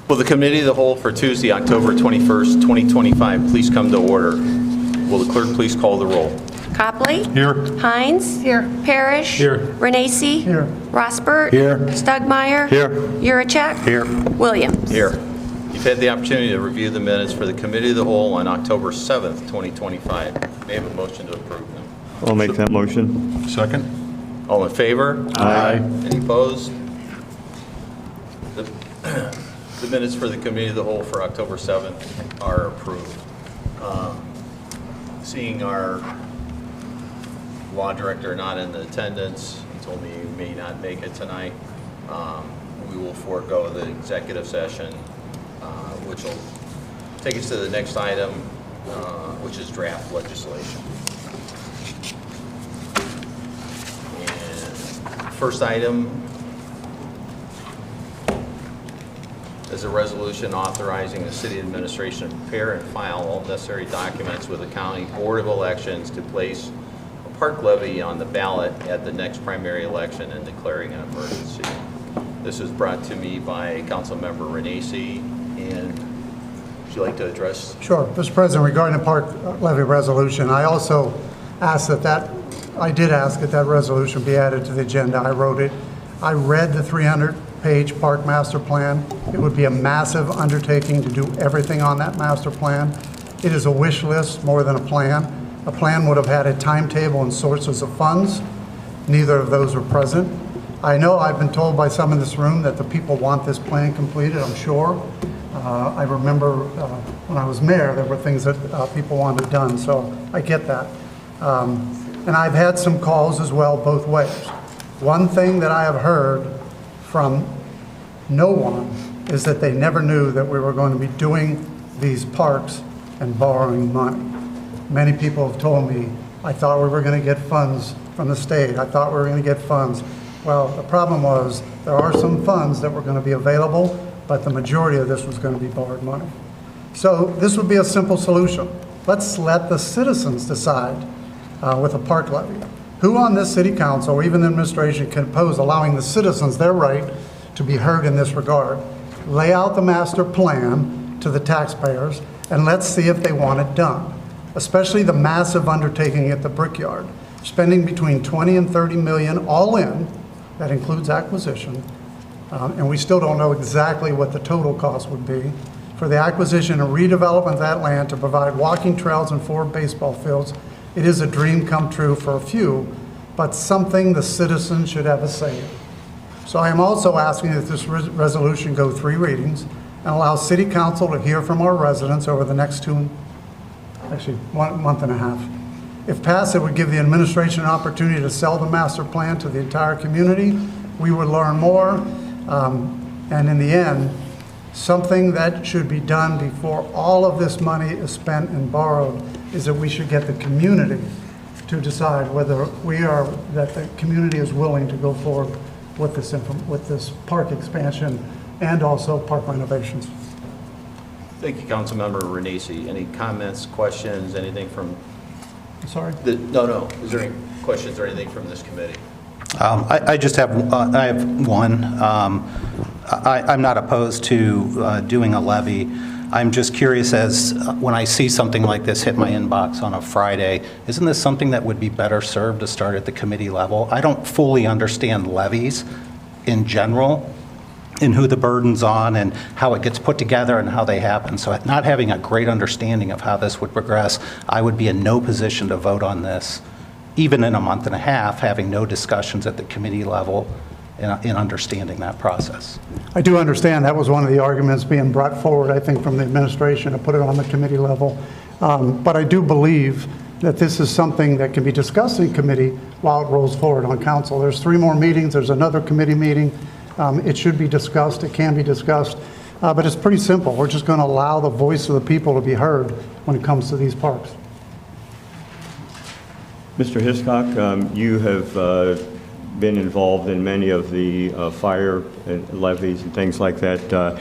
Will the Committee of the Whole for Tuesday, October 21st, 2025, please come to order? Will the clerk please call the roll? Copley? Here. Hines? Here. Parrish? Here. Renacci? Here. Rossbert? Here. Stugmeyer? Here. Yuracek? Here. Williams? Here. You've had the opportunity to review the minutes for the Committee of the Whole on October 7th, 2025. May I have a motion to approve them? I'll make that motion. Second. All in favor? Aye. Any opposed? The minutes for the Committee of the Whole for October 7th are approved. Seeing our law director not in attendance, he told me he may not make it tonight. We will forego the executive session, which will take us to the next item, which is draft legislation. And first item is a resolution authorizing the city administration to prepare and file all necessary documents with the County Board of Elections to place a park levy on the ballot at the next primary election and declaring an emergency. This is brought to me by Councilmember Renacci, and would you like to address? Sure. Mr. President, regarding the park levy resolution, I also asked I did ask that resolution be added to the agenda. I wrote it. I read the 300-page park master plan. It would be a massive undertaking to do everything on that master plan. It is a wish list more than a plan. A plan would have had a timetable and sources of funds. Neither of those were present. I know I've been told by some in this room that the people want this plan completed, I'm sure. I remember when I was mayor, there were things that people wanted done, so I get that. And I've had some calls as well both ways. One thing that I have heard from no one is that they never knew that we were going to be doing these parks and borrowing money. Many people have told me, I thought we were going to get funds from the state. I thought we were going to get funds. Well, the problem was there are some funds that were going to be available, but the majority of this was going to be borrowed money. So this would be a simple solution. Let's let the citizens decide with a park levy. Who on this city council or even the administration can oppose allowing the citizens their right to be heard in this regard? Lay out the master plan to the taxpayers and let's see if they want it done, especially the massive undertaking at the Brickyard. Spending between 20 and 30 million all in, that includes acquisition, and we still don't know exactly what the total cost would be, for the acquisition and redevelopment of that land to provide walking trails and 4 baseball fields. It is a dream come true for a few, but something the citizens should have a say in. So I am also asking that this resolution go 3 readings and allow City Council to hear from our residents over the next 1 month and a half. If passed, it would give the administration an opportunity to sell the master plan to the entire community. We would learn more, and in the end, something that should be done before all of this money is spent and borrowed is that we should get the community to decide whether that the community is willing to go forward with this park expansion and also park renovations. Thank you, Councilmember Renacci. Any comments, questions, anything from? Sorry? No. Is there any questions or anything from this committee? I have one. I'm not opposed to doing a levy. I'm just curious as when I see something like this hit my inbox on a Friday, isn't this something that would be better served to start at the committee level? I don't fully understand levies in general and who the burden's on and how it gets put together and how they happen. So not having a great understanding of how this would progress, I would be in no position to vote on this, even in a month and a half, having no discussions at the committee level in understanding that process. I do understand that was one of the arguments being brought forward, I think, from the administration to put it on the committee level. But I do believe that this is something that can be discussed in committee while it rolls forward on council. There's 3 more meetings. There's another committee meeting. It should be discussed. It can be discussed. But it's pretty simple. We're just going to allow the voice of the people to be heard when it comes to these parks. Mr. Hiscock, you have been involved in many of the fire levies and things like that.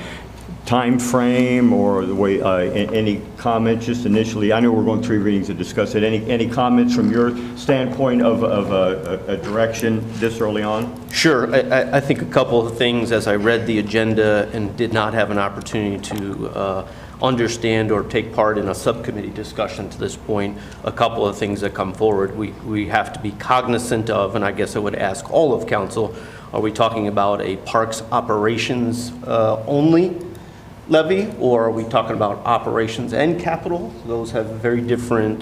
time frame or the way, any comments just initially? I know we're going 3 readings to discuss it. Any comments from your standpoint of a direction this early on? Sure. I think a couple of things as I read the agenda and did not have an opportunity to understand or take part in a subcommittee discussion to this point, a couple of things that come forward we have to be cognizant of, and I guess I would ask all of council, are we talking about a parks operations only levy, or are we talking about operations and capital? Those have very different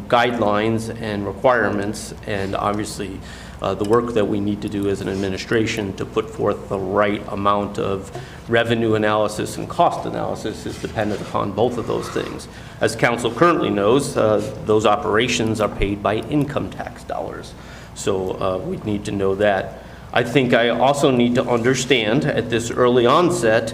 guidelines and requirements, and obviously the work that we need to do as an administration to put forth the right amount of revenue analysis and cost analysis is dependent upon both of those things. As council currently knows, those operations are paid by income tax dollars, so we need to know that. I think I also need to understand at this early onset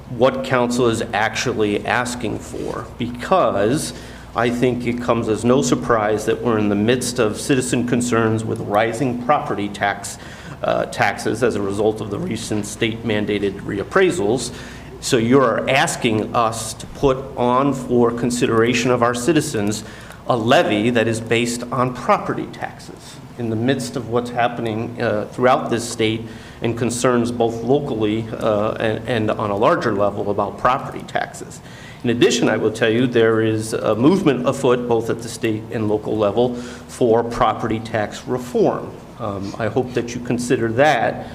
what council is actually asking for, because I think it comes as no surprise that we're in the midst of citizen concerns with rising property taxes as a result of the recent state-mandated reappraisals. So you're asking us to put on for consideration of our citizens a levy that is based on property taxes in the midst of what's happening throughout this state and concerns both locally and on a larger level about property taxes. In addition, I will tell you there is a movement afoot both at the state and local level for property tax reform. I hope that you consider that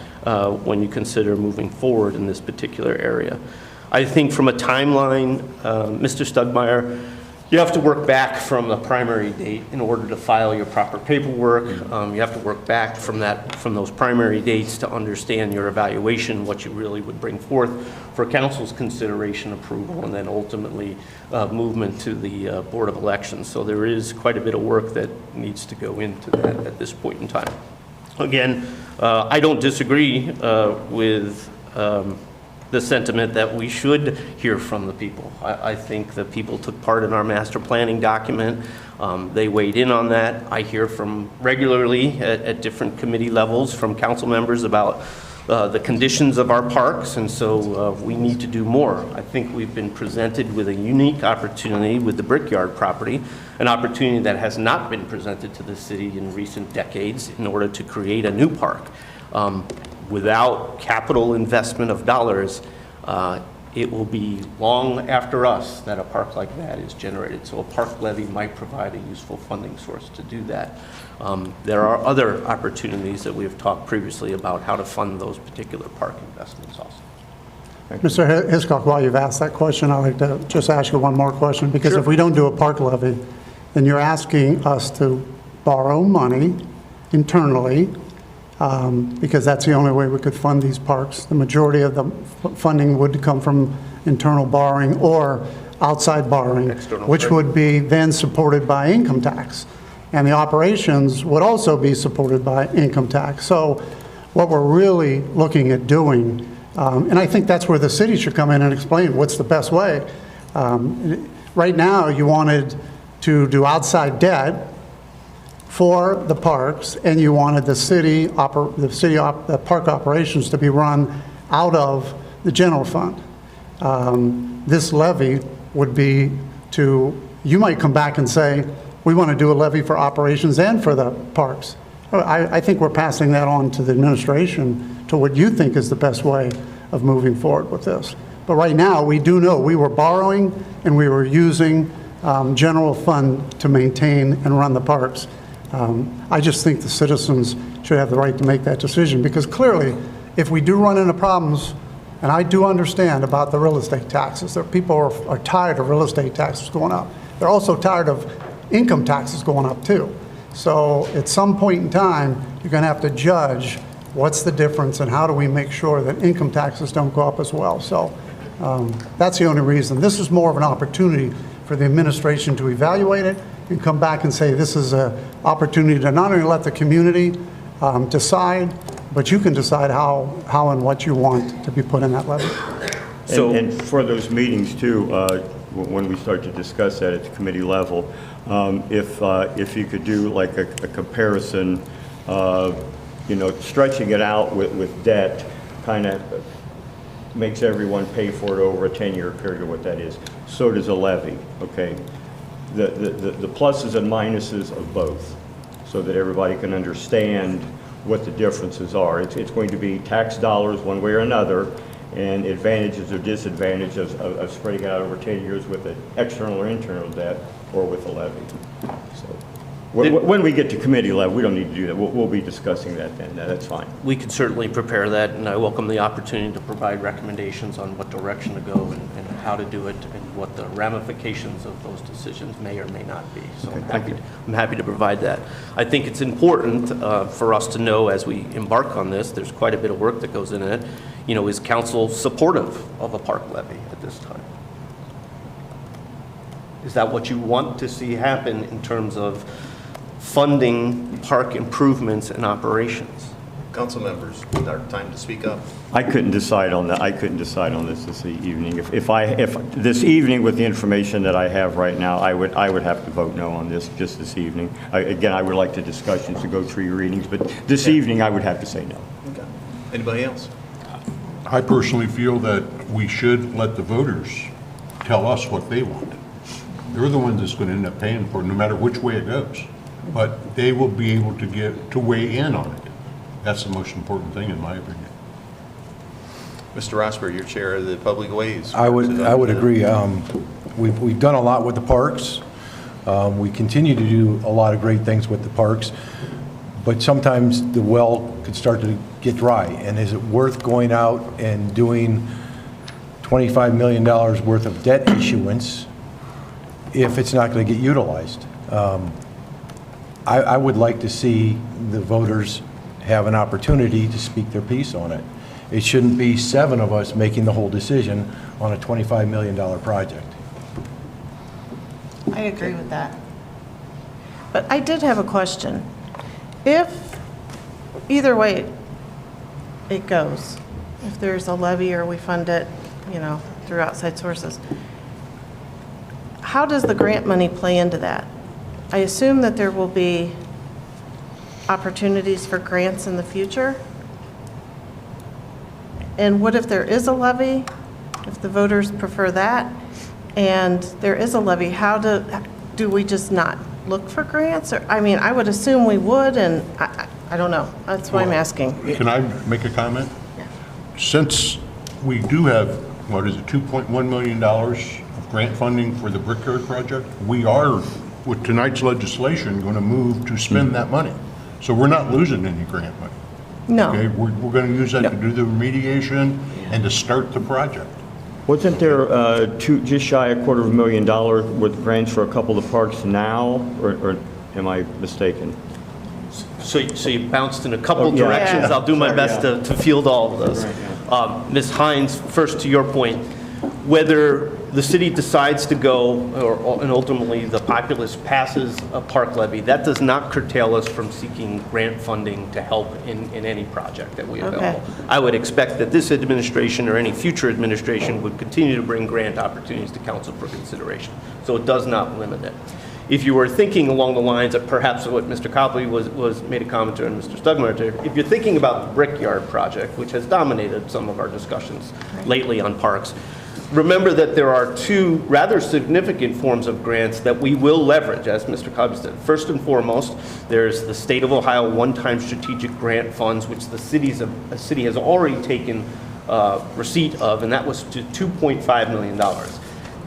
when you consider moving forward in this particular area. I think from a timeline, Mr. Stugmeyer, you have to work back from the primary date in order to file your proper paperwork. You have to work back from those primary dates to understand your evaluation, what you really would bring forth for council's consideration, approval, and then ultimately movement to the Board of Elections. So there is quite a bit of work that needs to go into that at this point in time. Again, I don't disagree with the sentiment that we should hear from the people. I think the people took part in our master planning document. They weighed in on that. I hear from regularly at different committee levels from council members about the conditions of our parks, and so we need to do more. I think we've been presented with a unique opportunity with the Brickyard property, an opportunity that has not been presented to the city in recent decades in order to create a new park. Without capital investment of dollars, it will be long after us that a park like that is generated. So a park levy might provide a useful funding source to do that. There are other opportunities that we have talked previously about how to fund those particular park investments also. Mr. Hiscock, while you've asked that question, I'd like to just ask you one more question, because Sure. if we don't do a park levy, then you're asking us to borrow money internally, because that's the only way we could fund these parks. The majority of the funding would come from internal borrowing or outside borrowing, External which credit. would be then supported by income tax. And the operations would also be supported by income tax. So what we're really looking at doing, and I think that's where the city should come in and explain what's the best way. Right now, you wanted to do outside debt for the parks, and you wanted the park operations to be run out of the general fund. This levy would be you might come back and say, we want to do a levy for operations and for the parks. I think we're passing that on to the administration to what you think is the best way of moving forward with this. But right now, we do know we were borrowing and we were using general fund to maintain and run the parks. I just think the citizens should have the right to make that decision, because clearly, if we do run into problems, and I do understand about the real estate taxes, that people are tired of real estate taxes going up. They're also tired of income taxes going up too. So at some point in time, you're going to have to judge what's the difference and how do we make sure that income taxes don't go up as well. So that's the only reason. This is more of an opportunity for the administration to evaluate it and come back and say this is an opportunity to not only let the community decide, but you can decide how and what you want to be put in that levy. And for those meetings too, when we start to discuss that at the committee level, if you could do like a comparison, stretching it out with debt, kind of makes everyone pay for it over a 10-year period, what that is. So does a levy, okay? The pluses and minuses of both, so that everybody can understand what the differences are. It's going to be tax dollars one way or another, and advantages or disadvantages of spreading out over 10 years with an external or internal debt, or with a levy. So, when we get to committee level, we don't need to do that. We'll be discussing that then. That's fine. We can certainly prepare that, and I welcome the opportunity to provide recommendations on what direction to go and how to do it, and what the ramifications of those decisions may or may not be. So I'm happy to provide that. I think it's important for us to know as we embark on this, there's quite a bit of work that goes into it. You know, is council supportive of a park levy at this time? Is that what you want to see happen in terms of funding park improvements and operations? Council members, our time to speak up. I couldn't decide on that. I couldn't decide on this evening. If this evening, with the information that I have right now, I would have to vote no on this just this evening. Again, I would like the discussions to go 3 readings, but this evening I would have to say no. Okay. Anybody else? I personally feel that we should let the voters tell us what they want. They're the ones that's going to end up paying for it, no matter which way it goes. But they will be able to weigh in on it. That's the most important thing, in my opinion. Mr. Rosberg, you're chair of the Public Ways. I would agree. We've done a lot with the parks. We continue to do a lot of great things with the parks, but sometimes the well could start to get dry. And is it worth going out and doing $25 million worth of debt issuance if it's not going to get utilized? I would like to see the voters have an opportunity to speak their piece on it. It shouldn't be 7 of us making the whole decision on a $25 million project. I agree with that. But I did have a question. If, either way it goes, if there's a levy or we fund it, you know, through outside sources, how does the grant money play into that? I assume that there will be opportunities for grants in the future. And what if there is a levy, if the voters prefer that, and there is a levy, how do we just not look for grants? Or, I mean, I would assume we would, and I don't know. That's why I'm asking. Can I make a comment? Yeah. Since we do have, what is it, $2.1 million of grant funding for the Brickyard project, we are, with tonight's legislation, going to move to spend that money. So we're not losing any grant money. No. Okay, we're going to use that to do the remediation and to start the project. Wasn't there just shy of $250,000 worth of grants for a couple of parks now, or am I mistaken? So you bounced in a couple yeah. directions. Yeah. I'll do my Sorry, best yeah. to field all of those. Right, Ms. Hines, first to your point, whether the city decides to go, and ultimately the populace passes a park levy, that does not curtail us from seeking grant funding to help in any project that we available. Okay. I would expect that this administration or any future administration would continue to bring grant opportunities to council for consideration. So it does not limit it. If you were thinking along the lines of perhaps what Mr. Copley was made a comment to and Mr. Stugmeyer, if you're thinking about the Brickyard project, which has dominated some of our discussions lately on parks, remember that there are 2 rather significant forms of grants that we will leverage, as Mr. Copley said. First and foremost, there's the State of Ohio one-time strategic grant funds, which the city has already taken receipt of, and that was to $2.5 million.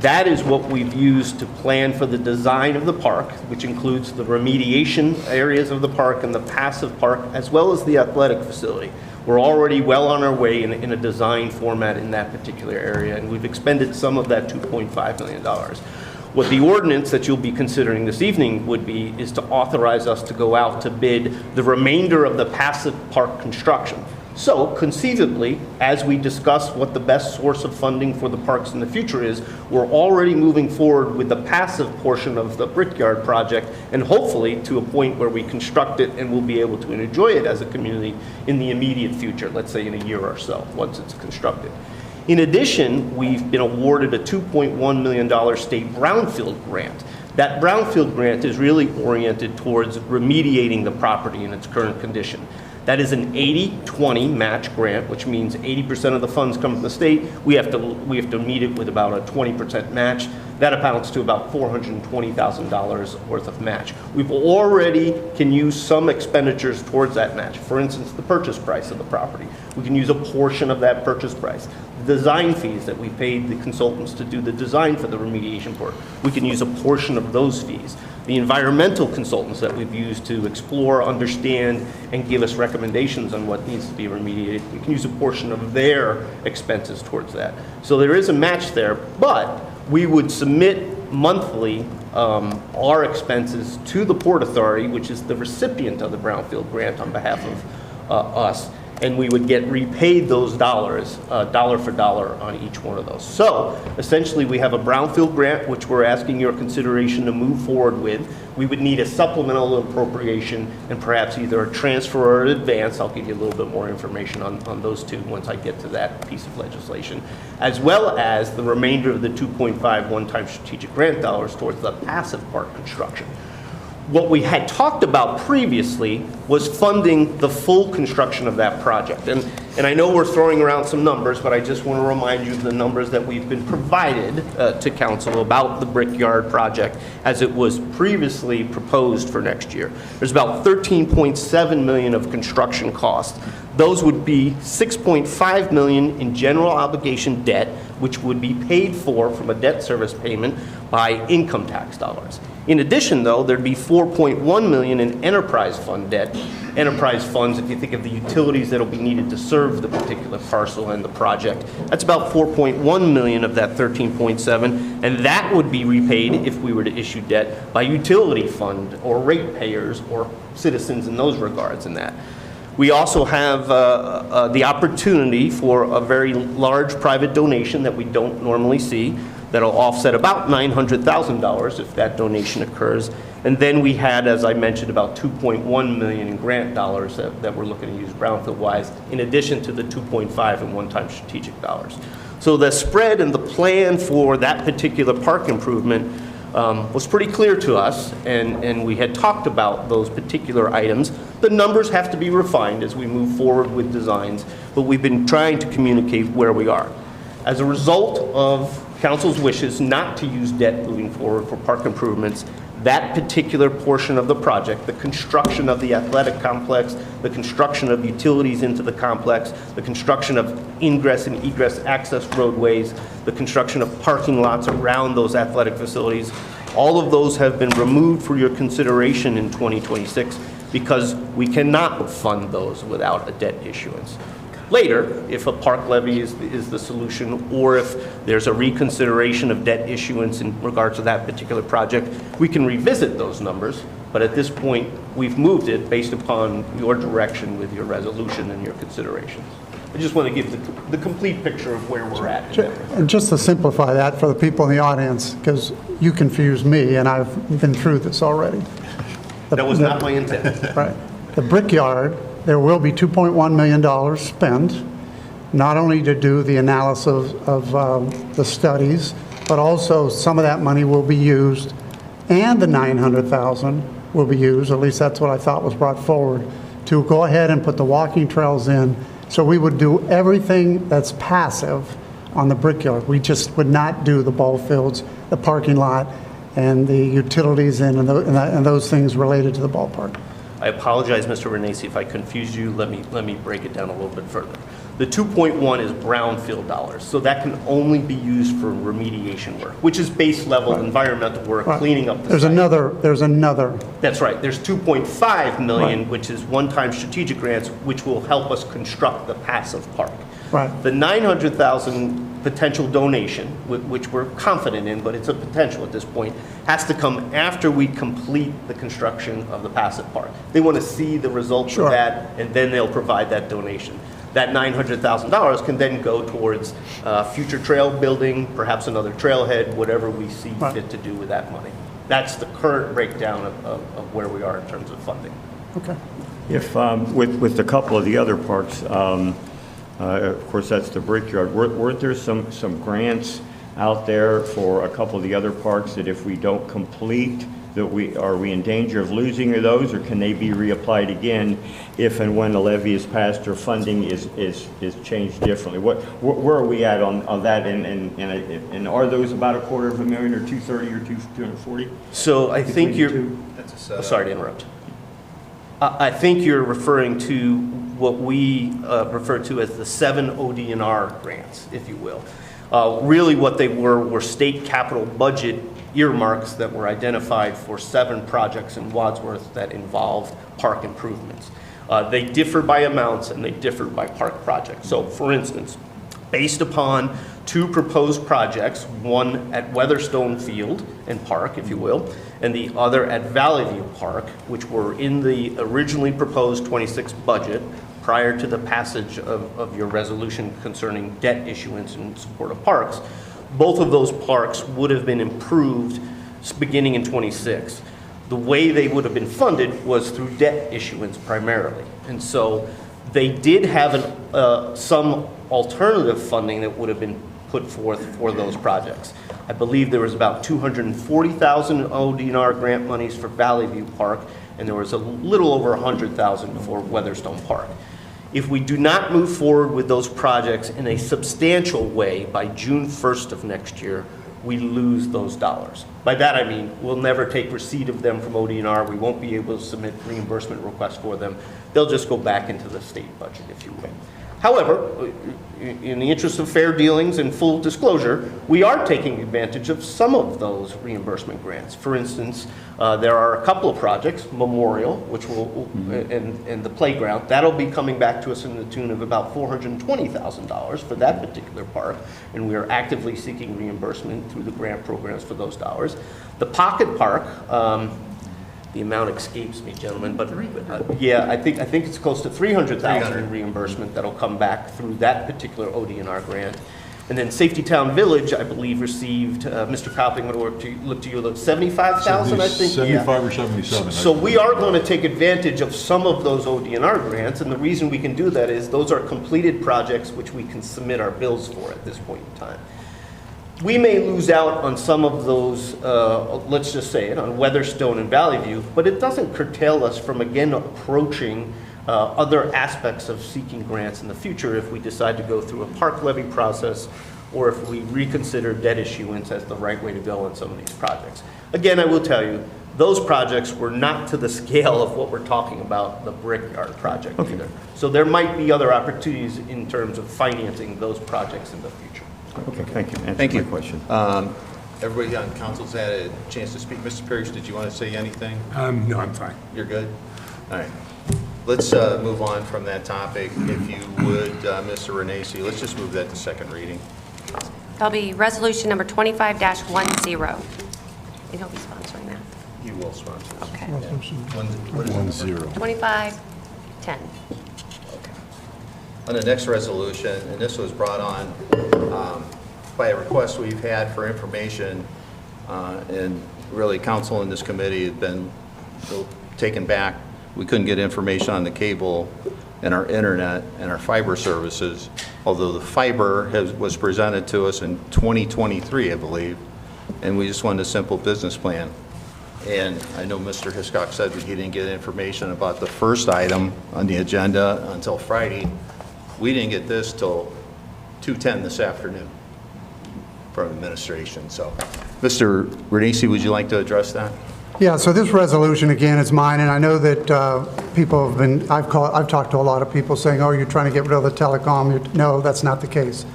That is what we've used to plan for the design of the park, which includes the remediation areas of the park and the passive park, as well as the athletic facility. We're already well on our way in a design format in that particular area, and we've expended some of that $2.5 million. What the ordinance that you'll be considering this evening would be is to authorize us to go out to bid the remainder of the passive park construction. So conceivably, as we discuss what the best source of funding for the parks in the future is, we're already moving forward with the passive portion of the Brickyard project, and hopefully to a point where we construct it and we'll be able to enjoy it as a community in the immediate future, let's say in a year or so, once it's constructed. In addition, we've been awarded a $2.1 million state brownfield grant. That brownfield grant is really oriented towards remediating the property in its current condition. That is an 80-20 match grant, which means 80% of the funds come from the state. We have to meet it with about a 20% match. That amounts to about $420,000 worth of match. We've already can use some expenditures towards that match. For instance, the purchase price of the property. We can use a portion of that purchase price. The design fees that we paid the consultants to do the design for the remediation work, we can use a portion of those fees. The environmental consultants that we've used to explore, understand, and give us recommendations on what needs to be remediated, we can use a portion of their expenses towards that. So there is a match there, but we would submit monthly our expenses to the Port Authority, which is the recipient of the Brownfield grant on behalf of us, and we would get repaid those dollars, dollar for dollar on each one of those. So essentially, we have a Brownfield grant, which we're asking your consideration to move forward with. We would need a supplemental appropriation and perhaps either a transfer or an advance. I'll give you a little bit more information on those two once I get to that piece of legislation, as well as the remainder of the 2.5 one-time strategic grant dollars towards the passive park construction. What we had talked about previously was funding the full construction of that project. And I know we're throwing around some numbers, but I just want to remind you of the numbers that we've been provided to council about the Brickyard project as it was previously proposed for next year. There's about $13.7 million of construction costs. Those would be $6.5 million in general obligation debt, which would be paid for from a debt service payment by income tax dollars. In addition, though, there'd be $4.1 million in enterprise fund debt. Enterprise funds, if you think of the utilities that'll be needed to serve the particular parcel and the project, that's about $4.1 million of that 13.7, and that would be repaid if we were to issue debt by utility fund or ratepayers or citizens in those regards in that. We also have the opportunity for a very large private donation that we don't normally see that'll offset about $900,000 if that donation occurs. And then we had, as I mentioned, about $2.1 million in grant dollars that we're looking to use brownfield-wise, in addition to the 2.5 in one-time strategic dollars. So the spread and the plan for that particular park improvement was pretty clear to us, and we had talked about those particular items. The numbers have to be refined as we move forward with designs, but we've been trying to communicate where we are. As a result of council's wishes not to use debt moving forward for park improvements, that particular portion of the project, the construction of the athletic complex, the construction of utilities into the complex, the construction of ingress and egress access roadways, the construction of parking lots around those athletic facilities, all of those have been removed for your consideration in 2026 because we cannot fund those without a debt issuance. Later, if a park levy is the solution, or if there's a reconsideration of debt issuance in regards to that particular project, we can revisit those numbers. But at this point, we've moved it based upon your direction with your resolution and your considerations. I just want to give the complete picture of where we're at. And just to simplify that for the people in the audience, because you confused me, and I've been through this already. That was not my intent. Right. The Brickyard, there will be $2.1 million spent, not only to do the analysis of the studies, but also some of that money will be used, and the $900,000 will be used, at least that's what I thought was brought forward, to go ahead and put the walking trails in. So we would do everything that's passive on the Brickyard. We just would not do the ball fields, the parking lot, and the utilities and those things related to the ballpark. I apologize, Mr. Renacci, if I confused you. Let me break it down a little bit further. The 2.1 is brownfield dollars, so that can only be used for remediation work, which is base level environmental work, cleaning up the There's site. another. That's right. There's 2.5 million, Right. which is one-time strategic grants, which will help us construct the passive park. Right. The 900,000 potential donation, which we're confident in, but it's a potential at this point, has to come after we complete the construction of the passive park. They want to see the results Sure. of that, and then they'll provide that donation. That $900,000 can then go towards future trail building, perhaps another trailhead, whatever we see Right. fit to do with that money. That's the current breakdown of where we are in terms of funding. Okay. If, with a couple of the other parks, of course, that's the Brickyard, weren't there some grants out there for a couple of the other parks that if we don't complete are we in danger of losing those, or can they be reapplied again if and when a levy is passed or funding is changed differently? Where are we at on that, and are those about $250,000 or 230 or 240? So I think Between you're, the two? That's a setup. sorry to interrupt. I think you're referring to what we refer to as the 7 ODNR grants, if you will. Really what they were state capital budget earmarks that were identified for 7 projects in Wadsworth that involved park improvements. They differ by amounts and they differ by park projects. So for instance, based upon 2 proposed projects, one at Weatherstone Field and Park, if you will, and the other at Valley View Park, which were in the originally proposed 26 budget prior to the passage of your resolution concerning debt issuance in support of parks. Both of those parks would have been improved beginning in 26. The way they would have been funded was through debt issuance primarily. And so they did have some alternative funding that would have been put forth for those projects. I believe there was about $240,000 ODNR grant monies for Valley View Park, and there was a little over $100,000 for Weatherstone Park. If we do not move forward with those projects in a substantial way by June 1st of next year, we lose those dollars. By that I mean, we'll never take receipt of them from ODNR. We won't be able to submit reimbursement requests for them. They'll just go back into the state budget, if you will. However, in the interest of fair dealings and full disclosure, we are taking advantage of some of those reimbursement grants. For instance, there are a couple of projects, Memorial, which will, and the playground, that'll be coming back to us in the tune of about $420,000 for that particular park, and we are actively seeking reimbursement through the grant programs for those dollars. The Pocket Park, the amount escapes me, gentlemen, but yeah, I think it's close to $300,000 in reimbursement that'll come back through that particular ODNR grant. And then Safety Town Village, I believe, received, Mr. Copping, look to you, $75,000, I think? 75 or 77. So we are going to take advantage of some of those ODNR grants, and the reason we can do that is those are completed projects which we can submit our bills for at this point in time. We may lose out on some of those, let's just say it, on Weatherstone and Valley View, but it doesn't curtail us from, again, approaching other aspects of seeking grants in the future if we decide to go through a park levy process or if we reconsider debt issuance as the right way to go on some of these projects. Again, I will tell you, those projects were not to the scale of what we're talking about, the Brickyard project either. So there might be other opportunities in terms of financing those projects in the future. Okay, thank you. Thank you. My question. Everybody on council's had a chance to speak. Mr. Pierce, did you want to say anything? No, I'm fine. You're good? All right. Let's move on from that topic. If you would, Mr. Renacci, let's just move that to second reading. That'll be resolution number 25-10. And he'll be sponsoring that. He will sponsor us. Okay. What is it? 25-10. On the next resolution, and this was brought on by a request we've had for information, and really council and this committee have been a little taken back. We couldn't get information on the cable and our internet and our fiber services, although the fiber was presented to us in 2023, I believe, and we just wanted a simple business plan. And I know Mr. Hiscock said that he didn't get information about the first item on the agenda until Friday. We didn't get this till 2:10 this afternoon from administration. So, Mr. Renacci, would you like to address that? Yeah, so this resolution, again, is mine, and I know that people have been, I've talked to a lot of people saying, oh, you're trying to get rid of the telecom. No, that's not the case.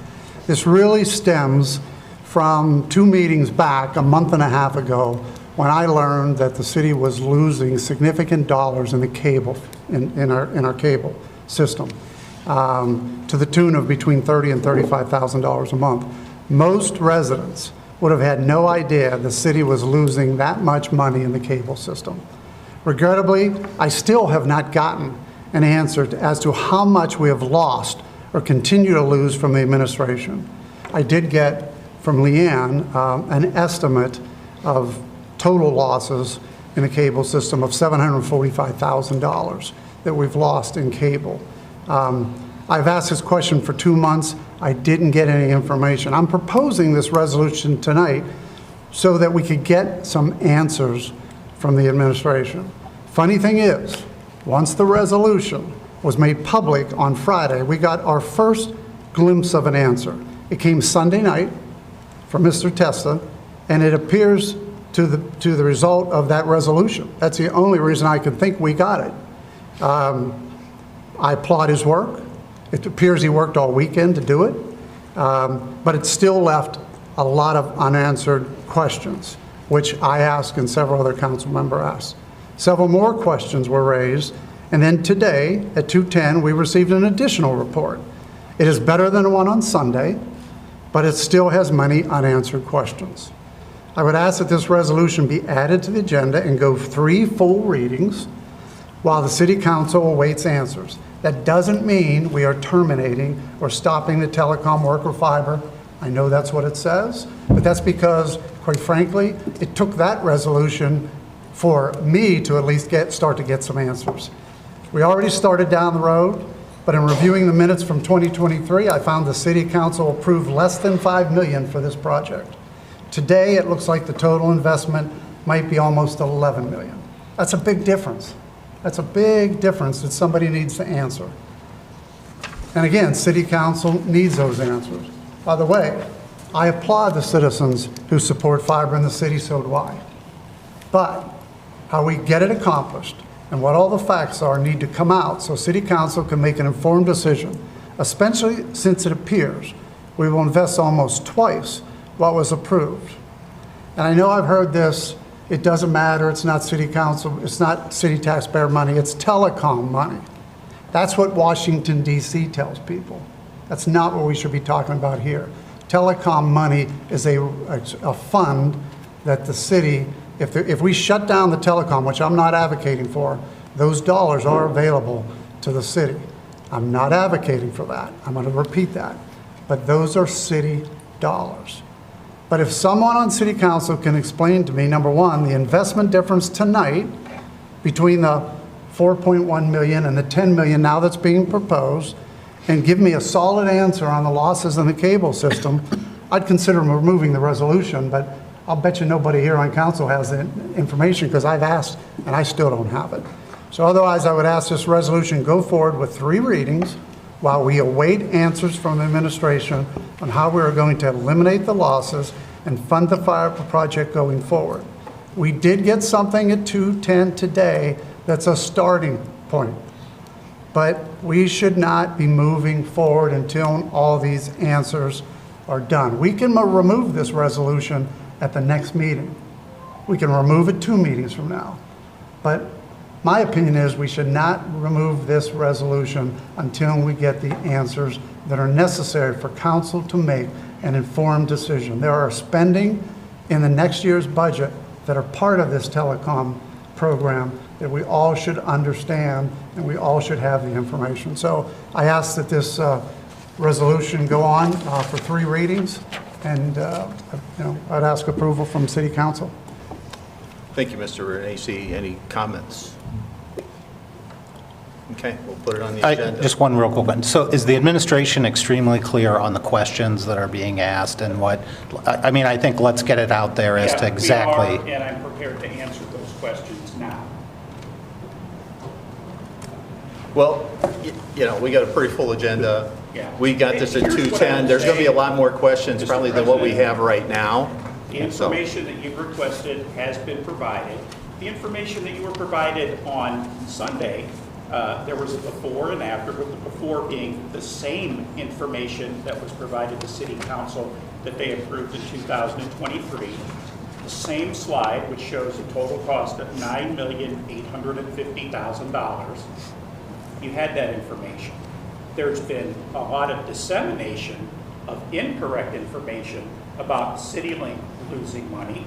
This really stems from 2 meetings back, a month and a half ago, when I learned that the city was losing significant dollars in the cable, in our cable system, to the tune of between $30,000 and $35,000 a month. Most residents would have had no idea the city was losing that much money in the cable system. Regrettably, I still have not gotten an answer as to how much we have lost or continue to lose from the administration. I did get from Leanne an estimate of total losses in the cable system of $745,000 that we've lost in cable. I've asked this question for 2 months. I didn't get any information. I'm proposing this resolution tonight so that we could get some answers from the administration. Funny thing is, once the resolution was made public on Friday, we got our first glimpse of an answer. It came Sunday night from Mr. Testa, and it appears to the result of that resolution. That's the only reason I can think we got it. I applaud his work. It appears he worked all weekend to do it, but it still left a lot of unanswered questions, which I asked and several other council members asked. Several more questions were raised, and then today at 2:10 we received an additional report. It is better than the one on Sunday, but it still has many unanswered questions. I would ask that this resolution be added to the agenda and go 3 full readings while the City Council awaits answers. That doesn't mean we are terminating or stopping the telecom work or fiber. I know that's what it says, but that's because, quite frankly, it took that resolution for me to at least start to get some answers. We already started down the road, but in reviewing the minutes from 2023, I found the City Council approved less than $5 million for this project. Today, it looks like the total investment might be almost $11 million. That's a big difference. That's a big difference that somebody needs to answer. And again, City Council needs those answers. By the way, I applaud the citizens who support fiber in the city, so do I. But how we get it accomplished and what all the facts are need to come out so City Council can make an informed decision, especially since it appears we will invest almost twice what was approved. And I know I've heard this, it doesn't matter, it's not City Council, it's not city taxpayer money, it's telecom money. That's what Washington, D.C. tells people. That's not what we should be talking about here. Telecom money is a fund that the city, if we shut down the telecom, which I'm not advocating for, those dollars are available to the city. I'm not advocating for that. I'm going to repeat that. But those are city dollars. But if someone on City Council can explain to me, number one, the investment difference tonight between the 4.1 million and the 10 million now that's being proposed, and give me a solid answer on the losses in the cable system, I'd consider removing the resolution, but I'll bet you nobody here on council has the information because I've asked and I still don't have it. So otherwise, I would ask this resolution go forward with 3 readings while we await answers from the administration on how we are going to eliminate the losses and fund the fiber project going forward. We did get something at 2:10 today that's a starting point, but we should not be moving forward until all these answers are done. We can remove this resolution at the next meeting. We can remove it 2 meetings from now. But my opinion is we should not remove this resolution until we get the answers that are necessary for council to make an informed decision. There are spending in the next year's budget that are part of this telecom program that we all should understand and we all should have the information. So I ask that this resolution go on for 3 readings, and I'd ask approval from City Council. Thank you, Mr. Renacci. Any comments? Okay, we'll put it on the agenda. Just one real quick one. So is the administration extremely clear on the questions that are being asked and what, I mean, I think let's get it out there as to exactly. We are, and I'm prepared to answer those questions now. Well, we got a pretty full agenda. Yeah. We got this at Here's what I 2:10. would There's going to be a say, lot more questions Mr. probably than what we President, have right now. The information that you've requested has been provided. The information that you were provided on Sunday, there was a before and after, with the before being the same information that was provided to City Council that they approved in 2023. The same slide, which shows a total cost of $9,850,000. You had that information. There's been a lot of dissemination of incorrect information about CityLink losing money.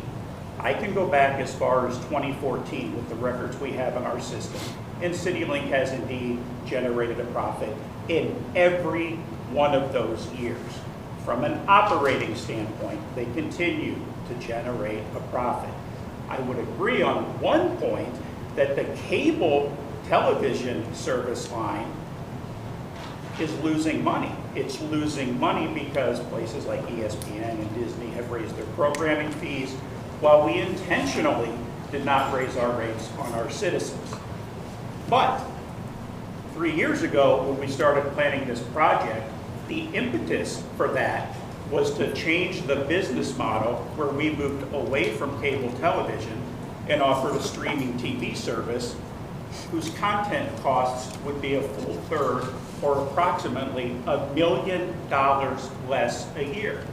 I can go back as far as 2014 with the records we have in our system, and CityLink has indeed generated a profit in every one of those years. From an operating standpoint, they continue to generate a profit. I would agree on one point that the cable television service line is losing money. It's losing money because places like ESPN and Disney have raised their programming fees, while we intentionally did not raise our rates on our citizens. But 3 years ago, when we started planning this project, the impetus for that was to change the business model where we moved away from cable television and offered a streaming TV service whose content costs would be a full third or approximately $1 million less a year.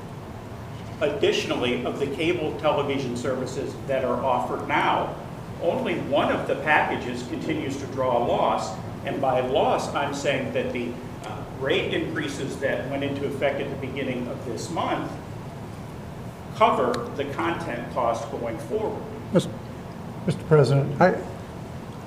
Additionally, of the cable television services that are offered now, only one of the packages continues to draw a loss. And by loss, I'm saying that the rate increases that went into effect at the beginning of this month cover the content cost going forward. Mr. President,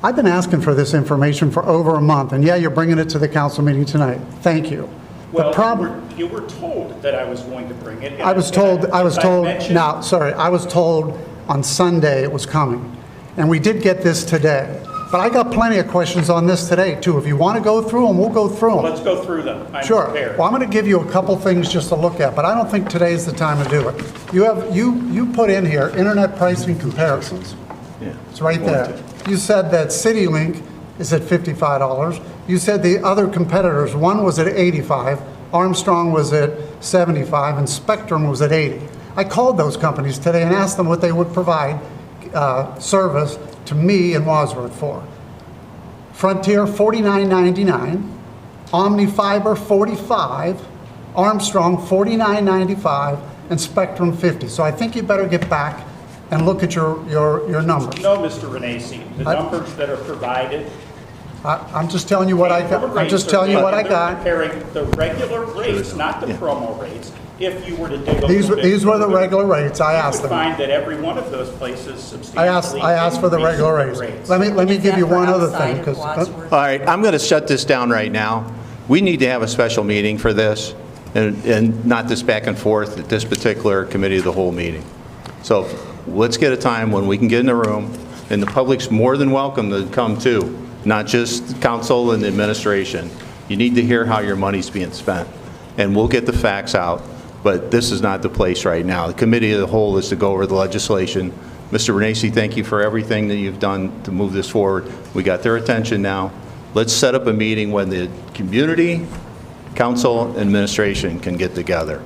I've been asking for this information for over a month, and yeah, you're bringing it to the council meeting tonight. Thank you. Well, The problem, you were told that I was going to bring it. and I was as told, mentioned- now, sorry, I was told on Sunday it was coming, and we did get this today. But I got plenty of questions on this today, too. If you want to go through them, we'll go through them. Let's go through them. I'm Sure. prepared. Well, I'm going to give you a couple things just to look at, but I don't think today's the time to do it. You put in here internet pricing comparisons. Yeah. It's right there. You said that CityLink is at $55. You said the other competitors, one was at $85, Armstrong was at $75, and Spectrum was at $80. I called those companies today and asked them what they would provide service to me in Wadsworth for. Frontier, $49.99, Omnifiber, $45, Armstrong, $49.95, and Spectrum, $50. So I think you better get back and look at your numbers. No, Mr. Renacci, the numbers that are provided. I'm just telling you what I got. I'm just telling you what I got. They're comparing the regular rates, not the promo rates. If you were to dig a These little bit were the further, regular rates. I asked you would them. find that every one of those places substantially I asked for the regular rates. increases Let me Is give that you for one other outside thing, of because Wadsworth? All right, I'm going to shut this down right now. We need to have a special meeting for this, and not this back and forth at this particular committee of the whole meeting. So let's get a time when we can get in the room, and the public's more than welcome to come too, not just council and the administration. You need to hear how your money's being spent, and we'll get the facts out, but this is not the place right now. The committee of the whole is to go over the legislation. Mr. Renacci, thank you for everything that you've done to move this forward. We got their attention now. Let's set up a meeting when the community, council, and administration can get together.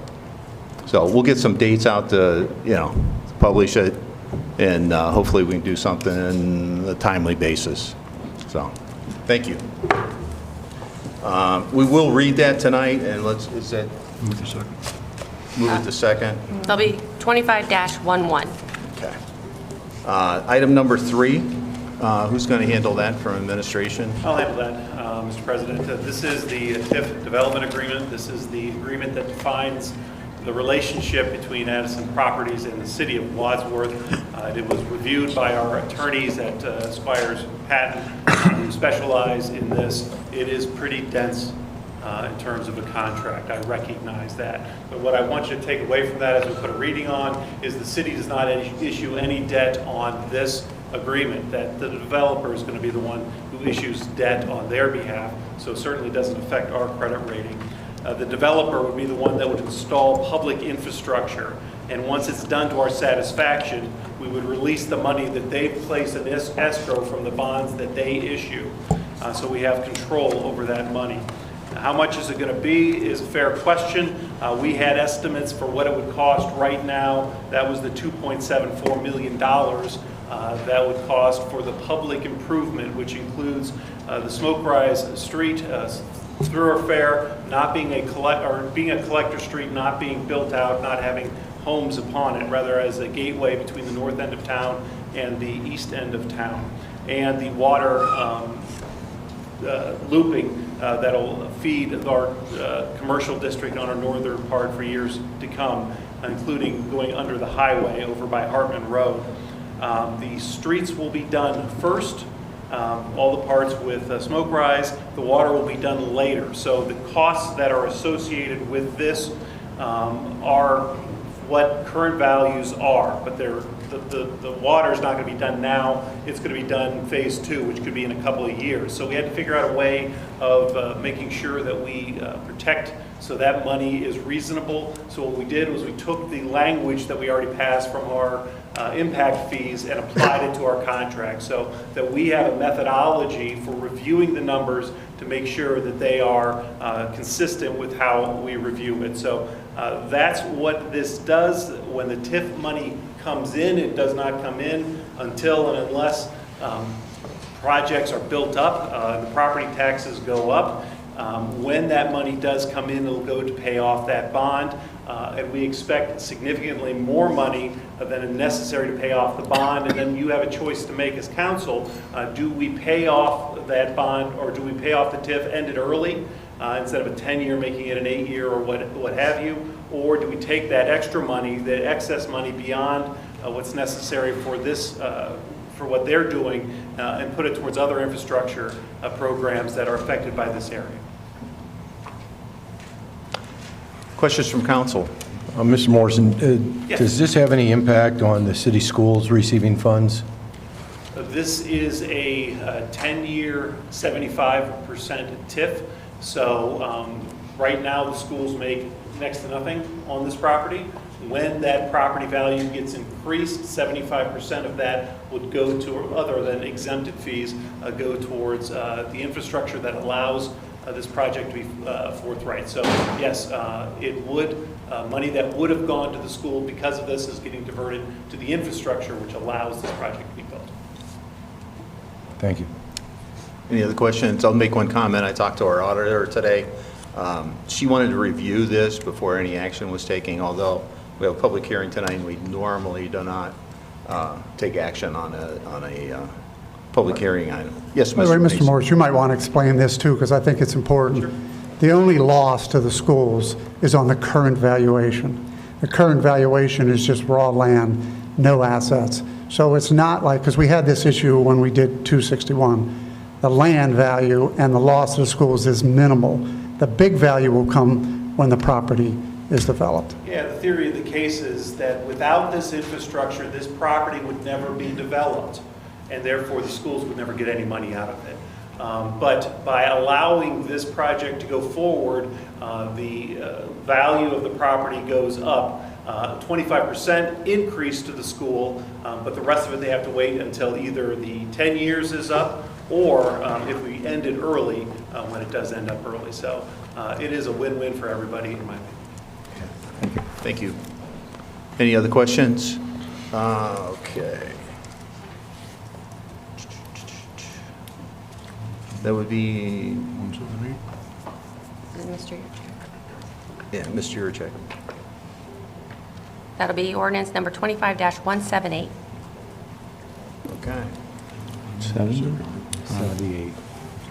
So we'll get some dates out to, publish it, and hopefully we can do something on a timely basis. So, thank you. We will read that tonight, and move it to second. There'll be 25-11. Okay. Item number 3, who's going to handle that from administration? I'll handle that, Mr. President. This is the TIF development agreement. This is the agreement that defines the relationship between Addison Properties and the City of Wadsworth. It was reviewed by our attorneys at Squires Patton, who specialize in this. It is pretty dense in terms of a contract. I recognize that. But what I want you to take away from that as we put a reading on is the city does not issue any debt on this agreement, that the developer is going to be the one who issues debt on their behalf, so it certainly doesn't affect our credit rating. The developer would be the one that would install public infrastructure, and once it's done to our satisfaction, we would release the money that they place in escrow from the bonds that they issue. So we have control over that money. How much is it going to be is a fair question. We had estimates for what it would cost right now. That was the $2.74 million that would cost for the public improvement, which includes the Smoke Rise Street thoroughfare not being being a collector street, not being built out, not having homes upon it, rather as a gateway between the north end of town and the east end of town, and the water looping that'll feed our commercial district on our northern part for years to come, including going under the highway over by Hartman Road. The streets will be done first, all the parts with Smoke Rise. The water will be done later. So the costs that are associated with this are what current values are, but the water's not going to be done now. It's going to be done phase 2, which could be in a couple of years. So we had to figure out a way of making sure that we protect so that money is reasonable. So what we did was we took the language that we already passed from our impact fees and applied it to our contract, so that we have a methodology for reviewing the numbers to make sure that they are consistent with how we review it. So that's what this does. When the TIF money comes in, it does not come in until and unless projects are built up, the property taxes go up. When that money does come in, it'll go to pay off that bond, and we expect significantly more money than is necessary to pay off the bond, and then you have a choice to make as council. Do we pay off that bond, or do we pay off the TIF, end it early, instead of a 10-year, making it an 8-year or what have you, or do we take that extra money, the excess money beyond what's necessary for this, for what they're doing, and put it towards other infrastructure programs that are affected by this area? Questions from council? Mr. Morrison, Yes. does this have any impact on the city schools receiving funds? This is a 10-year, 75% TIF. So right now, the schools make next to nothing on this property. When that property value gets increased, 75% of that would go to, other than exempted fees, go towards the infrastructure that allows this project to be forthright. So yes, it would, money that would have gone to the school because of this is getting diverted to the infrastructure which allows this project to be built. Thank you. Any other questions? I'll make one comment. I talked to our auditor today. She wanted to review this before any action was taken, although we have a public hearing tonight and we normally do not take action on a public hearing item. Yes, By the way, Mr. Mr. Mason. Morris, you might want to explain this too, because I think it's important. Sure. The only loss to the schools is on the current valuation. The current valuation is just raw land, no assets. So it's not like, because we had this issue when we did 261, the land value and the loss to the schools is minimal. The big value will come when the property is developed. Yeah, the theory of the case is that without this infrastructure, this property would never be developed, and therefore the schools would never get any money out of it. But by allowing this project to go forward, the value of the property goes up. 25% increase to the school, but the rest of it they have to wait until either the 10 years is up, or if we end it early, when it does end up early. So it is a win-win for everybody, in my opinion. Thank you. Any other questions? Okay. That would be, Mr. yeah, Mr. Yurcheck. That'll be ordinance number 25-178. Okay. 78,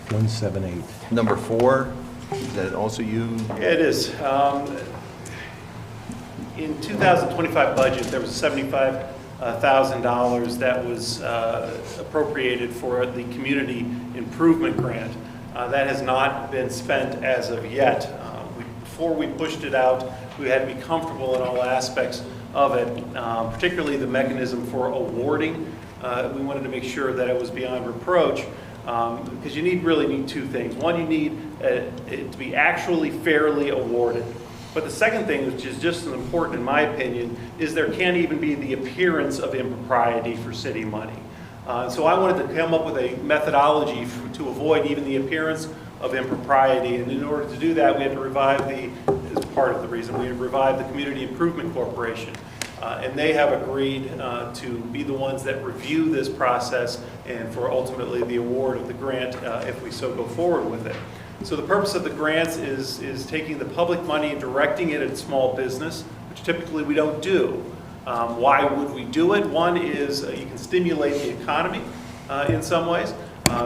178. Number 4, is that also you? Yeah, it is. In 2025 budget, there was $75,000 that was appropriated for the community improvement grant. That has not been spent as of yet. Before we pushed it out, we had to be comfortable in all aspects of it, particularly the mechanism for awarding. We wanted to make sure that it was beyond reproach, because you really need two things. One, you need it to be actually fairly awarded. But the second thing, which is just as important in my opinion, is there can't even be the appearance of impropriety for city money. So I wanted to come up with a methodology to avoid even the appearance of impropriety. And in order to do that, we had to revive as part of the reason, we had revived the Community Improvement Corporation. And they have agreed to be the ones that review this process and for ultimately the award of the grant if we so go forward with it. So the purpose of the grants is taking the public money and directing it at small business, which typically we don't do. Why would we do it? One is you can stimulate the economy in some ways.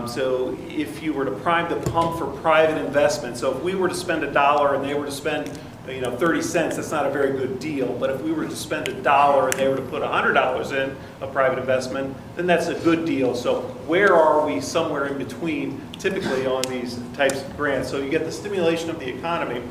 So if you were to prime the pump for private investment, so if we were to spend $1 and they were to spend 30 cents, that's not a very good deal. But if we were to spend $1 and they were to put $100 in a private investment, then that's a good deal. So where are we? Somewhere in between, typically on these types of grants. So you get the stimulation of the economy.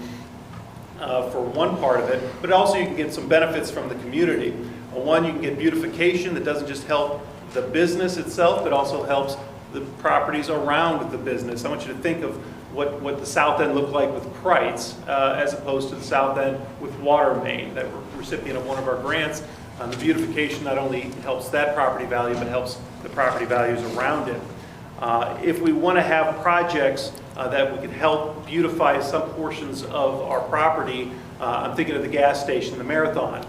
for one part of it, but also you can get some benefits from the community. One, you can get beautification that doesn't just help the business itself, but also helps the properties around the business. I want you to think of what the south end looked like with Price, as opposed to the south end with Water Main, that were recipient of one of our grants. The beautification not only helps that property value, but helps the property values around it. If we want to have projects that we could help beautify some portions of our property, I'm thinking of the gas station, the Marathon,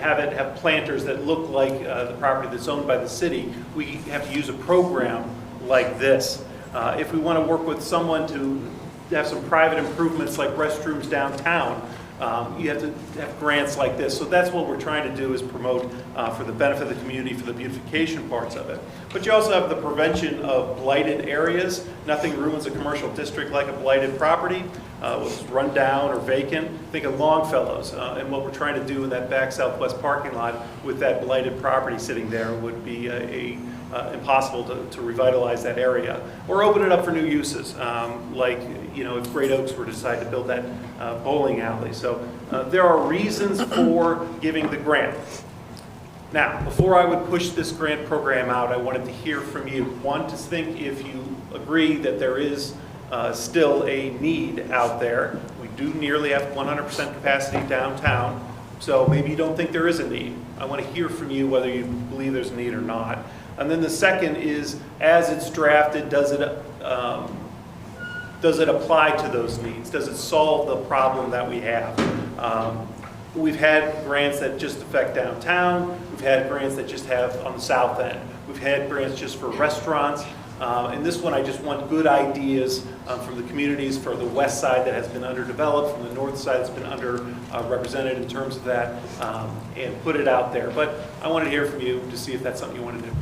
have planters that look like the property that's owned by the city, we have to use a program like this. If we want to work with someone to have some private improvements like restrooms downtown, you have to have grants like this. So that's what we're trying to do, is promote for the benefit of the community, for the beautification parts of it. But you also have the prevention of blighted areas. Nothing ruins a commercial district like a blighted property, was run down or vacant. Think of Longfellow's, and what we're trying to do in that back southwest parking lot with that blighted property sitting there would be impossible to revitalize that area, or open it up for new uses, like, you know, if Great Oaks were to decide to build that bowling alley. So there are reasons for giving the grant. Now, before I would push this grant program out, I wanted to hear from you. One, to think if you agree that there is still a need out there. We do nearly have 100% capacity downtown, so maybe you don't think there is a need. I want to hear from you whether you believe there's a need or not. And then the second is, as it's drafted, does it apply to those needs? Does it solve the problem that we have? We've had grants that just affect downtown. We've had grants that just have on the south end. We've had grants just for restaurants. And this one, I just want good ideas from the communities, for the west side that has been underdeveloped, from the north side that's been underrepresented in terms of that, and put it out there. But I want to hear from you to see if that's something you want to do.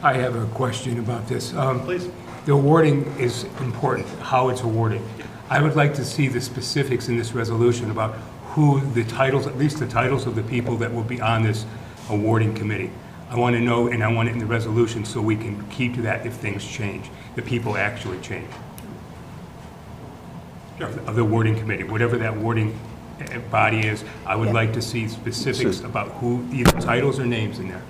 I have a question about this. Please. The awarding is important, how it's awarded. I would like to see the specifics in this resolution about who the titles, at least the titles of the people that will be on this awarding committee. I want to know, and I want it in the resolution so we can keep to that if things change, the people actually change. Of the awarding committee, whatever that awarding body is, I would like to see specifics about who, either titles or names in there.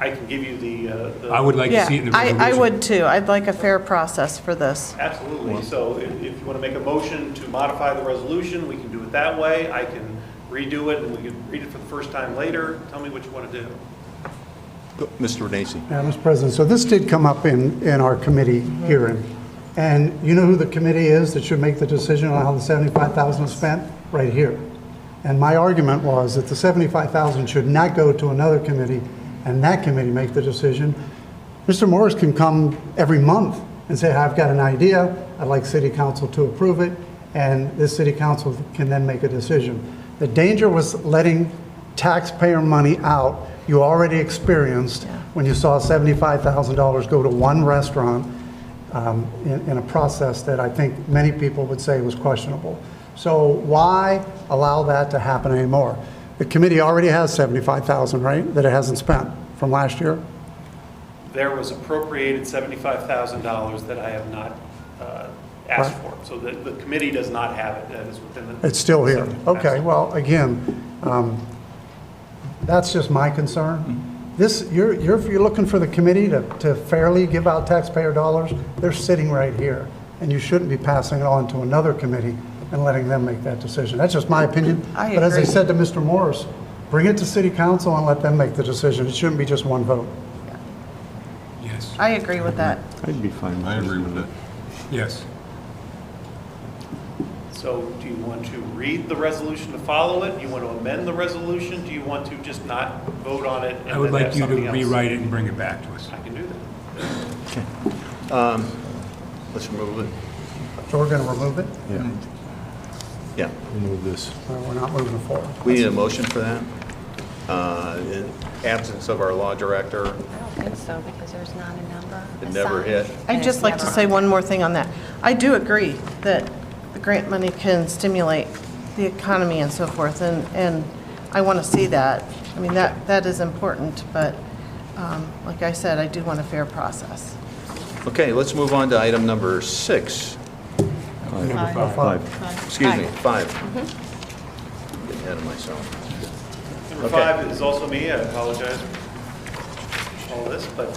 I can give you the I would like to see it in the resolution. I would too. I'd like a fair process for this. Absolutely. So if you want to make a motion to modify the resolution, we can do it that way. I can redo it, and we can read it for the first time later. Tell me what you want to do. Mr. Renacci. Yeah, Mr. President, so this did come up in our committee hearing. And you know who the committee is that should make the decision on how the $75,000 is spent? Right here. And my argument was that the $75,000 should not go to another committee and that committee make the decision. Mr. Morris can come every month and say, I've got an idea, I'd like City Council to approve it, and this City Council can then make a decision. The danger was letting taxpayer money out. You already experienced when you saw $75,000 go to one restaurant in a process that I think many people would say was questionable. So why allow that to happen anymore? The committee already has $75,000, right, that it hasn't spent from last year? There was appropriated $75,000 that I have not asked for. So the committee does not have it. That is within the... It's still here. Okay, well, again, that's just my concern. This, if you're looking for the committee to fairly give out taxpayer dollars, they're sitting right here. And you shouldn't be passing it on to another committee and letting them make that decision. That's just my opinion. I But as I agree. said to Mr. Morris, bring it to City Council and let them make the decision. It shouldn't be just one vote. Yes, I agree with that. I'd be fine with I this. agree with that. yes. So do you want to read the resolution to follow it? Do you want to amend the resolution? Do you want to just not vote on it and I would then have like you something to else? rewrite it and bring it back to us. I can do that. Let's remove it. So we're going to remove it? Yeah. Remove this. We're not moving it forward. We need a motion for that. In absence of our law director, I don't think so, because there's not a number. it never assigned. hit. I'd just like to say one more thing on that. I do agree that the grant money can stimulate the economy and so forth, and I want to see that. I mean, that is important, but like I said, I do want a fair process. Okay, let's move on to item number 6. Number Five. Excuse me, 5. Getting ahead of myself. Number Okay. 5 is also me. I apologize for all this, but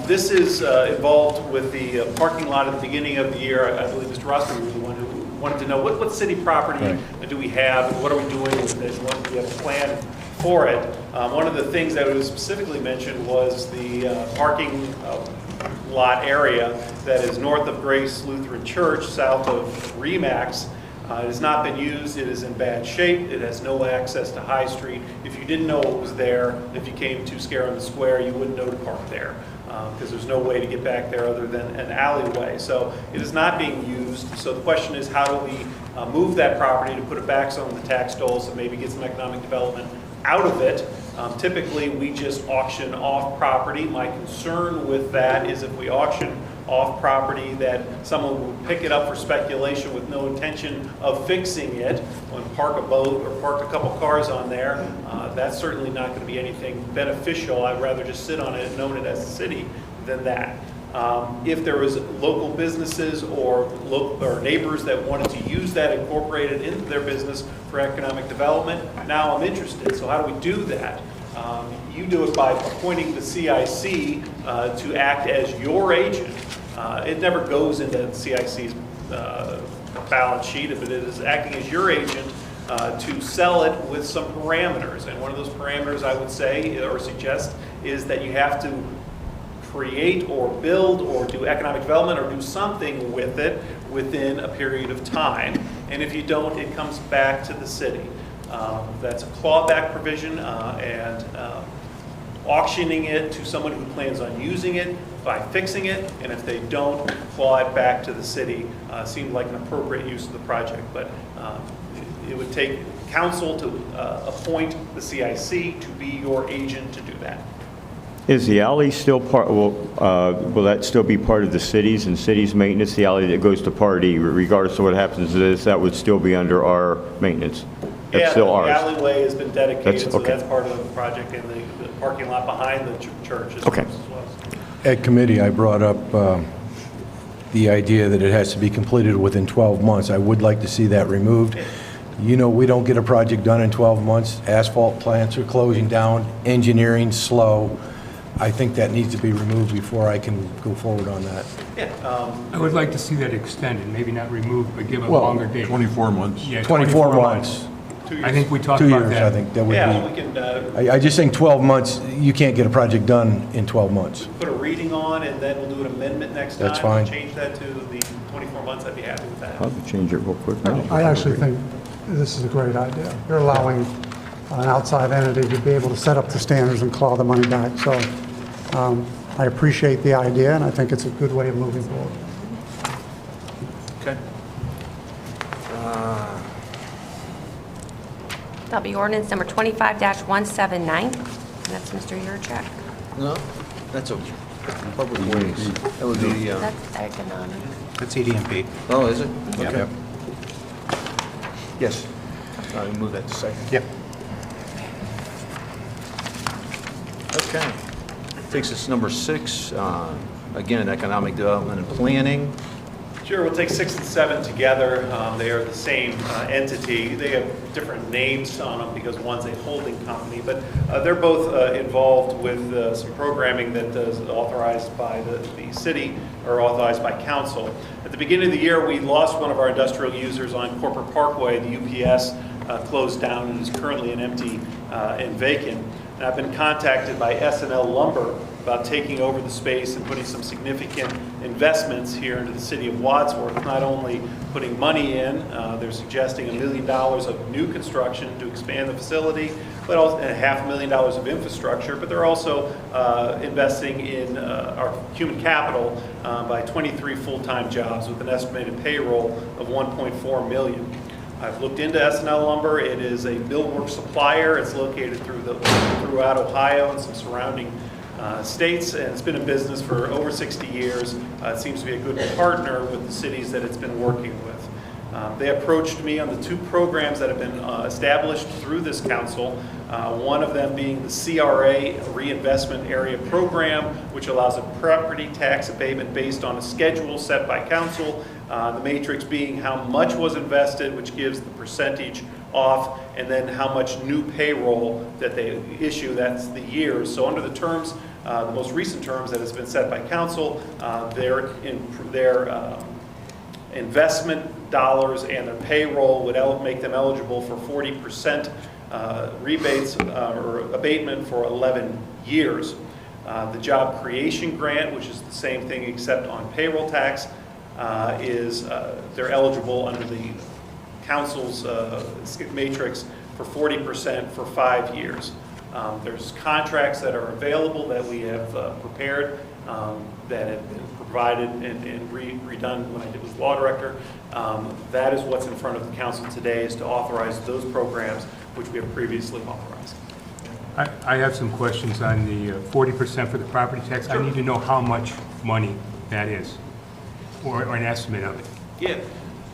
this is involved with the parking lot at the beginning of the year. I believe Mr. Roscoe was the one who wanted to know what city property do we have, and what are we doing with it, what do we have a plan for it. One of the things that was specifically mentioned was the parking lot area that is north of Grace Lutheran Church, south of Remax. It has not been used. It is in bad shape. It has no access to High Street. If you didn't know it was there, if you came to Scarron Square, you wouldn't know to park there because there's no way to get back there other than an alleyway. So it is not being used. So the question is, how do we move that property to put it back on the tax dolls and maybe get some economic development out of it? Typically, we just auction off property. My concern with that is if we auction off property that someone would pick it up for speculation with no intention of fixing it, and park a boat or park a couple cars on there, that's certainly not going to be anything beneficial. I'd rather just sit on it and own it as a city than that. If there was local businesses or neighbors that wanted to use that, incorporate it into their business for economic development, now I'm interested. So how do we do that? You do it by appointing the CIC to act as your agent. It never goes into the CIC's balance sheet, but it is acting as your agent to sell it with some parameters. And one of those parameters I would say or suggest is that you have to create or build or do economic development or do something with it within a period of time. And if you don't, it comes back to the city. That's a clawback provision, and auctioning it to someone who plans on using it by fixing it, and if they don't, claw it back to the city seemed like an appropriate use of the project. But it would take council to appoint the CIC to be your agent to do that. Is the alley still part, will that still be part of the city's and city's maintenance? The alley that goes to Part E, regardless of what happens to this, that would still be under our maintenance? That's Yeah, still the ours? alleyway has been dedicated, so okay. that's part of the project, and the parking lot behind the church is Okay. as well. At committee, I brought up the idea that it has to be completed within 12 months. I would like to see that removed. You know, we don't get a project done in 12 months. Asphalt plants are closing down, engineering's slow. I think that needs to be removed before I can go forward on that. Yeah, I would like to see that extended, maybe not removed, but give a Well, longer date. 24 months. Yeah, 24 months. 2 years. I think we talked 2 about years, that. I think, that would Yeah, we be. can I just think 12 months, you can't get a project done in 12 months. put a reading on, and then we'll do an amendment next time. That's fine. Change that to the 24 months, I'd be happy with that. Probably change it real quick. I actually think this is a great idea. You're allowing an outside entity to be able to set up the standards and claw the money back. So I appreciate the idea, and I think it's a good way of moving forward. Okay. That'll be ordinance number 25-179. And that's Mr. Yurcheck. No, that's a public works. That would be, That's economic. It's ED&P. oh, is it? Yep. Okay. Yes. I'll move that to second. Yep. Okay. Takes us to number 6, again, economic development and planning. Sure, we'll take 6 and 7 together. They are the same entity. They have different names on them because one's a holding company, but they're both involved with some programming that is authorized by the city or authorized by council. At the beginning of the year, we lost one of our industrial users on Corporate Parkway. The UPS closed down and is currently an empty and vacant. And I've been contacted by S&L Lumber about taking over the space and putting some significant investments here into the city of Wadsworth. Not only putting money in, they're suggesting $1 million of new construction to expand the facility, but also $500,000 of infrastructure. But they're also investing in our human capital by 23 full-time jobs with an estimated payroll of $1.4 million. I've looked into S&L Lumber. It is a millwork supplier. It's located throughout Ohio and some surrounding states, and it's been in business for over 60 years. It seems to be a good partner with the cities that it's been working with. They approached me on the two programs that have been established through this council, one of them being the CRA Reinvestment Area Program, which allows a property tax abatement based on a schedule set by council, the matrix being how much was invested, which gives the percentage off, and then how much new payroll that they issue, that's the years. So under the terms, the most recent terms that has been set by council, their investment dollars and their payroll would make them eligible for 40% rebates or abatement for 11 years. The job creation grant, which is the same thing except on payroll tax, they're eligible under the council's matrix for 40% for 5 years. There's contracts that are available that we have prepared that have been provided and redone when I was law director. That is what's in front of the council today, is to authorize those programs which we have previously authorized. I have some questions on the 40% for the property tax. I need to know how much money that is, or an estimate of it. Yeah,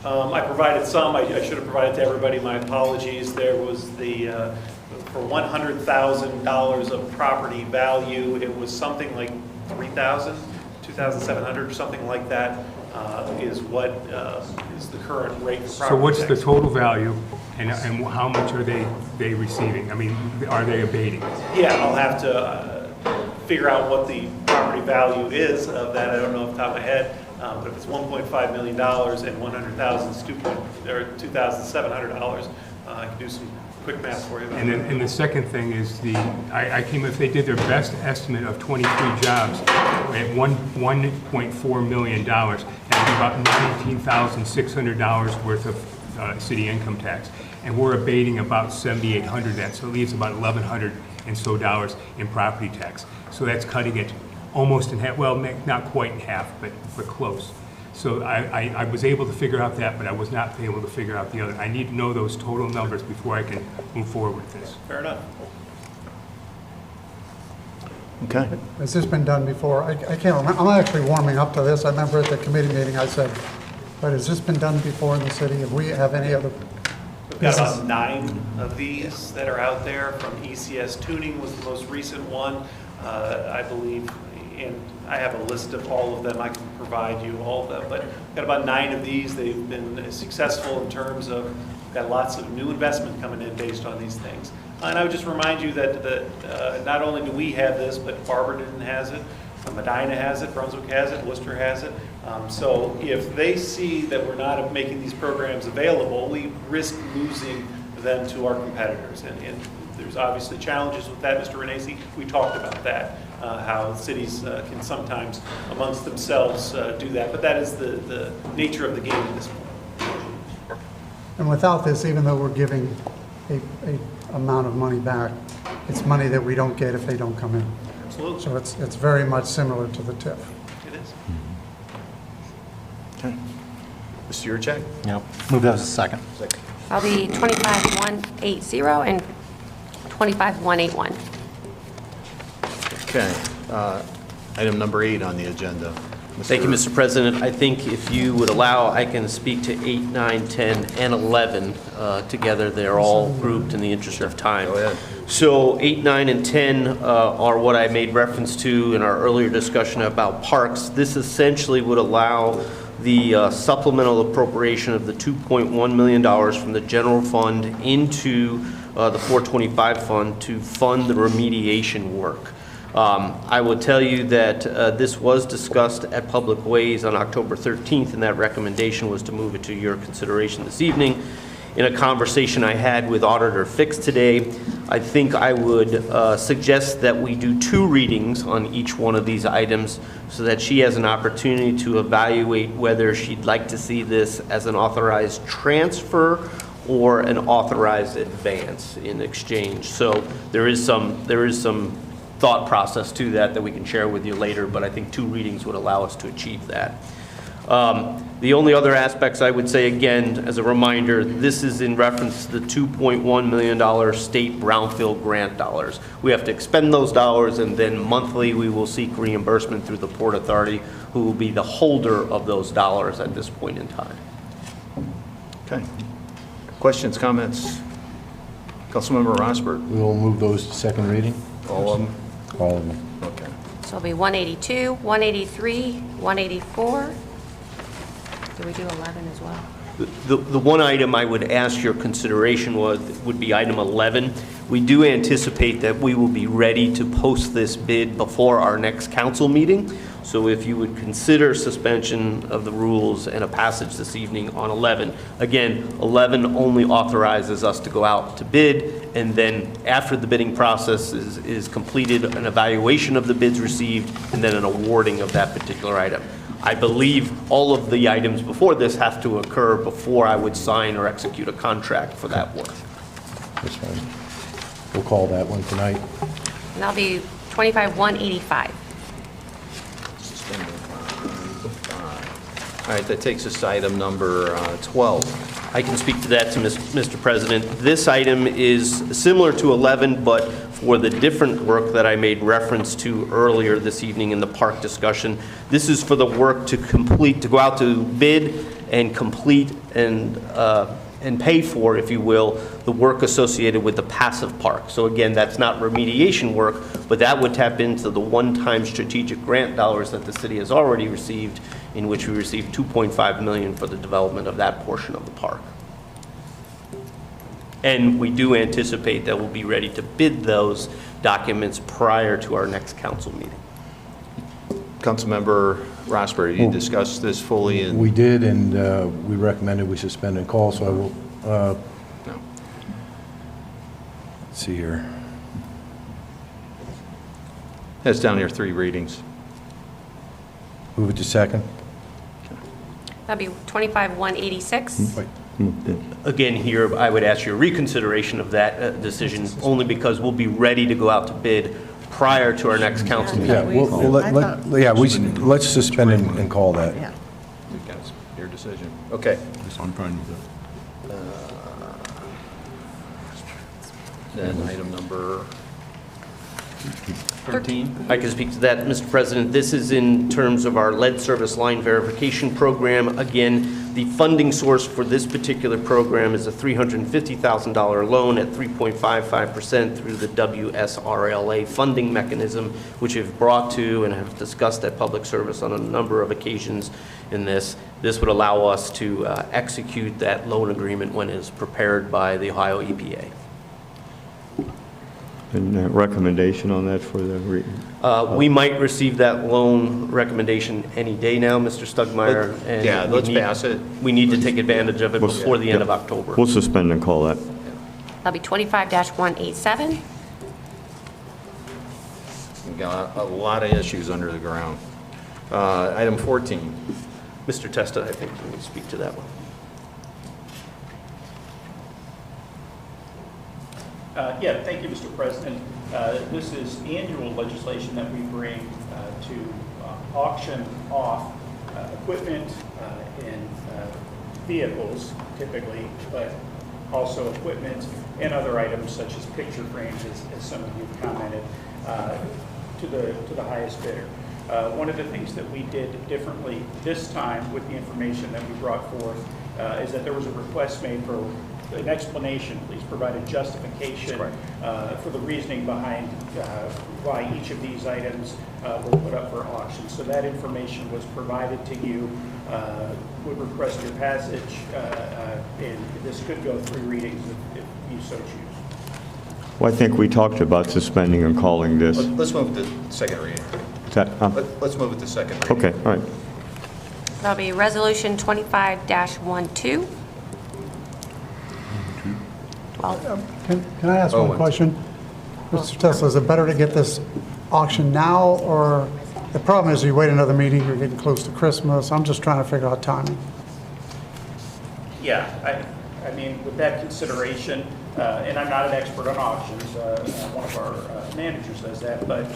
I provided some. I should have provided to everybody. My apologies. There was the for $100,000 of property value, it was something like 3,000, 2,700 or something like that is what is the current rate for property So what's tax. the total value, and how much are they receiving? I mean, are they abating? Yeah, I'll have to figure out what the property value is of that. I don't know off the top of my head. But if it's $1.5 million and 100,000 is $2,700, I can do some quick math for you. And then the second thing is if they did their best estimate of 23 jobs at $1.4 million, that'd be about $19,600 worth of city income tax. And we're abating about $7,800 of that, so it leaves about $1,100 and so dollars in property tax. So that's cutting it almost in half, well, not quite in half, but close. So I was able to figure out that, but I was not able to figure out the other. I need to know those total numbers before I can move forward with this. Fair enough. Okay. Has this been done before? I can't remember. I'm actually warming up to this. I remember at the committee meeting I said, but has this been done before in the city? Have we have any other? We've got about 9 of these that are out there. From ECS Tuning was the most recent one, I believe. And I have a list of all of them. I can provide you all of them. But we've got about 9 of these. They've been successful in terms of, got lots of new investment coming in based on these things. And I would just remind you that not only do we have this, but Barberton has it, Medina has it, Brunswick has it, Worcester has it. So if they see that we're not making these programs available, we risk losing them to our competitors. And there's obviously challenges with that, Mr. Renacci. We talked about that, how cities can sometimes amongst themselves do that. But that is the nature of the game at this point. And without this, even though we're giving a amount of money back, it's money that we don't get if they don't come in. Absolutely. So it's very much similar to the TIF. It is. Okay. Mr. Yurcheck? Yep. Move that as a second. Second. I'll be 25180 and 25181. Okay. Item number 8 on the agenda. Thank you, Mr. President. I think if you would allow, I can speak to 8, 9, 10, and 11 together. They're all grouped in the interest of time. Go ahead. So 8, 9, and 10 are what I made reference to in our earlier discussion about parks. This essentially would allow the supplemental appropriation of the $2.1 million from the general fund into the 425 fund to fund the remediation work. I will tell you that this was discussed at Public Ways on October 13th, and that recommendation was to move it to your consideration this evening. In a conversation I had with Auditor Fix today, I think I would suggest that we do 2 readings on each one of these items so that she has an opportunity to evaluate whether she'd like to see this as an authorized transfer or an authorized advance in exchange. So there is some thought process to that we can share with you later, but I think 2 readings would allow us to achieve that. The only other aspects I would say, again, as a reminder, this is in reference to the $2.1 million state brownfield grant dollars. We have to expend those dollars, and then monthly we will seek reimbursement through the Port Authority, who will be the holder of those dollars at this point in time. Okay. Questions, comments? Councilmember Rosberg? We'll move those to second reading. All of them? All of them. Okay. So it'll be 182, 183, 184. Do we do 11 as well? The one item I would ask your consideration would be item 11. We do anticipate that we will be ready to post this bid before our next council meeting. So if you would consider suspension of the rules and a passage this evening on 11. Again, 11 only authorizes us to go out to bid, and then after the bidding process is completed, an evaluation of the bids received, and then an awarding of that particular item. I believe all of the items before this have to occur before I would sign or execute a contract for that work. That's fine. We'll call that one tonight. And that'll be 25-185. All right, that takes us to item number 12. I can speak to that, Mr. President. This item is similar to 11, but for the different work that I made reference to earlier this evening in the park discussion. This is for the work to complete, to go out to bid and complete and pay for, if you will, the work associated with the passive park. So again, that's not remediation work, but that would tap into the one-time strategic grant dollars that the city has already received, in which we received $2.5 million for the development of that portion of the park. And we do anticipate that we'll be ready to bid those documents prior to our next council meeting. Councilmember Rosberg, you discussed this fully in... We did, and we recommended we suspend and call, so I will, No. let's see here. That's down here, 3 readings. Move it to second. That'll be 25-186. Wait. Again, here, I would ask your reconsideration of that decision, only because we'll be ready to go out to bid prior to our next council meeting. Yeah, let's suspend and call that. Yeah. That's your decision. Okay. I'm fine with that. Then item number 13. I can speak to that, Mr. President. This is in terms of our lead service line verification program. Again, the funding source for this particular program is a $350,000 loan at 3.55% through the WSRLA funding mechanism, which we've brought to and have discussed at public service on a number of occasions in this. This would allow us to execute that loan agreement when it is prepared by the Ohio EPA. And recommendation on that for the... We might receive that loan recommendation any day now, Mr. Stugmeyer. and yeah, let's pass it. We need to take advantage of it before the end of October. We'll suspend and call that. That'll be 25-187. We've got a lot of issues under the ground. Item 14. Mr. Testa, I think we need to speak to that one. Yeah, thank you, Mr. President. This is annual legislation that we bring to auction off equipment and vehicles typically, but also equipment and other items such as picture frames, as some of you commented, to the highest bidder. One of the things that we did differently this time with the information that we brought forth is that there was a request made for an explanation, please provide a justification for the reasoning behind why each of these items were put up for auction. So that information was provided to you. Would request your passage, and this could go 3 readings if you so choose. Well, I think we talked about suspending and calling this. Let's move to second reading. Let's move it to second reading. Okay, all right. That'll be Resolution 25-12. Can I ask one question? Mr. Tesla, is it better to get this auction now, or the problem is you wait another meeting, you're getting close to Christmas. I'm just trying to figure out timing. Yeah, I mean, with that consideration, and I'm not an expert on auctions, one of our managers does that, but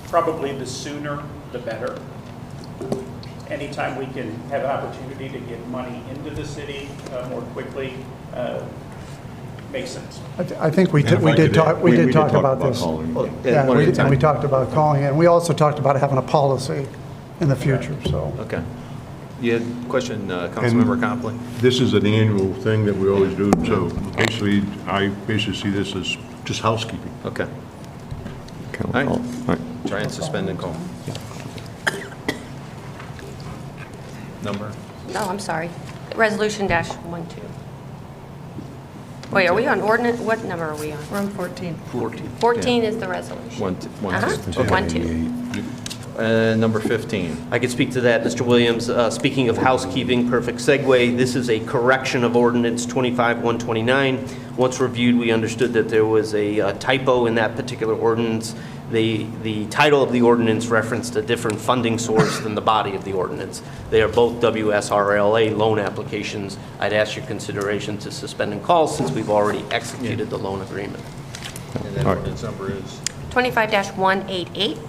probably the sooner the better. Anytime we can have an opportunity to get money into the city more quickly, makes sense. I think we did talk about this. Yeah, and we talked about calling it, and we also talked about having a policy in the future, so. Okay. You had a question, Councilmember Copley? This is an annual thing that we always do, so basically, I basically see this as just housekeeping. Okay. Okay, All right. all right. Try and suspend and call. Number? No, I'm sorry. Resolution dash 12. Wait, are we on ordinance? What number are we on? We're on 14. 14 is the resolution. One, Uh-huh. 1, 2. Number 15. I could speak to that, Mr. Williams. Speaking of housekeeping, perfect segue, this is a correction of ordinance 25-129. Once reviewed, we understood that there was a typo in that particular ordinance. The title of the ordinance referenced a different funding source than the body of the ordinance. They are both WSRLA loan applications. I'd ask your consideration to suspend and call since we've already executed the loan agreement. And then All right. ordinance number is, 25-188.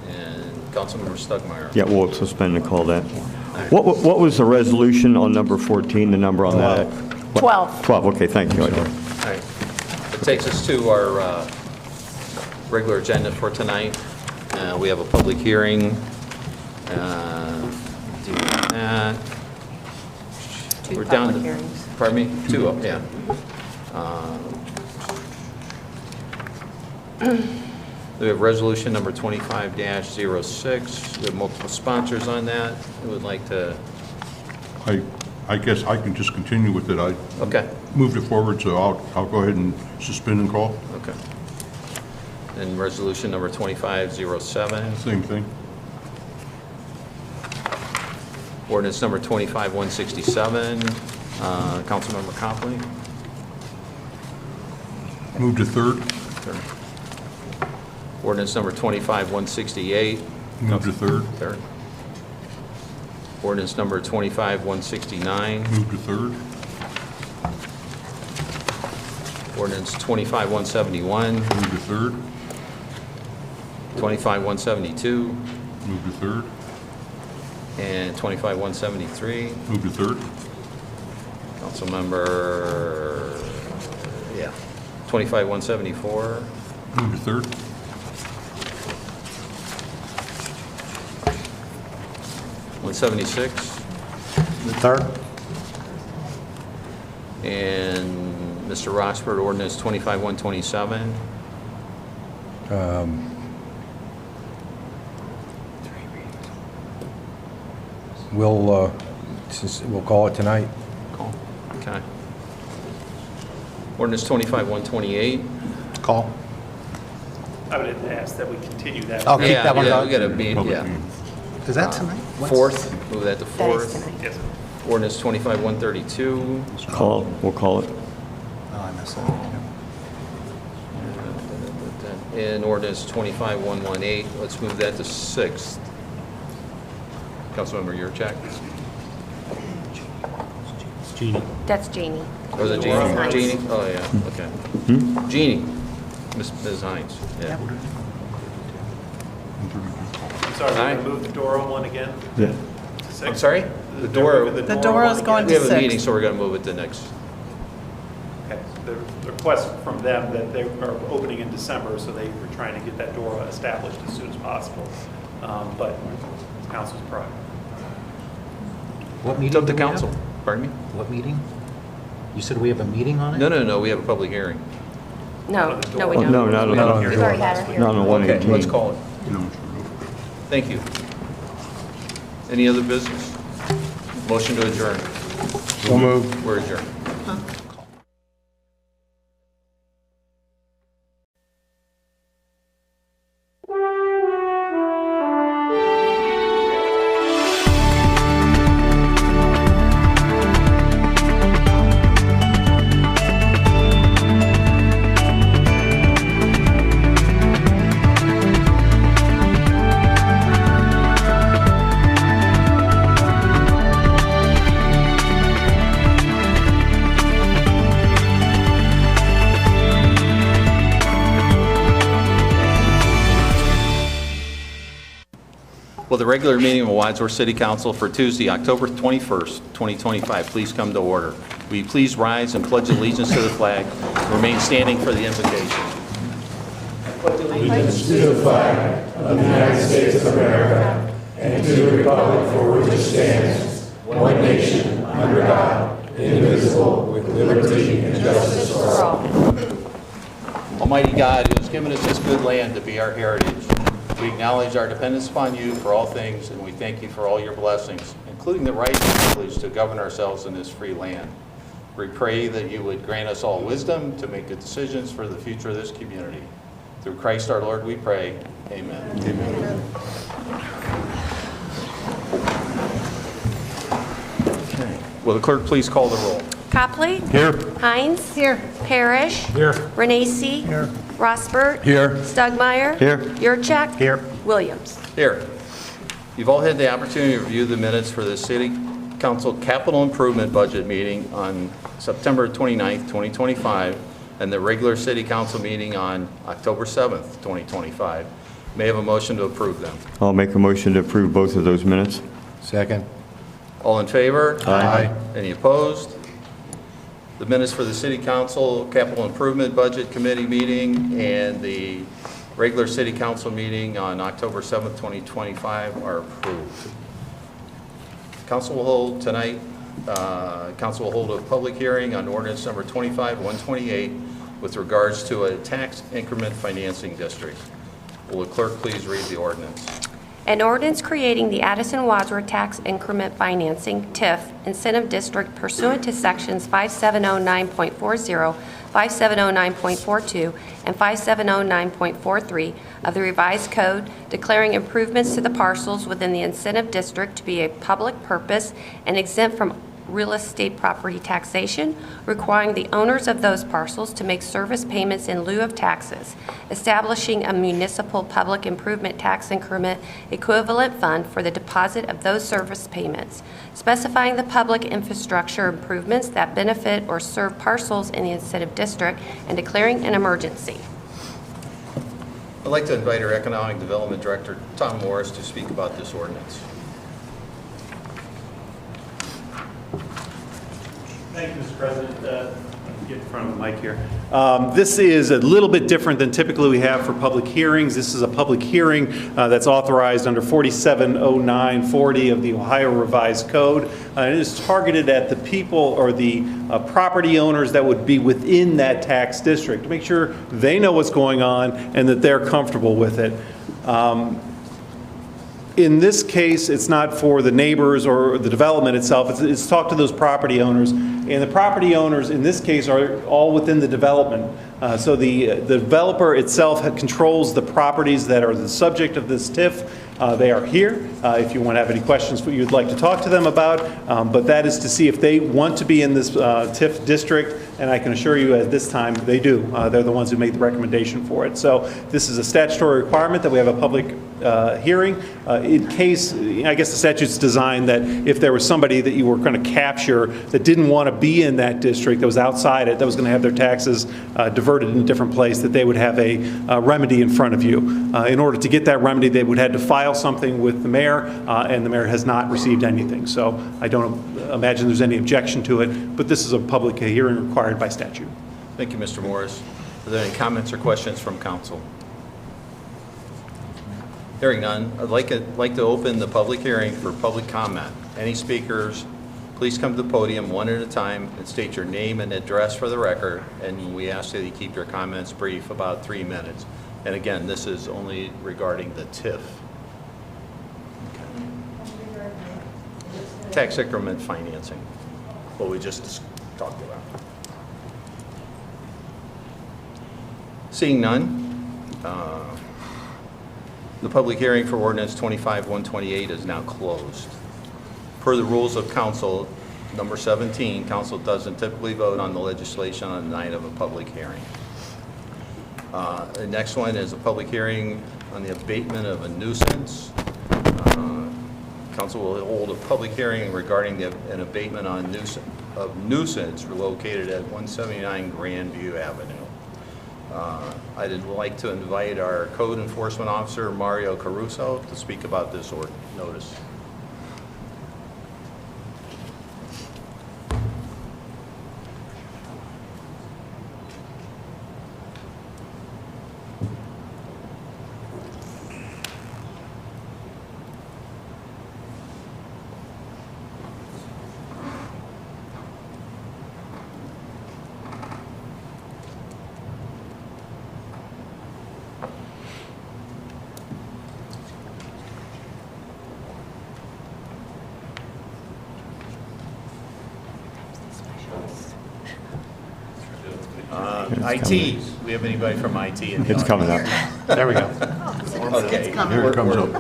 and Councilmember Stugmeyer. Yeah, we'll suspend and call that. What was the resolution on number 14, the number on that? 12. 12, okay, thank you. All right. It takes us to our regular agenda for tonight. We have a public hearing. Do that. Two We're down public to- hearings. Pardon me? Two, yeah. We have resolution number 25-06. We have multiple sponsors on that. Who would like to? I guess I can just continue with it. I Okay, moved it forward, so I'll go ahead and suspend and call. okay. And resolution number 25-07. Same thing. Ordinance number 25-167. Councilmember Copley. Move to third. Third. Ordinance number 25-168. Move to third. Third. Ordinance number 25-169. Move to third. Ordinance 25-171. Move to third. 25-172. Move to third. And 25-173. Move to third. Councilmember, yeah, 25-174. Move to third. $176. Third? And Mr. Roxford, ordinance 25-127. We'll call it tonight. Call. Okay. Ordinance 25-128. Call. I would ask that we continue that. I'll keep that one Yeah, going. we gotta be, Public yeah. meeting. Is that tonight? Fourth, move that to That is fourth. tonight. Yes, sir. Ordinance 25-132. Call, we'll call it. Oh, I missed that. And ordinance 25-118, let's move that to sixth. Councilmember Yurcheck. That's Jeannie. Or is it Jeannie? Ms. Hines. Jeannie? Oh, yeah, okay. Jeannie, Ms. Hines, yeah. I'm sorry, Aye. we're going to move the Dora one again Yeah. to six? I'm sorry? The door, Moving The Dora one is going we again? have a meeting, sixth. so we're gonna move it to next. Okay, the request from them that they are opening in December, so they were trying to get that Dora established as soon as possible. But it's council's prerogative. What It's meeting up to do we have? council. Pardon me? What meeting? You said we have a meeting on it? No, we have a public hearing. No, no, we Oh, don't. no, not on the- We've already had our hearing. Not on Okay, 118. let's call it. No, Thank you. Any other business? Motion to adjourn. So moved. We're adjourned. Will the regular meeting of Wadsworth City Council for Tuesday, October 21st, 2025, please come to order? Will you please rise and pledge allegiance to the flag? Remain standing for the invocation. of the United States of America and to the republic for which it stands, Almighty God, who has given us this good land to be our heritage, we acknowledge our dependence upon you for all things, and we thank you for all your blessings, including the right and privilege to govern ourselves in this free land. We pray that you would grant us all wisdom to make good decisions for the future of this community. Through Christ our Lord we pray. Amen. Amen. Okay. Will the clerk please call the roll? Copley. Here. Hines. Here. Parrish. Here. Renacci. Here. Rossbert. Here. Stugmeyer. Here. Yurcheck. Here. Williams. Here. You've all had the opportunity to review the minutes for the City Council Capital Improvement Budget meeting on September 29th, 2025, and the regular City Council meeting on October 7th, 2025. May I have a motion to approve them? I'll make a motion to approve both of those minutes. Second. All in favor? Aye. Any opposed? The minutes for the City Council Capital Improvement Budget Committee meeting and the regular City Council meeting on October 7th, 2025 are approved. Council will hold tonight, Council will hold a public hearing on ordinance number 25-128 with regards to a tax increment financing district. Will the clerk please read the ordinance? An ordinance creating the Addison Wadsworth Tax Increment Financing, TIF, Incentive District pursuant to Sections 5709.40, 5709.42, and 5709.43 of the revised code, declaring improvements to the parcels within the incentive district to be a public purpose and exempt from real estate property taxation, requiring the owners of those parcels to make service payments in lieu of taxes, establishing a municipal public improvement tax increment equivalent fund for the deposit of those service payments, specifying the public infrastructure improvements that benefit or serve parcels in the incentive district, and declaring an emergency. I'd like to invite our Economic Development Director, Tom Morris, to speak about this ordinance. Thank you, Mr. President. Get in front of the mic here. This is a little bit different than typically we have for public hearings. This is a public hearing that's authorized under 470940 of the Ohio Revised Code. It is targeted at the people or the property owners that would be within that tax district to make sure they know what's going on and that they're comfortable with it. In this case, it's not for the neighbors or the development itself. It's talk to those property owners. And the property owners in this case are all within the development. So the developer itself controls the properties that are the subject of this TIF. They are here if you want to have any questions you'd like to talk to them about. But that is to see if they want to be in this TIF district. And I can assure you at this time they do. They're the ones who made the recommendation for it. So this is a statutory requirement that we have a public hearing. In case, I guess the statute's designed that if there was somebody that you were going to capture that didn't want to be in that district, that was outside it, that was going to have their taxes diverted in a different place, that they would have a remedy in front of you. In order to get that remedy, they would have to file something with the mayor, and the mayor has not received anything. So I don't imagine there's any objection to it, but this is a public hearing required by statute. Thank you, Mr. Morris. Are there any comments or questions from council? Hearing none, I'd like to open the public hearing for public comment. Any speakers, please come to the podium one at a time and state your name and address for the record, and we ask that you keep your comments brief, about 3 minutes. And again, this is only regarding the TIF. Okay. Tax increment financing, what we just talked about. Seeing none, the public hearing for ordinance 25-128 is now closed. Per the rules of council, number 17, council doesn't typically vote on the legislation on the night of a public hearing. The next one is a public hearing on the abatement of a nuisance. Council will hold a public hearing regarding an abatement on nuisance located at 179 Grandview Avenue. I'd like to invite our code enforcement officer, Mario Caruso, to speak about this notice. IT, we have anybody from IT in the It's audience? coming up. There we go. Okay. Here it comes up.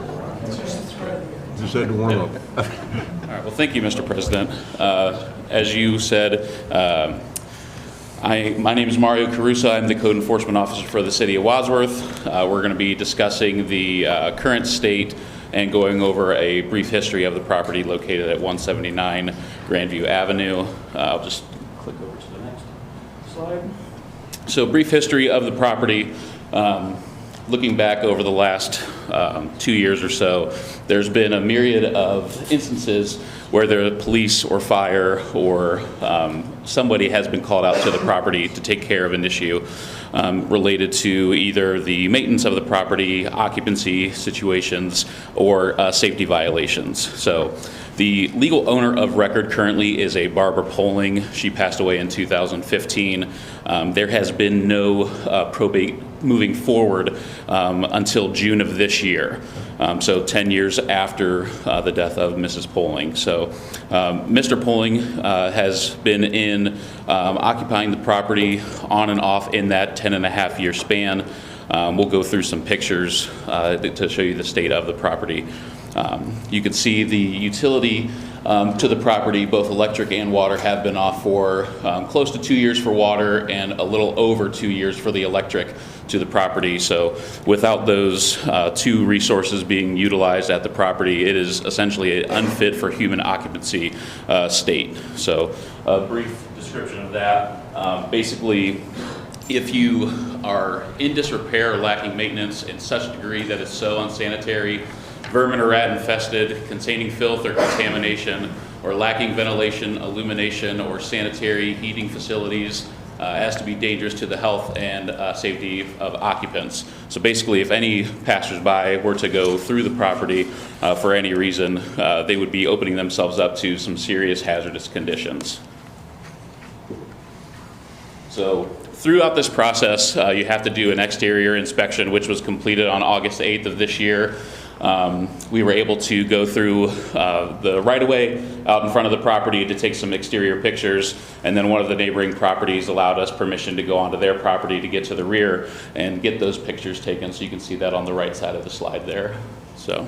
Just had to warm up. All right, well, thank you, Mr. President. As you said, my name is Mario Caruso. I'm the Code Enforcement Officer for the City of Wadsworth. We're going to be discussing the current state and going over a brief history of the property located at 179 Grandview Avenue. I'll just click over to the next slide. So, brief history of the property. Looking back over the last 2 years or so, there's been a myriad of instances where the police or fire or somebody has been called out to the property to take care of an issue related to either the maintenance of the property, occupancy situations, or safety violations. So the legal owner of record currently is a Barbara Poling. She passed away in 2015. There has been no probate moving forward until June of this year, so 10 years after the death of Mrs. Poling. So Mr. Poling has been in occupying the property on and off in that 10.5-year span. We'll go through some pictures to show you the state of the property. You can see the utility to the property, both electric and water, have been off for close to 2 years for water and a little over 2 years for the electric to the property. So without those two resources being utilized at the property, it is essentially an unfit for human occupancy state. So a brief description of that. Basically, if you are in disrepair or lacking maintenance in such a degree that it's so unsanitary, vermin or rat infested, containing filth or contamination, or lacking ventilation, illumination, or sanitary heating facilities, as to be dangerous to the health and safety of occupants. So basically, if any passersby were to go through the property for any reason, they would be opening themselves up to some serious hazardous conditions. So throughout this process, you have to do an exterior inspection, which was completed on August 8th of this year. We were able to go through the right-of-way out in front of the property to take some exterior pictures, and then one of the neighboring properties allowed us permission to go onto their property to get to the rear and get those pictures taken. So you can see that on the right side of the slide there. So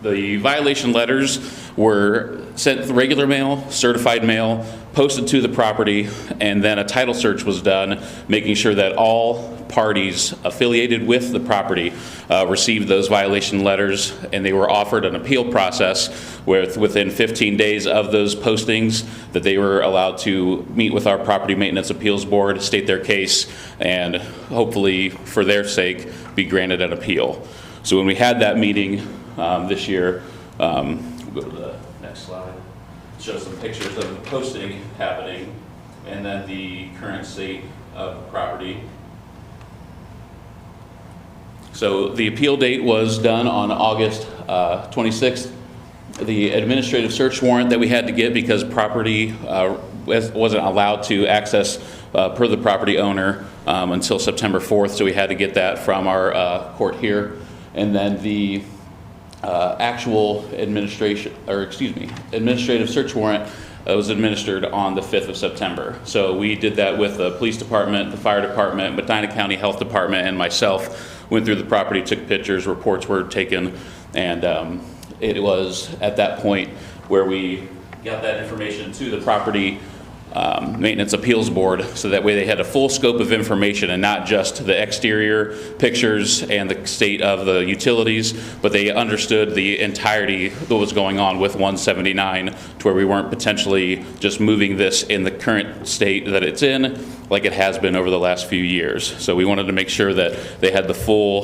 the violation letters were sent regular mail, certified mail, posted to the property, and then a title search was done, making sure that all parties affiliated with the property received those violation letters, and they were offered an appeal process where within 15 days of those postings that they were allowed to meet with our property maintenance appeals board, state their case, and hopefully for their sake be granted an appeal. So when we had that meeting this year, we'll go to the next slide, show some pictures of the posting happening and then the current state of the property. So the appeal date was done on August 26th. The administrative search warrant that we had to get because property wasn't allowed to access per the property owner until September 4th, so we had to get that from our court here. And then the actual administrative search warrant was administered on the 5th of September. So we did that with the police department, the fire department, Medina County Health Department, and myself. Went through the property, took pictures, reports were taken, and it was at that point where we got that information to the property maintenance appeals board, so that way they had a full scope of information and not just the exterior pictures and the state of the utilities, but they understood the entirety of what was going on with 179, to where we weren't potentially just moving this in the current state that it's in like it has been over the last few years. So we wanted to make sure that they had the full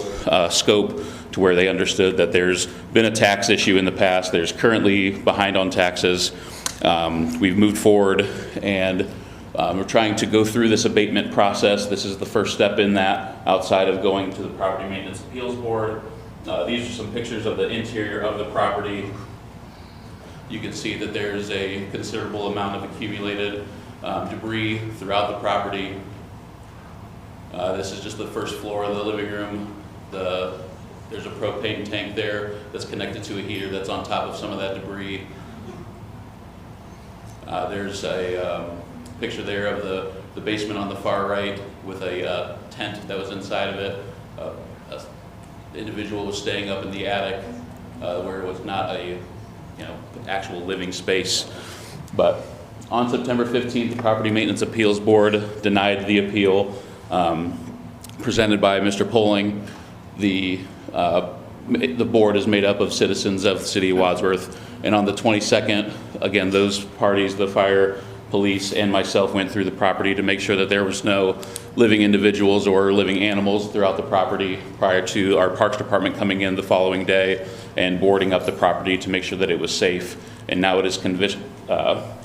scope to where they understood that there's been a tax issue in the past, there's currently behind on taxes. We've moved forward and we're trying to go through this abatement process. This is the first step in that, outside of going to the Property Maintenance Appeals Board. These are some pictures of the interior of the property. You can see that there's a considerable amount of accumulated debris throughout the property. This is just the first floor of the living room. There's a propane tank there that's connected to a heater that's on top of some of that debris. There's a picture there of the basement on the far right with a tent that was inside of it. The individual was staying up in the attic where it was not a actual living space. But on September 15th, the Property Maintenance Appeals Board denied the appeal presented by Mr. Poling. The board is made up of citizens of the City of Wadsworth, and on the 22nd, again, those parties, the fire, police, and myself went through the property to make sure that there was no living individuals or living animals throughout the property prior to our Parks Department coming in the following day and boarding up the property to make sure that it was safe. And now it is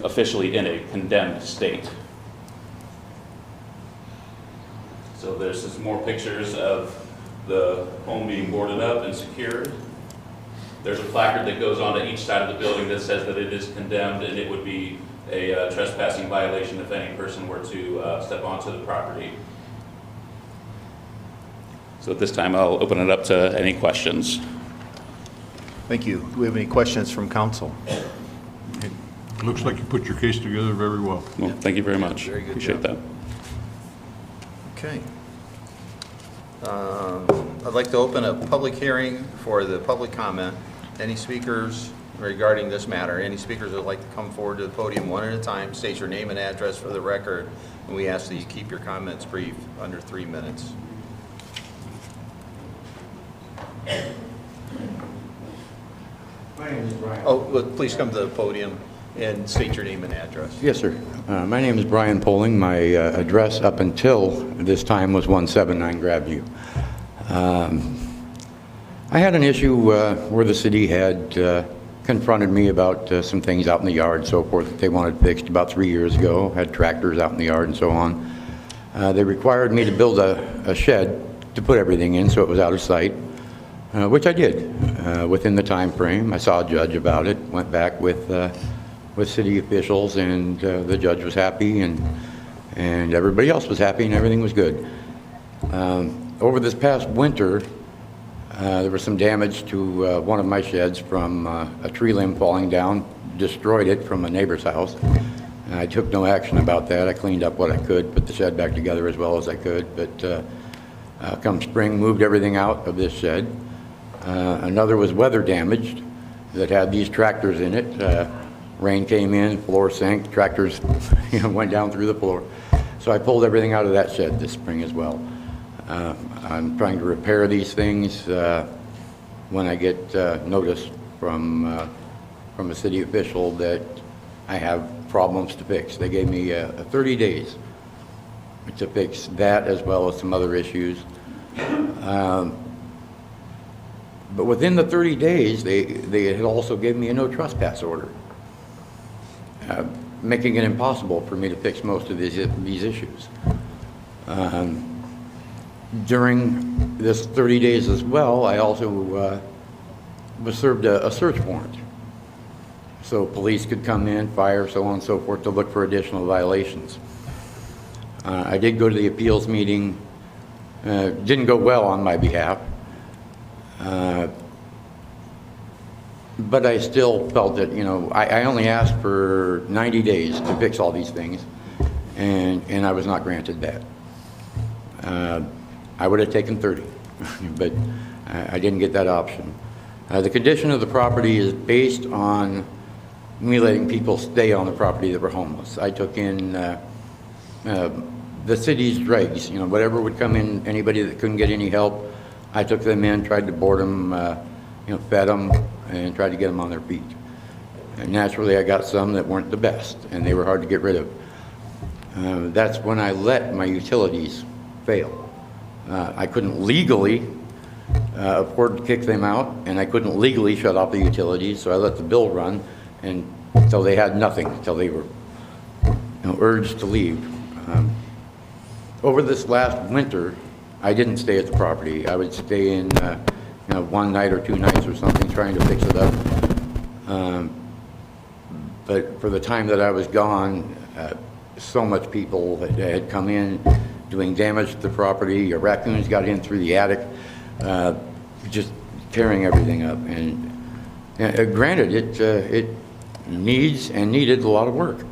officially in a condemned state. So there's just more pictures of the home being boarded up and secured. There's a placard that goes onto each side of the building that says that it is condemned and it would be a trespassing violation if any person were to step onto the property. So at this time, I'll open it up to any questions. Thank you. Do we have any questions from council? It looks like you put your case together very well. Well, thank you very much. Very good Appreciate job. that. Okay. I'd like to open a public hearing for the public comment. Any speakers regarding this matter? Any speakers that would like to come forward to the podium one at a time, state your name and address for the record, and we ask that you keep your comments brief, under 3 minutes. My name is Brian. Oh, well, please come to the podium and state your name and address. Yes, sir. My name is Brian Poling. My address up until this time was 179 Grabview. I had an issue where the city had confronted me about some things out in the yard and so forth that they wanted fixed about 3 years ago. Had tractors out in the yard and so on. They required me to build a shed to put everything in so it was out of sight, which I did within the time frame. I saw a judge about it, went back with city officials, and the judge was happy, and everybody else was happy, and everything was good. Over this past winter, there was some damage to one of my sheds from a tree limb falling down, destroyed it from a neighbor's house. I took no action about that. I cleaned up what I could, put the shed back together as well as I could, but come spring, moved everything out of this shed. Another was weather damaged that had these tractors in it. Rain came in, floor sank, tractors went down through the floor. So I pulled everything out of that shed this spring as well. I'm trying to repair these things when I get notice from a city official that I have problems to fix. They gave me 30 days to fix that as well as some other issues. But within the 30 days, they had also given me a no trespass order, making it impossible for me to fix most of these issues. During this 30 days as well, I also was served a search warrant. So police could come in, fire, so on and so forth, to look for additional violations. I did go to the appeals meeting. Didn't go well on my behalf. But I still felt that, I only asked for 90 days to fix all these things, and I was not granted that. I would have taken 30, but I didn't get that option. The condition of the property is based on me letting people stay on the property that were homeless. I took in the city's dregs, whatever would come in, anybody that couldn't get any help, I took them in, tried to board them, fed them, and tried to get them on their feet. And naturally, I got some that weren't the best, and they were hard to get rid of. That's when I let my utilities fail. I couldn't legally afford to kick them out, and I couldn't legally shut off the utilities, so I let the bill run until they had nothing, until they were urged to leave. Over this last winter, I didn't stay at the property. I would stay in one night or 2 nights or something, trying to fix it up. But for the time that I was gone, so much people had come in doing damage to the property. Raccoons got in through the attic, just tearing everything up. And granted, it needs and needed a lot of work.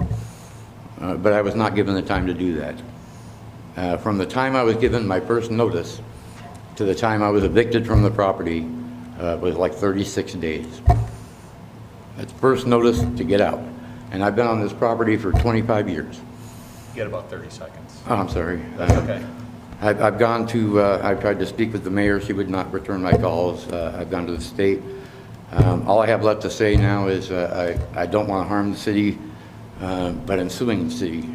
but I was not given the time to do that. From the time I was given my first notice to the time I was evicted from the property was like 36 days. That's first notice to get out. And I've been on this property for 25 years. You get about 30 seconds. Oh, I'm sorry. That's okay. I've gone to, I've tried to speak with the mayor. She would not return my calls. I've gone to the state. All I have left to say now is I don't want to harm the city, but I'm suing the city.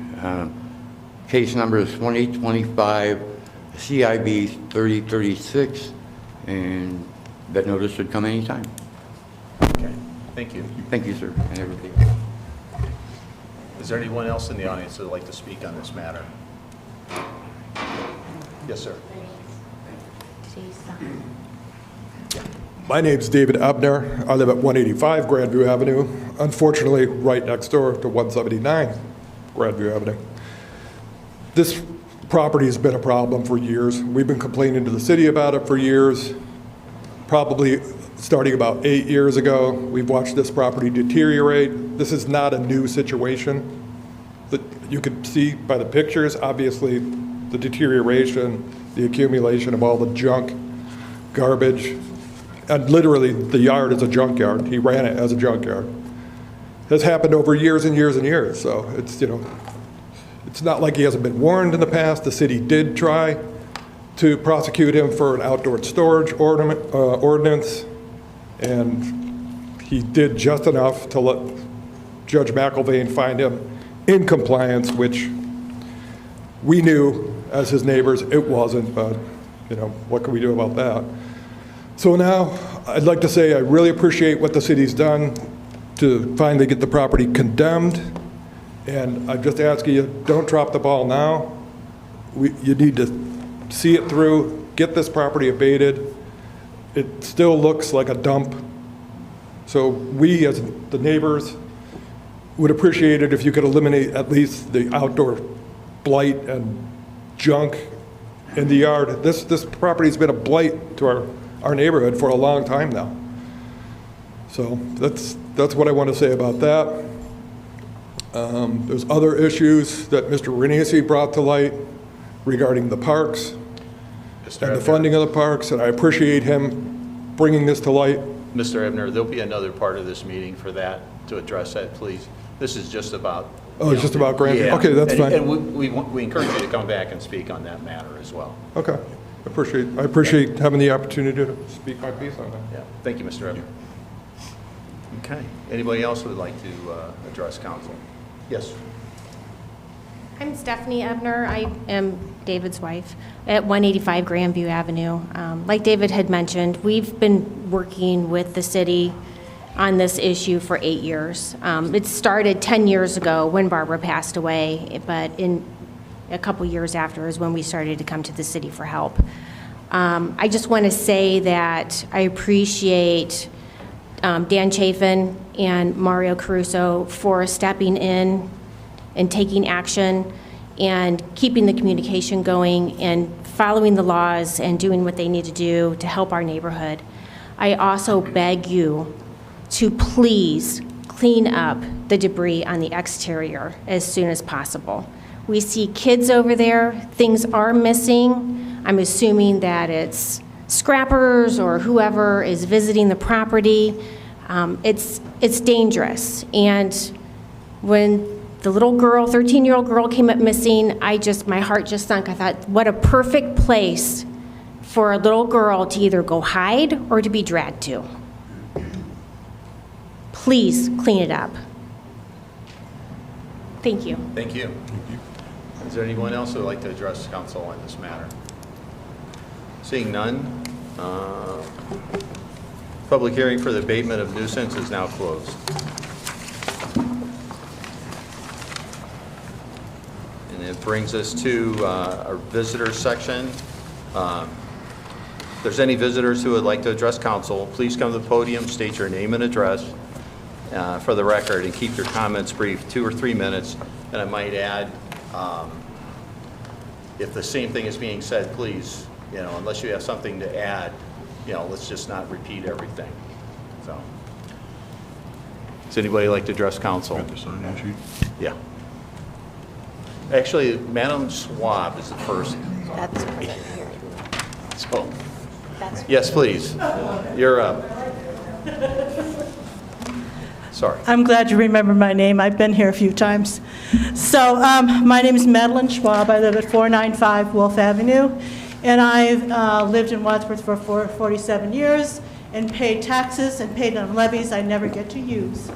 Case number is 2025 CIB 3036, and that notice should come anytime. Okay, thank you. Thank you, sir, and everything. Is there anyone else in the audience that would like to speak on this matter? Yes, sir. My name's David Ebner. I live at 185 Grandview Avenue, unfortunately right next door to 179 Grandview Avenue. This property has been a problem for years. We've been complaining to the city about it for years. Probably starting about 8 years ago, we've watched this property deteriorate. This is not a new situation. That you could see by the pictures, obviously, the deterioration, the accumulation of all the junk, garbage, and literally the yard is a junkyard. He ran it as a junkyard. Has happened over years and years and years. So it's, you know, it's not like he hasn't been warned in the past. The city did try to prosecute him for an outdoor storage ordinance, and he did just enough to let Judge McIlvain find him in compliance, which we knew as his neighbors it wasn't, but you know, what can we do about that? So now I'd like to say I really appreciate what the city's done to finally get the property condemned, and I'm just asking you, don't drop the ball now. You need to see it through, get this property abated. It still looks like a dump. So we, as the neighbors, would appreciate it if you could eliminate at least the outdoor blight and junk in the yard. This property's been a blight to our neighborhood for a long time now. So that's what I want to say about that. There's other issues that Mr. Renesi brought to light regarding the parks and the funding of the parks, and I appreciate him bringing this to light. Mr. Ebner, there'll be another part of this meeting for that, to address that, please. This is just about... Oh, it's just about Grandview? Yeah. Okay, that's fine. And we encourage you to come back and speak on that matter as well. Okay. I appreciate having the opportunity to speak my piece on that. Yeah. Thank you, Mr. Ebner. Okay. Anybody else who would like to address council? Yes. I'm Stephanie Ebner. I am David's wife at 185 Grandview Avenue. Like David had mentioned, we've been working with the city on this issue for 8 years. It started 10 years ago when Barbara passed away, but in a couple years after is when we started to come to the city for help. I just want to say that I appreciate Dan Chafin and Mario Caruso for stepping in and taking action and keeping the communication going and following the laws and doing what they need to do to help our neighborhood. I also beg you to please clean up the debris on the exterior as soon as possible. We see kids over there, things are missing. I'm assuming that it's scrappers or whoever is visiting the property. It's dangerous. And when the little girl, 13-year-old girl came up missing, my heart just sunk. I thought, what a perfect place for a little girl to either go hide or to be dragged to. Please clean it up. Thank you. Thank you. Is there anyone else who would like to address council on this matter? Seeing none, public hearing for the abatement of nuisance is now closed. And it brings us to our visitors section. If there's any visitors who would like to address council, please come to the podium, state your name and address for the record, and keep your comments brief, 2 or 3 minutes. And I might add, if the same thing is being said, please, unless you have something to add, let's just not repeat everything. So, does anybody like to address council? Yeah. Actually, Madam Schwab is the first. That's right here. So, yes, please. You're up. Sorry. I'm glad you remember my name. I've been here a few times. So my name is Madeline Schwab. I live at 495 Wolf Avenue, and I've lived in Wadsworth for 47 years and paid taxes and paid on levies I never get to use.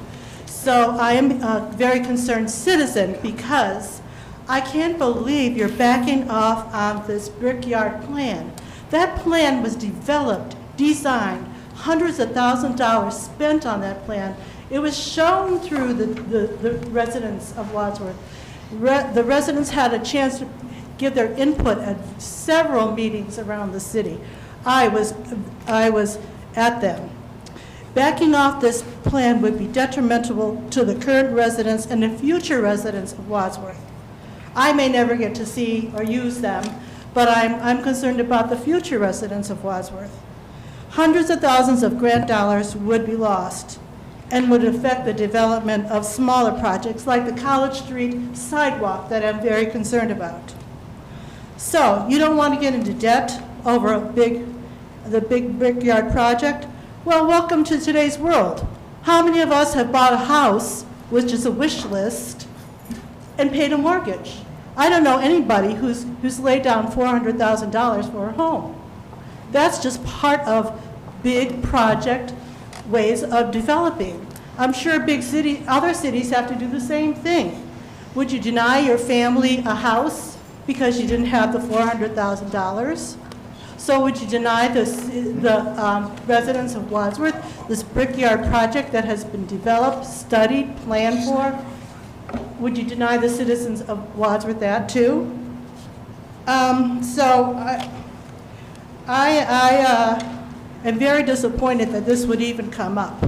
So I am a very concerned citizen because I can't believe you're backing off on this brickyard plan. That plan was developed, designed, hundreds of thousands of dollars spent on that plan. It was shown through the residents of Wadsworth. The residents had a chance to give their input at several meetings around the city. I was at them. Backing off this plan would be detrimental to the current residents and the future residents of Wadsworth. I may never get to see or use them, but I'm concerned about the future residents of Wadsworth. Hundreds of thousands of grant dollars would be lost and would affect the development of smaller projects like the College Street sidewalk that I'm very concerned about. So you don't want to get into debt over the big brickyard project? Well, welcome to today's world. How many of us have bought a house, which is a wish list, and paid a mortgage? I don't know anybody who's laid down $400,000 for a home. That's just part of big project ways of developing. I'm sure other cities have to do the same thing. Would you deny your family a house because you didn't have the $400,000? So would you deny the residents of Wadsworth this brickyard project that has been developed, studied, planned for? Would you deny the citizens of Wadsworth that too? So I am very disappointed that this would even come up.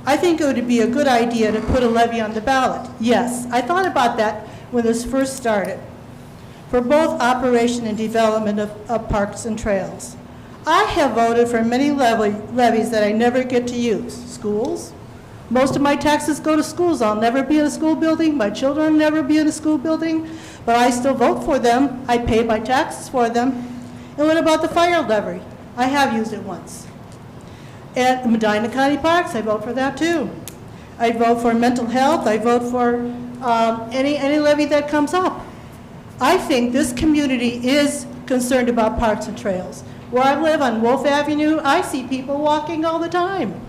I think it would be a good idea to put a levy on the ballot. Yes, I thought about that when this first started, for both operation and development of parks and trails. I have voted for many levies that I never get to use. Schools. Most of my taxes go to schools. I'll never be in a school building. My children will never be in a school building, but I still vote for them. I pay my taxes for them. And what about the fire levy? I have used it once. At Medina County Parks, I vote for that too. I vote for mental health. I vote for any levy that comes up. I think this community is concerned about parks and trails. Where I live on Wolf Avenue, I see people walking all the time.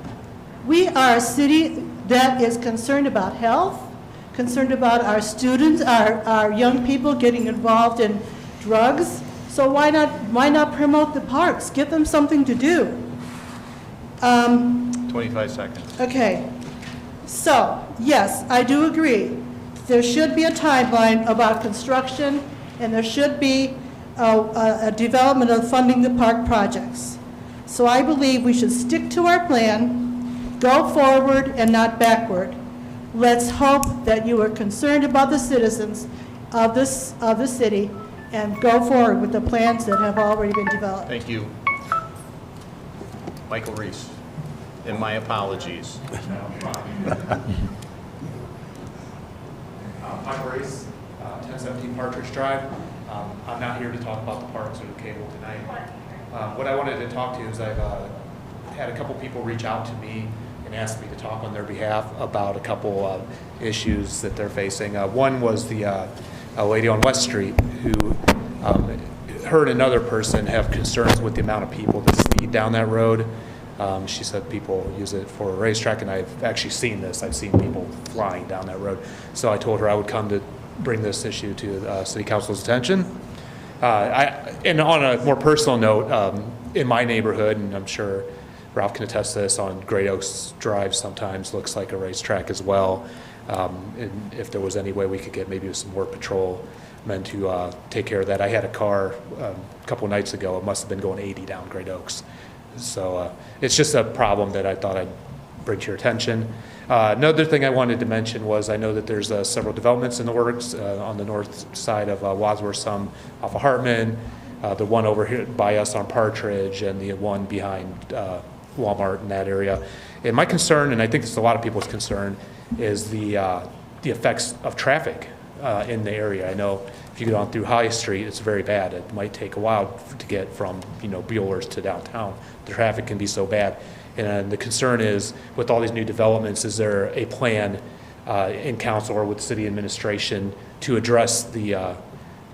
We are a city that is concerned about health, concerned about our students, our young people getting involved in drugs. So why not promote the parks? Give them something to do. 25 seconds. Okay. So, yes, I do agree. There should be a timeline about construction, and there should be a development of funding the park projects. So I believe we should stick to our plan, go forward and not backward. Let's hope that you are concerned about the citizens of the city and go forward with the plans that have already been developed. Thank you. Michael Reese, and my apologies. Michael Reese, 1017 Partridge Drive. I'm not here to talk about the parks or the cable tonight. What I wanted to talk to you is I've had a couple people reach out to me and asked me to talk on their behalf about a couple of issues that they're facing. One was a lady on West Street who her and another person have concerns with the amount of people that speed down that road. She said people use it for a racetrack, and I've actually seen this. I've seen people flying down that road. So I told her I would come to bring this issue to City Council's attention. And on a more personal note, in my neighborhood, and I'm sure Ralph can attest to this, on Great Oaks Drive sometimes looks like a racetrack as well. And if there was any way we could get maybe some more patrolmen to take care of that. I had a car a couple nights ago. It must have been going 80 down Great Oaks. So it's just a problem that I thought I'd bring to your attention. Another thing I wanted to mention was I know that there's several developments in the works on the north side of Wadsworth, some off of Hartman, the one over here by us on Partridge, and the one behind Walmart in that area. And my concern, and I think it's a lot of people's concern, is the effects of traffic in the area. I know if you go down through High Street, it's very bad. It might take a while to get from, Bueller's to downtown. The traffic can be so bad. And the concern is, with all these new developments, is there a plan in council or with city administration to address the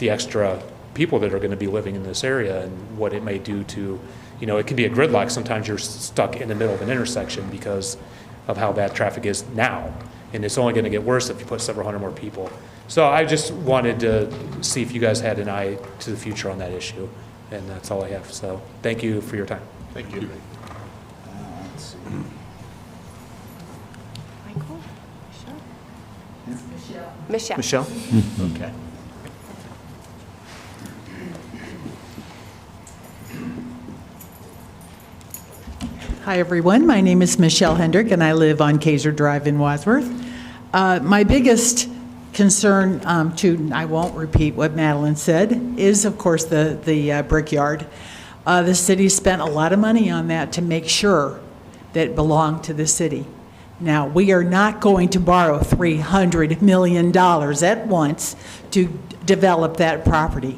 extra people that are going to be living in this area and what it may do to, it can be a gridlock. Sometimes you're stuck in the middle of an intersection because of how bad traffic is now. And it's only going to get worse if you put several hundred more people. So I just wanted to see if you guys had an eye to the future on that issue. And that's all I have. So thank you for your time. Thank you. Let's see. Michael? Michelle? Michelle? Okay. Hi, everyone. My name is Michelle Hendrick, and I live on Kaiser Drive in Wadsworth. My biggest concern, I won't repeat what Madeline said, is, of course, the brickyard. The city spent a lot of money on that to make sure that it belonged to the city. Now, we are not going to borrow $300 million at once to develop that property.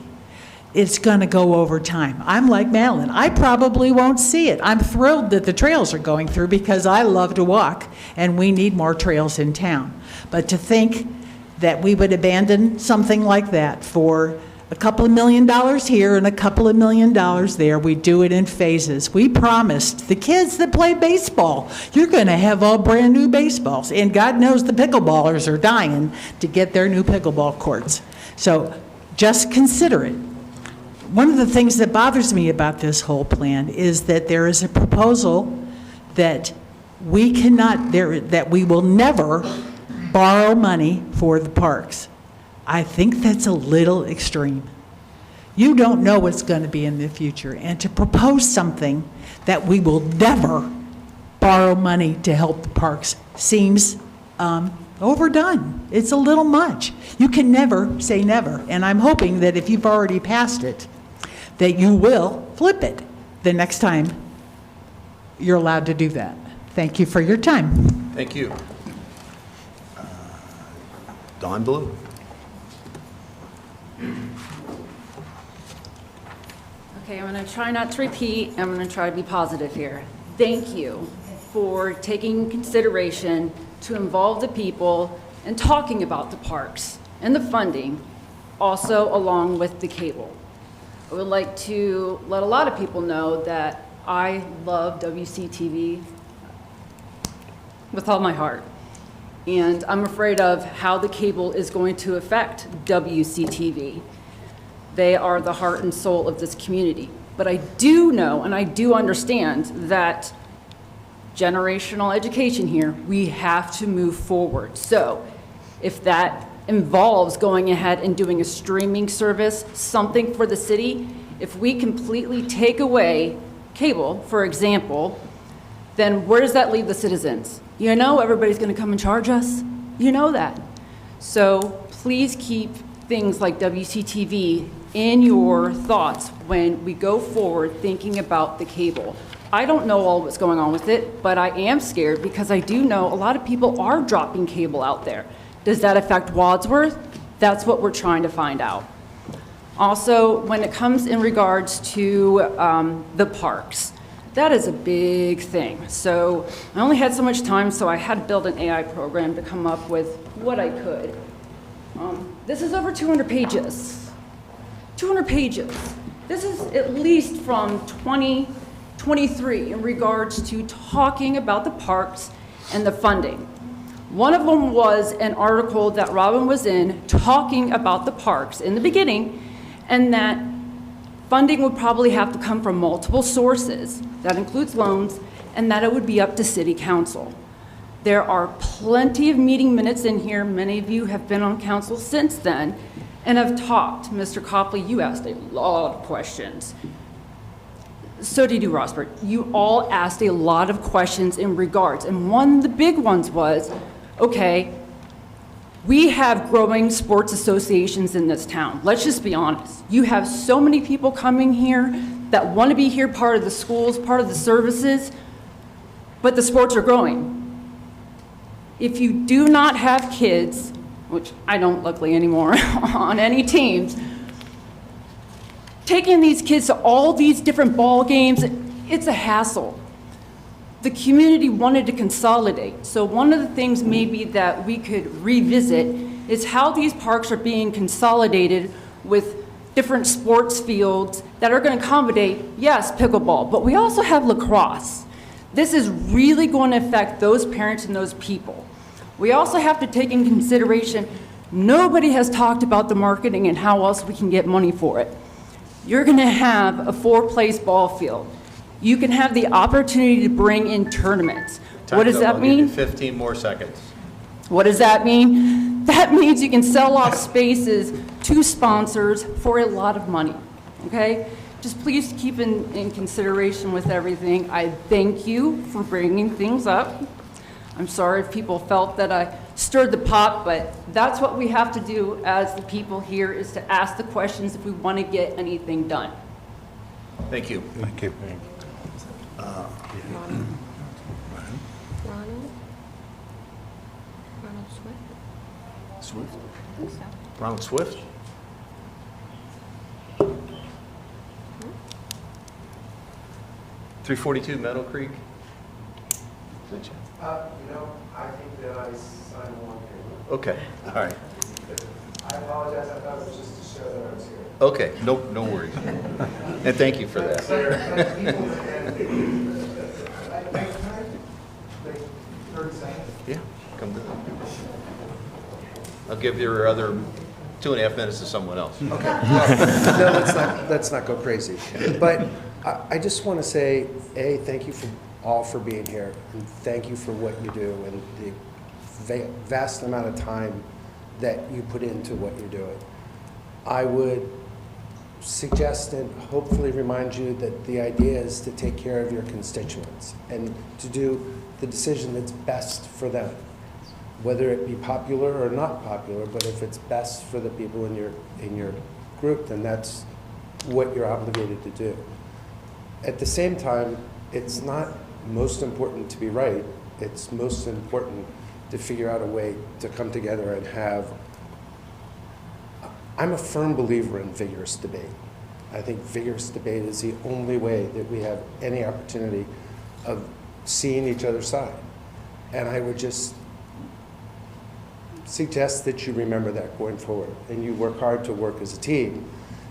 It's going to go over time. I'm like Madeline. I probably won't see it. I'm thrilled that the trails are going through because I love to walk, and we need more trails in town. But to think that we would abandon something like that for a couple of $1 million here and a couple of $1 million there, we do it in phases. We promised the kids that play baseball, you're going to have all brand new baseballs. And God knows the pickleballers are dying to get their new pickleball courts. So just consider it. One of the things that bothers me about this whole plan is that there is a proposal that we will never borrow money for the parks. I think that's a little extreme. You don't know what's going to be in the future, and to propose something that we will never borrow money to help the parks seems overdone. It's a little much. You can never say never, and I'm hoping that if you've already passed it, that you will flip it the next time you're allowed to do that. Thank you for your time. Thank you. Dawn Blue. Okay, I'm going to try not to repeat. I'm going to try to be positive here. Thank you for taking consideration to involve the people and talking about the parks and the funding, also along with the cable. I would like to let a lot of people know that I love WCTV with all my heart. And I'm afraid of how the cable is going to affect WCTV. They are the heart and soul of this community. But I do know and I do understand that generational education here, we have to move forward. So if that involves going ahead and doing a streaming service, something for the city, if we completely take away cable, for example, then where does that leave the citizens? You know everybody's going to come and charge us. You know that. So please keep things like WCTV in your thoughts when we go forward thinking about the cable. I don't know all what's going on with it, but I am scared because I do know a lot of people are dropping cable out there. Does that affect Wadsworth? That's what we're trying to find out. Also, when it comes in regards to the parks, that is a big thing. So I only had so much time, so I had to build an AI program to come up with what I could. This is over 200 pages. 200 pages. This is at least from 2023 in regards to talking about the parks and the funding. One of them was an article that Robin was in talking about the parks in the beginning, and that funding would probably have to come from multiple sources. That includes loans, and that it would be up to City Council. There are plenty of meeting minutes in here. Many of you have been on council since then and have talked. Mr. Copley, you asked a lot of questions. So did you, Rosbert. You all asked a lot of questions in regards, and one of the big ones was, okay, we have growing sports associations in this town. Let's just be honest. You have so many people coming here that want to be here, part of the schools, part of the services, but the sports are growing. If you do not have kids which I don't luckily anymore on any teams, taking these kids to all these different ball games, it's a hassle. The community wanted to consolidate. So one of the things maybe that we could revisit is how these parks are being consolidated with different sports fields that are going to accommodate, yes, pickleball, but we also have lacrosse. This is really going to affect those parents and those people. We also have to take in consideration, nobody has talked about the marketing and how else we can get money for it. You're going to have a 4-place ball field. You can have the opportunity to bring in tournaments. What does that mean? 15 more seconds. What does that mean? That means you can sell off spaces to sponsors for a lot of money, okay? Just please keep in consideration with everything. I thank you for bringing things up. I'm sorry if people felt that I stirred the pot, but that's what we have to do as the people here, is to ask the questions if we want to get anything done. Thank you. Thank you. Ronald Swift? Swift? I think so. Ronald Swift? 342 Meadow Creek? I think that I signed along here. Okay, all right. I apologize, I thought it was just to show that I was here. Okay, no worries. And thank you for that. Yeah, come to it. I'll give your other 2.5 minutes to someone else. Okay. No, let's not go crazy. But I just want to say, A, thank you for being here, and thank you for what you do and the vast amount of time that you put into what you're doing. I would suggest and hopefully remind you that the idea is to take care of your constituents and to do the decision that's best for them, whether it be popular or not popular. But if it's best for the people in your group, then that's what you're obligated to do. At the same time, it's not most important to be right. It's most important to figure out a way to come together and have. I'm a firm believer in vigorous debate. I think vigorous debate is the only way that we have any opportunity of seeing each other's side. And I would just suggest that you remember that going forward, and you work hard to work as a team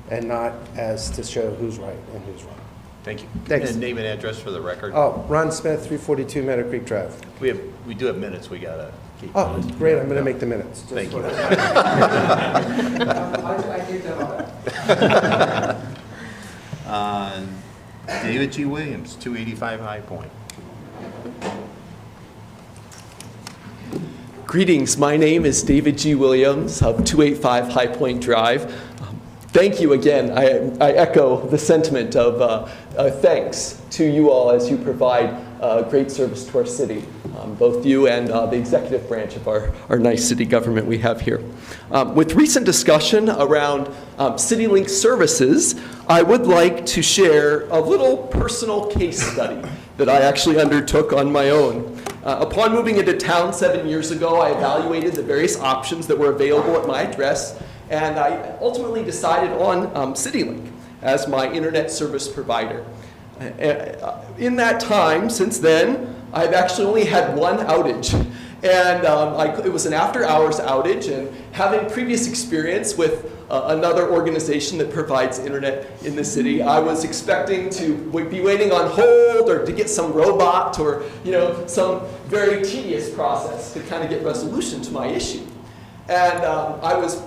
and not as to show who's right and who's wrong. Thank you. Thanks. And name and address for the record. Oh, Ron Smith, 342 Meadow Creek Drive. We do have minutes we gotta keep. Oh, great, I'm going to make the minutes. Just Thank you. I gave them all that. David G. Williams, 285 High Point. Greetings, my name is David G. Williams of 285 High Point Drive. Thank you again. I echo the sentiment of thanks to you all as you provide great service to our city, both you and the executive branch of our nice city government we have here. With recent discussion around CityLink services, I would like to share a little personal case study that I actually undertook on my own. Upon moving into town 7 years ago, I evaluated the various options that were available at my address, and I ultimately decided on CityLink as my internet service provider. In that time, since then, I've actually only had one outage. And it was an after-hours outage, and having previous experience with another organization that provides internet in the city, I was expecting to be waiting on hold or to get some robot or some very tedious process to kind of get resolution to my issue. And I was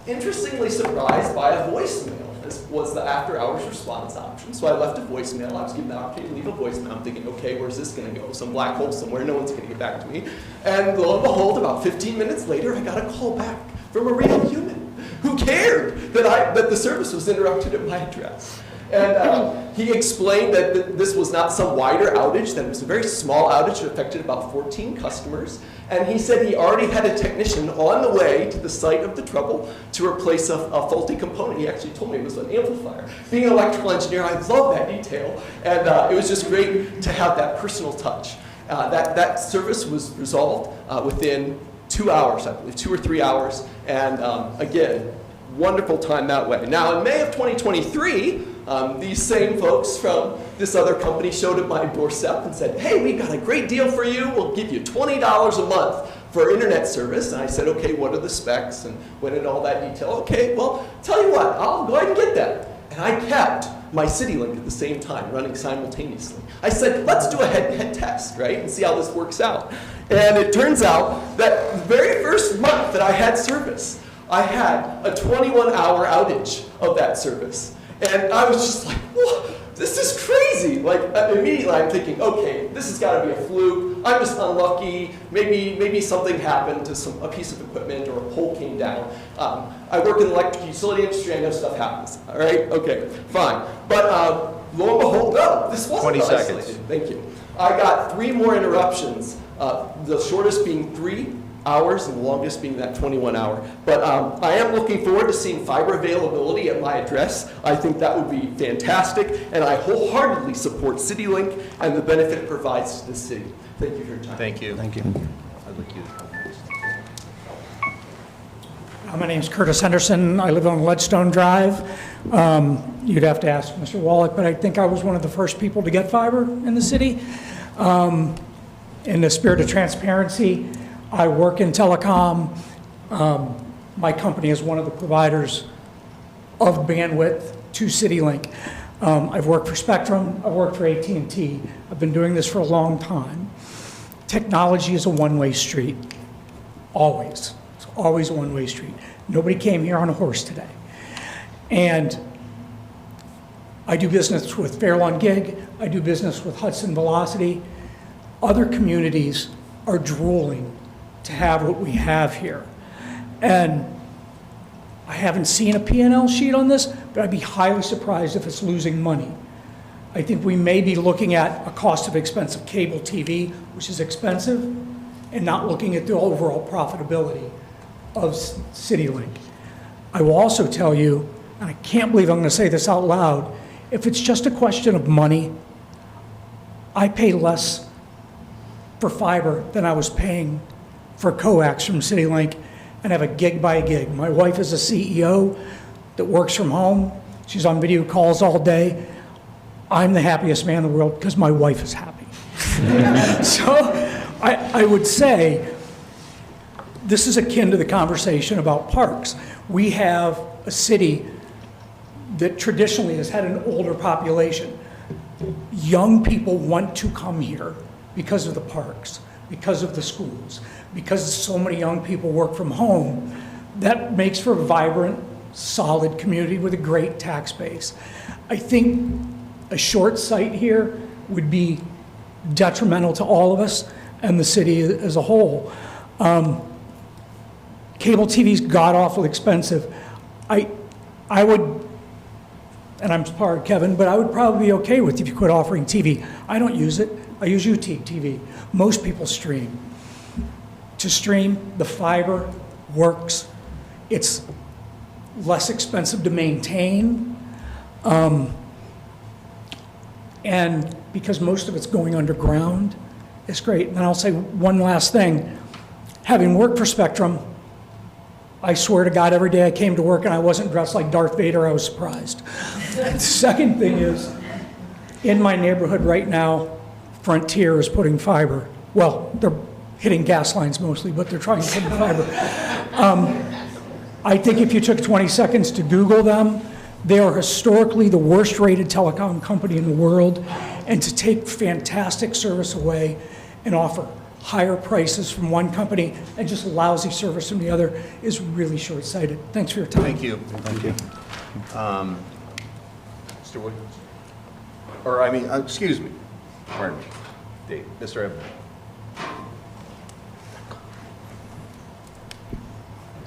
interestingly surprised by a voicemail. This was the after-hours response option. So I left a voicemail. I was given the opportunity to leave a voicemail. I'm thinking, okay, where's this going to go? Some black hole somewhere. No one's going to get back to me. And lo and behold, about 15 minutes later, I got a call back from a real human who cared that the service was interrupted at my address. And he explained that this was not some wider outage, that it was a very small outage that affected about 14 customers. And he said he already had a technician on the way to the site of the trouble to replace a faulty component. He actually told me it was an amplifier. Being an electrical engineer, I love that detail. And it was just great to have that personal touch. That service was resolved within 2 2 hours, I believe, 2 or 3 hours. And again, wonderful time that way. Now, in May of 2023, these same folks from this other company showed at my doorstep and said, hey, we got a great deal for you. We'll give you $20 a month for internet service. And I said, okay, what are the specs? And went into all that detail. Okay, well, tell you what, I'll go ahead and get that. And I kept my CityLink at the same time, running simultaneously. I said, let's do a head-to-head test, right, and see how this works out. And it turns out that the very first month that I had service, I had a 21-hour outage of that service. And I was just like, whoa, this is crazy. Like, immediately I'm thinking, okay, this has got to be a fluke. I'm just unlucky. Maybe something happened to a piece of equipment or a pole came down. I work in the electric utility industry. I know stuff happens. All right? Okay, fine. But lo and behold, no, this wasn't 20 isolated. seconds. Thank you. I got 3 more interruptions, the shortest being 3 hours and the longest being that 21-hour. But I am looking forward to seeing fiber availability at my address. I think that would be fantastic, and I wholeheartedly support CityLink and the benefit it provides to the city. Thank you for your time. Thank you. Thank you. I'd like you to come next. My name's Curtis Henderson. I live on Ledstone Drive. You'd have to ask Mr. Wallach, but I think I was one of the first people to get fiber in the city. In the spirit of transparency, I work in telecom. My company is one of the providers of bandwidth to CityLink. I've worked for Spectrum. I've worked for AT&T. I've been doing this for a long time. Technology is a one-way street, always. It's always a one-way street. Nobody came here on a horse today. And I do business with Fairlawn Gig. I do business with Hudson Velocity. Other communities are drooling to have what we have here. And I haven't seen a P&L sheet on this, but I'd be highly surprised if it's losing money. I think we may be looking at a cost of expensive cable TV, which is expensive, and not looking at the overall profitability of CityLink. I will also tell you, and I can't believe I'm going to say this out loud, if it's just a question of money, I pay less for fiber than I was paying for coax from CityLink, and have a gig by gig. My wife is a CEO that works from home. She's on video calls all day. I'm the happiest man in the world because my wife is happy. So I would say this is akin to the conversation about parks. We have a city that traditionally has had an older population. Young people want to come here because of the parks, because of the schools, because so many young people work from home. That makes for a vibrant, solid community with a great tax base. I think a short sight here would be detrimental to all of us and the city as a whole. Cable TV's god-awful expensive. I would, and I'm sorry, Kevin, but I would probably be okay with if you quit offering TV. I don't use it. I use UTV. Most people stream. To stream, the fiber works. It's less expensive to maintain. And because most of it's going underground, it's great. And I'll say one last thing. Having worked for Spectrum, I swear to God, every day I came to work and I wasn't dressed like Darth Vader, I was surprised. The second thing is, in my neighborhood right now, Frontier is putting fiber. Well, they're hitting gas lines mostly, but they're trying to put in fiber. I think if you took 20 seconds to Google them, they are historically the worst rated telecom company in the world, and to take fantastic service away and offer higher prices from one company and just lousy service from the other is really short-sighted. Thanks for your time. Thank you. Thank you. Mr. Williams? Or, I mean, excuse me. Pardon me. Dave, Mr. Evans.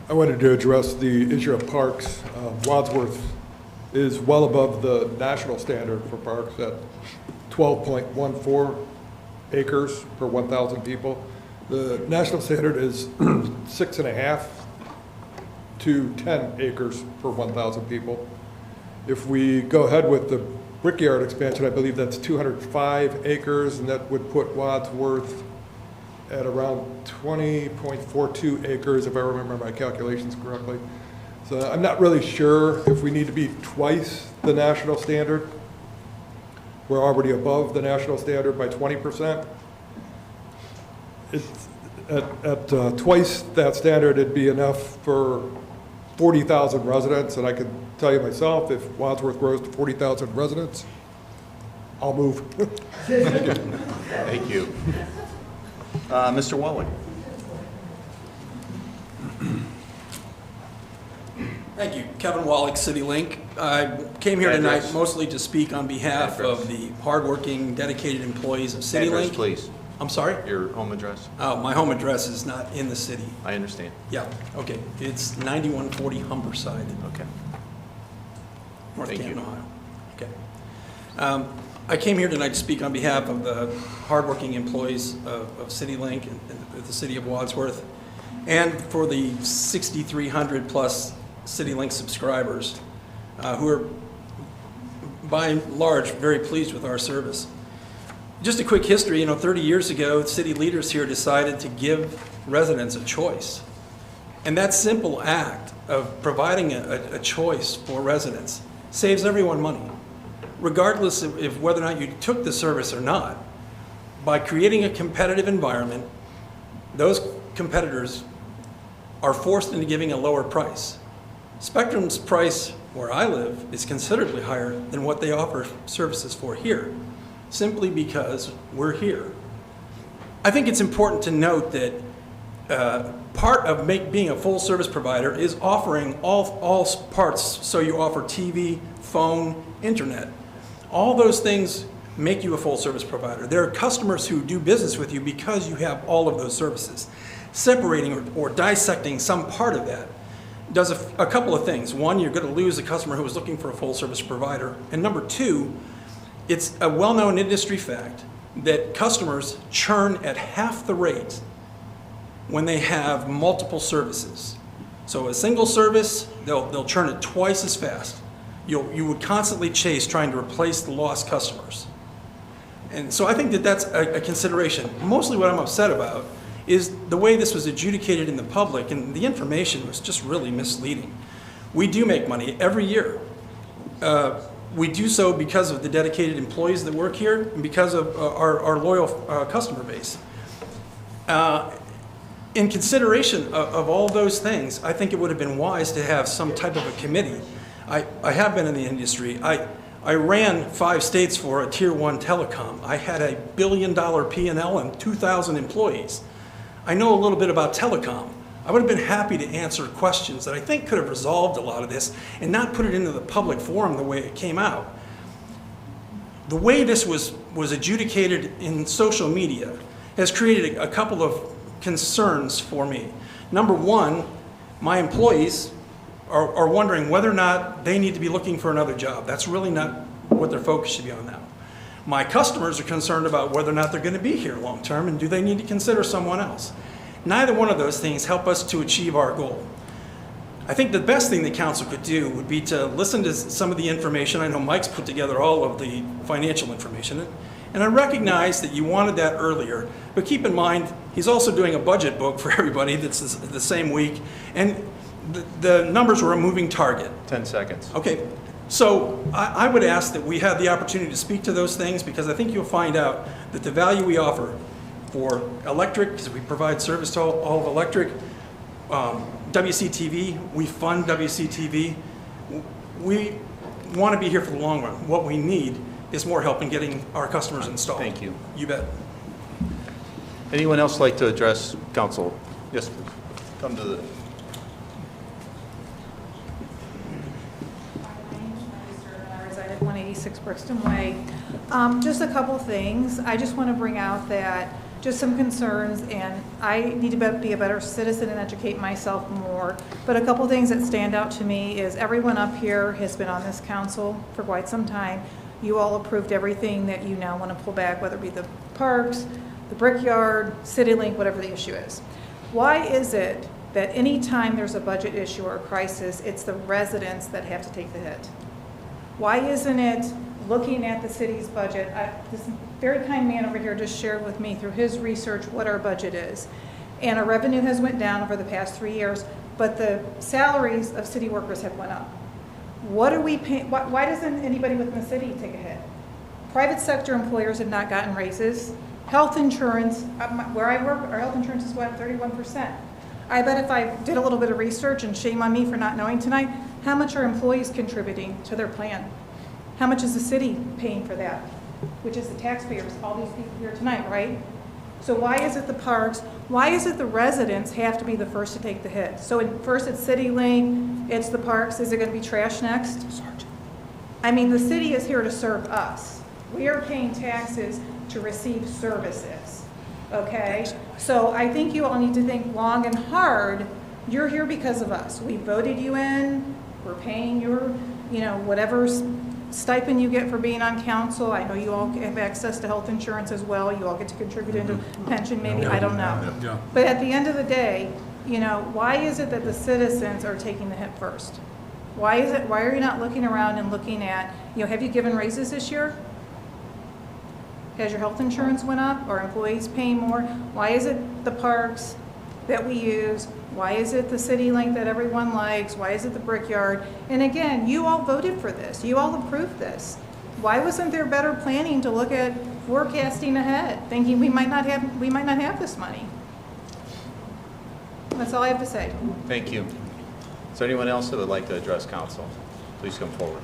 I wanted to address the issue of parks. Wadsworth is well above the national standard for parks at 12.14 acres per 1,000 people. The national standard is 6.5 to 10 acres per 1,000 people. If we go ahead with the Brickyard expansion, I believe that's 205 acres, and that would put Wadsworth at around 20.42 acres, if I remember my calculations correctly. So I'm not really sure if we need to be twice the national standard. We're already above the national standard by 20%. It's, at twice that standard, it'd be enough for 40,000 residents, and I can tell you myself, if Wadsworth grows to 40,000 residents, I'll move. Thank you. Mr. Walling. Thank you. Kevin Wallach, CityLink. I came here tonight mostly to speak on behalf of the hardworking, dedicated employees of CityLink. Address, please. I'm sorry? Your home address? Oh, my home address is not in the city. I understand. Yeah, okay. It's 9140 Humberside. Okay. North Thank Canton, you. Ohio. Okay. I came here tonight to speak on behalf of the hardworking employees of CityLink and the City of Wadsworth, and for the 6,300 plus CityLink subscribers who are, by and large, very pleased with our service. Just a quick history, 30 years ago, city leaders here decided to give residents a choice. And that simple act of providing a choice for residents saves everyone money, regardless of whether or not you took the service or not. By creating a competitive environment, those competitors are forced into giving a lower price. Spectrum's price where I live is considerably higher than what they offer services for here, simply because we're here. I think it's important to note that part of being a full service provider is offering all parts, so you offer TV, phone, internet. All those things make you a full service provider. There are customers who do business with you because you have all of those services. Separating or dissecting some part of that does a couple of things. One, you're going to lose a customer who is looking for a full service provider. And number two, it's a well-known industry fact that customers churn at half the rate when they have multiple services. So a single service, they'll churn it twice as fast. You would constantly chase trying to replace the lost customers. And so I think that that's a consideration. Mostly what I'm upset about is the way this was adjudicated in the public, and the information was just really misleading. We do make money every year. We do so because of the dedicated employees that work here and because of our loyal customer base. In consideration of all those things, I think it would have been wise to have some type of a committee. I have been in the industry. I ran 5 states for a Tier 1 telecom. I had a $1 billion P&L and 2,000 employees. I know a little bit about telecom. I would have been happy to answer questions that I think could have resolved a lot of this and not put it into the public forum the way it came out. The way this was adjudicated in social media has created a couple of concerns for me. Number one, my employees are wondering whether or not they need to be looking for another job. That's really not what their focus should be on now. My customers are concerned about whether or not they're going to be here long term and do they need to consider someone else. Neither one of those things help us to achieve our goal. I think the best thing the council could do would be to listen to some of the information. I know Mike's put together all of the financial information, and I recognize that you wanted that earlier, but keep in mind, he's also doing a budget book for everybody that's the same week, and the numbers were a moving target. 10 seconds. Okay, so I would ask that we have the opportunity to speak to those things, because I think you'll find out that the value we offer for electric, because we provide service to all of electric, WCTV, we fund WCTV. We want to be here for the long run. What we need is more help in getting our customers installed. Thank you. You bet. Anyone else like to address council? Yes, please. Come to the... I reside at 186 Brixton Way. Just a couple things. I just want to bring out that just some concerns, and I need to be a better citizen and educate myself more. But a couple things that stand out to me is everyone up here has been on this council for quite some time. You all approved everything that you now want to pull back, whether it be the parks, the Brickyard, CityLink, whatever the issue is. Why is it that any time there's a budget issue or a crisis, it's the residents that have to take the hit? Why isn't it looking at the city's budget? very kind man over here just shared with me through his research what our budget is. And our revenue has went down over the past 3 years, but the salaries of city workers have went up. What are we paying? Why doesn't anybody within the city take a hit? Private sector employers have not gotten raises. Health insurance, where I work, our health insurance is what, 31%. I bet if I did a little bit of research, and shame on me for not knowing tonight, how much are employees contributing to their plan? How much is the city paying for that? Which is the taxpayers, all these people here tonight, right? So why is it the parks, why is it the residents have to be the first to take the hit? So first it's CityLink, it's the parks, is it gonna be trash next? I mean, the city is here to serve us. We are paying taxes to receive services, okay? So I think you all need to think long and hard. You're here because of us. We voted you in, we're paying your, whatever stipend you get for being on council. I know you all have access to health insurance as well. You all get to contribute into pension maybe, I don't know. Yeah. But at the end of the day, why is it that the citizens are taking the hit first? Why are you not looking around and looking at, have you given raises this year? Has your health insurance went up? Are employees paying more? Why is it the parks that we use? Why is it the CityLink that everyone likes? Why is it the Brickyard? And again, you all voted for this. You all approved this. Why wasn't there better planning to look at forecasting ahead, thinking we might not have this money? That's all I have to say. Thank you. Is there anyone else that would like to address council? Please come forward.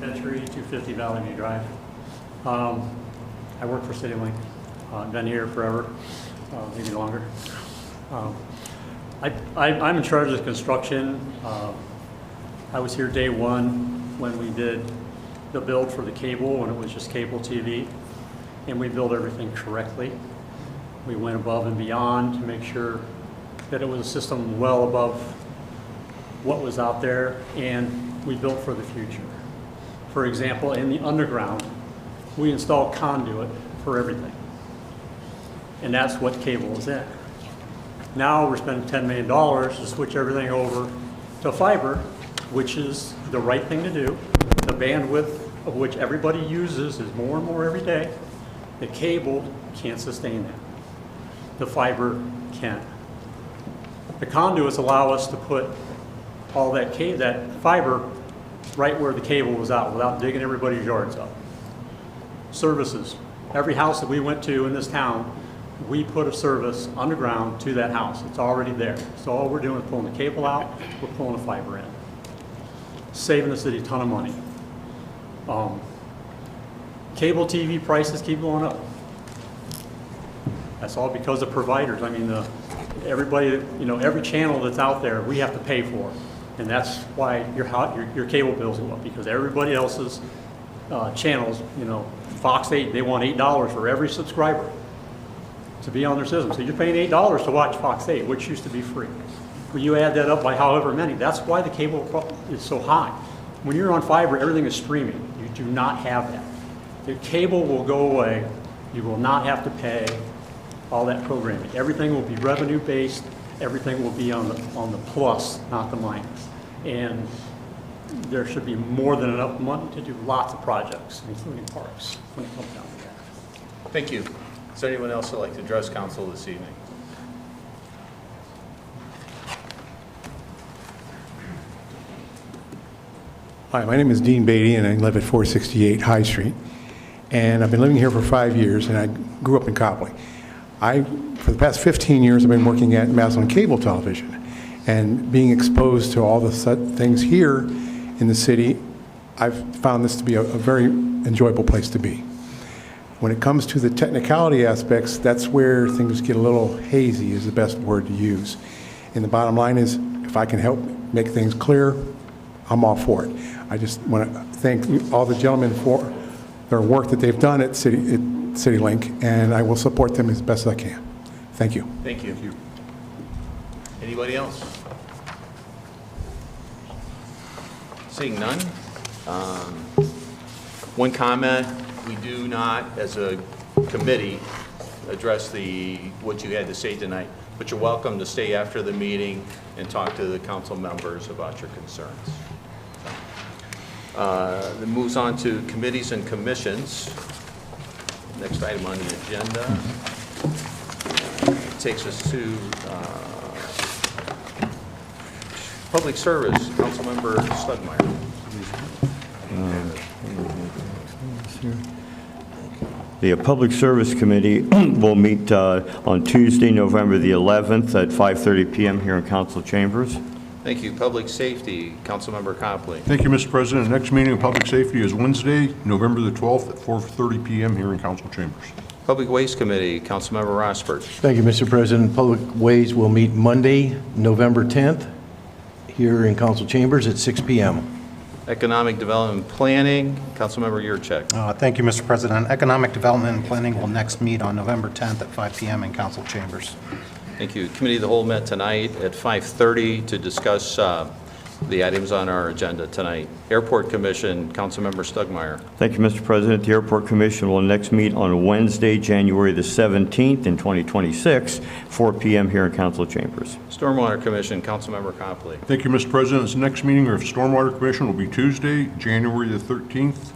Ventry, 250 Valley View Drive. I work for CityLink. I've been here forever, maybe longer. I'm in charge of construction. I was here day one when we did the build for the cable, when it was just cable TV, and we built everything correctly. We went above and beyond to make sure that it was a system well above what was out there, and we built for the future. For example, in the underground, we installed conduit for everything. And that's what cable is in. Now we're spending $10 million to switch everything over to fiber, which is the right thing to do. The bandwidth of which everybody uses is more and more every day. The cable can't sustain that. The fiber can. The conduits allow us to put all that fiber right where the cable was out without digging everybody's yards up. Services. Every house that we went to in this town, we put a service underground to that house. It's already there. So all we're doing is pulling the cable out, we're pulling the fiber in. Saving the city a ton of money. Cable TV prices keep going up. That's all because of providers. I mean, everybody, every channel that's out there, we have to pay for. And that's why your cable bills go up, because everybody else's channels, Fox 8, they want $8 for every subscriber to be on their system. So you're paying $8 to watch Fox 8, which used to be free. When you add that up by however many, that's why the cable is so high. When you're on fiber, everything is streaming. You do not have that. The cable will go away. You will not have to pay all that programming. Everything will be revenue-based. Everything will be on the plus, not the minus. And there should be more than enough money to do lots of projects, including parks, when it comes down to that. Thank you. Is there anyone else that would like to address council this evening? Hi, my name is Dean Beatty, and I live at 468 High Street. And I've been living here for 5 years, and I grew up in Copley. For the past 15 years, I've been working at Maslin Cable Television. And being exposed to all the things here in the city, I've found this to be a very enjoyable place to be. When it comes to the technicality aspects, that's where things get a little hazy, is the best word to use. And the bottom line is, if I can help make things clear, I'm all for it. I just want to thank all the gentlemen for their work that they've done at CityLink, and I will support them as best as I can. Thank you. Thank you. Anybody else? Seeing none. One comment, we do not, as a committee, address what you had to say tonight, but you're welcome to stay after the meeting and talk to the council members about your concerns. Then moves on to committees and commissions. Next item on the agenda takes us to Public Service, Councilmember Stugmeyer. The Public Service Committee will meet on Tuesday, November the 11th at 5:30 p.m. here in council chambers. Thank you. Public Safety, Councilmember Copley. Thank you, Mr. President. The next meeting of Public Safety is Wednesday, November the 12th at 4:30 p.m. here in council chambers. Public Waste Committee, Councilmember Rossford. Thank you, Mr. President. Public Ways will meet Monday, November 10th, here in council chambers at 6 p.m. Economic Development Planning, Councilmember Yurcheck. Thank you, Mr. President. Economic Development and Planning will next meet on November 10th at 5 p.m. in council chambers. Thank you. Committee of the Whole met tonight at 5:30 to discuss the items on our agenda tonight. Airport Commission, Councilmember Stugmeyer. Thank you, Mr. President. The Airport Commission will next meet on Wednesday, January the 17th in 2026, 4 p.m. here in council chambers. Stormwater Commission, Councilmember Copley. Thank you, Mr. President. This next meeting of Stormwater Commission will be Tuesday, January the 13th,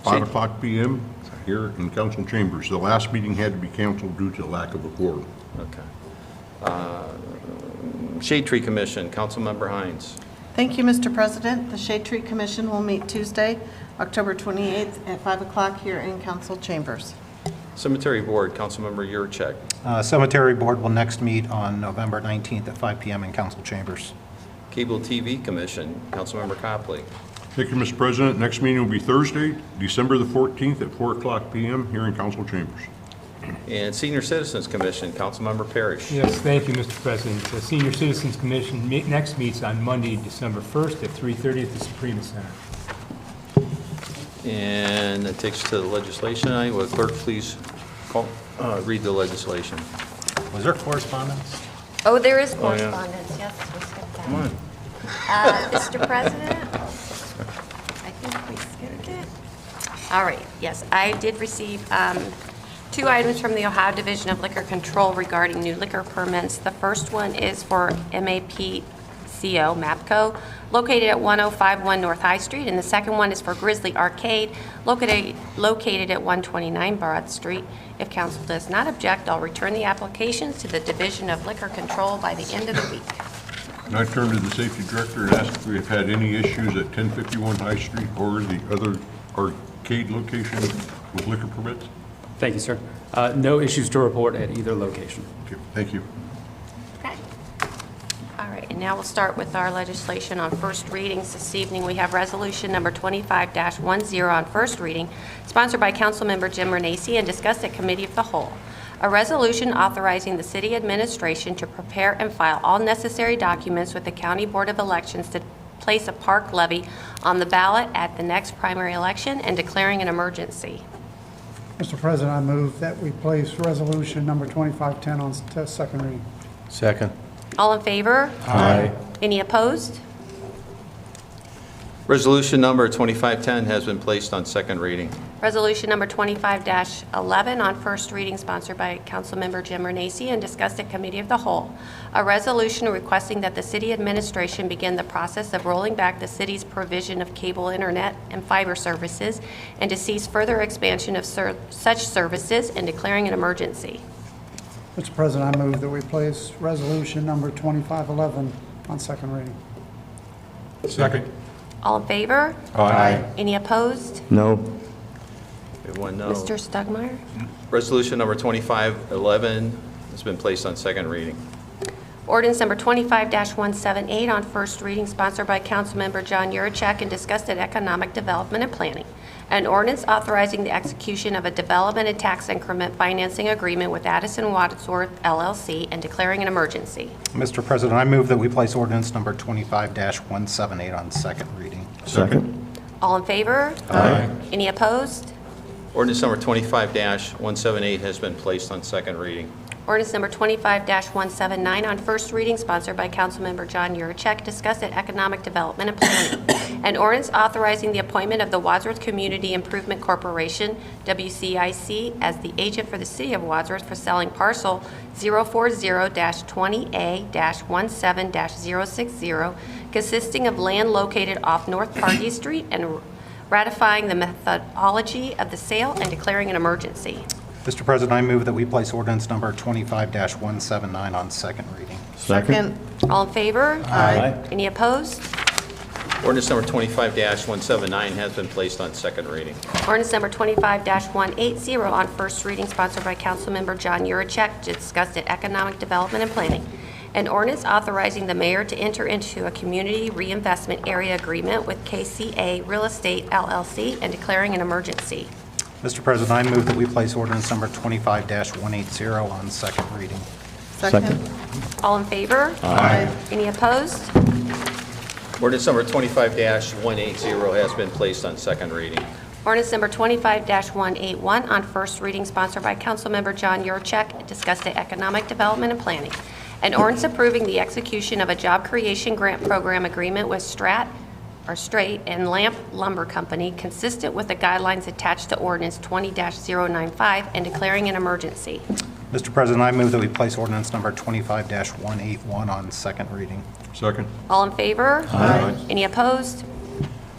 5 o'clock p.m. here in council chambers. The last meeting had to be canceled due to lack of a quorum. Okay. Shade Tree Commission, Councilmember Hines. Thank you, Mr. President. The Shade Tree Commission will meet Tuesday, October 28th at 5 o'clock here in council chambers. Cemetery Board, Councilmember Yurcheck. Cemetery Board will next meet on November 19th at 5 p.m. in council chambers. Cable TV Commission, Councilmember Copley. Thank you, Mr. President. Next meeting will be Thursday, December the 14th at 4 o'clock p.m. here in council chambers. And Senior Citizens Commission, Councilmember Parrish. Yes, thank you, Mr. President. The Senior Citizens Commission next meets on Monday, December 1st at 3:30 at the Suprema Center. And that takes us to the legislation. Will the clerk please read the legislation? Was there correspondence? Oh, there is yeah. correspondence, yes, we skipped that. Come on. Mr. President, I think we skipped it. All right, yes, I did receive 2 items from the Ohio Division of Liquor Control regarding new liquor permits. The first one is for MAPCO, located at 1051 North High Street, and the second one is for Grizzly Arcade, located at 129 Broad Street. If council does not object, I'll return the applications to the Division of Liquor Control by the end of the week. And I turn to the safety director and ask if we have had any issues at 1051 High Street or the other arcade location with liquor permits. Thank you, sir. No issues to report at either location. Okay, thank you. Okay. All right, and now we'll start with our legislation on first readings. This evening, we have resolution number 25-10 on first reading, sponsored by Councilmember Jim Renacci and discussed at Committee of the Whole. A resolution authorizing the city administration to prepare and file all necessary documents with the County Board of Elections to place a park levy on the ballot at the next primary election and declaring an emergency. Mr. President, I move that we place resolution number 2510 on second reading. Second. All in favor? Aye. Any opposed? Resolution number 2510 has been placed on second reading. Resolution number 25-11 on first reading, sponsored by Councilmember Jim Renacci and discussed at Committee of the Whole. A resolution requesting that the city administration begin the process of rolling back the city's provision of cable, internet, and fiber services and to cease further expansion of such services and declaring an emergency. Mr. President, I move that we place resolution number 2511 on second reading. Second. All in favor? Aye. Any opposed? No. We have one no. Mr. Stugmeyer? Resolution number 2511 has been placed on second reading. Ordinance number 25-178 on first reading, sponsored by Councilmember John Yurcheck and discussed at Economic Development and Planning. An ordinance authorizing the execution of a development and tax increment financing agreement with Addison Wadsworth LLC and declaring an emergency. Mr. President, I move that we place ordinance number 25-178 on second reading. Second. All in favor? Aye. Any opposed? Ordinance number 25-178 has been placed on second reading. Ordinance number 25-179 on first reading, sponsored by Councilmember John Yurcheck, discussed at Economic Development and Planning. An ordinance authorizing the appointment of the Wadsworth Community Improvement Corporation, WCIC, as the agent for the City of Wadsworth for selling parcel 040-20A-17-060, consisting of land located off North Party Street and ratifying the methodology of the sale and declaring an emergency. Mr. President, I move that we place ordinance number 25-179 on second reading. Second. All in favor? Aye. Any opposed? Ordinance number 25-179 has been placed on second reading. Ordinance number 25-180 on first reading, sponsored by Councilmember John Yurcheck, discussed at Economic Development and Planning. An ordinance authorizing the mayor to enter into a community reinvestment area agreement with KCA Real Estate LLC and declaring an emergency. Mr. President, I move that we place ordinance number 25-180 on second reading. Second. All in favor? Aye. Any opposed? Ordinance number 25-180 has been placed on second reading. Ordinance number 25-181 on first reading, sponsored by Councilmember John Yurcheck, discussed at Economic Development and Planning. An ordinance approving the execution of a job creation grant program agreement with Straight and Lamp Lumber Company, consistent with the guidelines attached to ordinance 20-095, and declaring an emergency. Mr. President, I move that we place ordinance number 25-181 on second reading. Second. All in favor? Aye. Any opposed?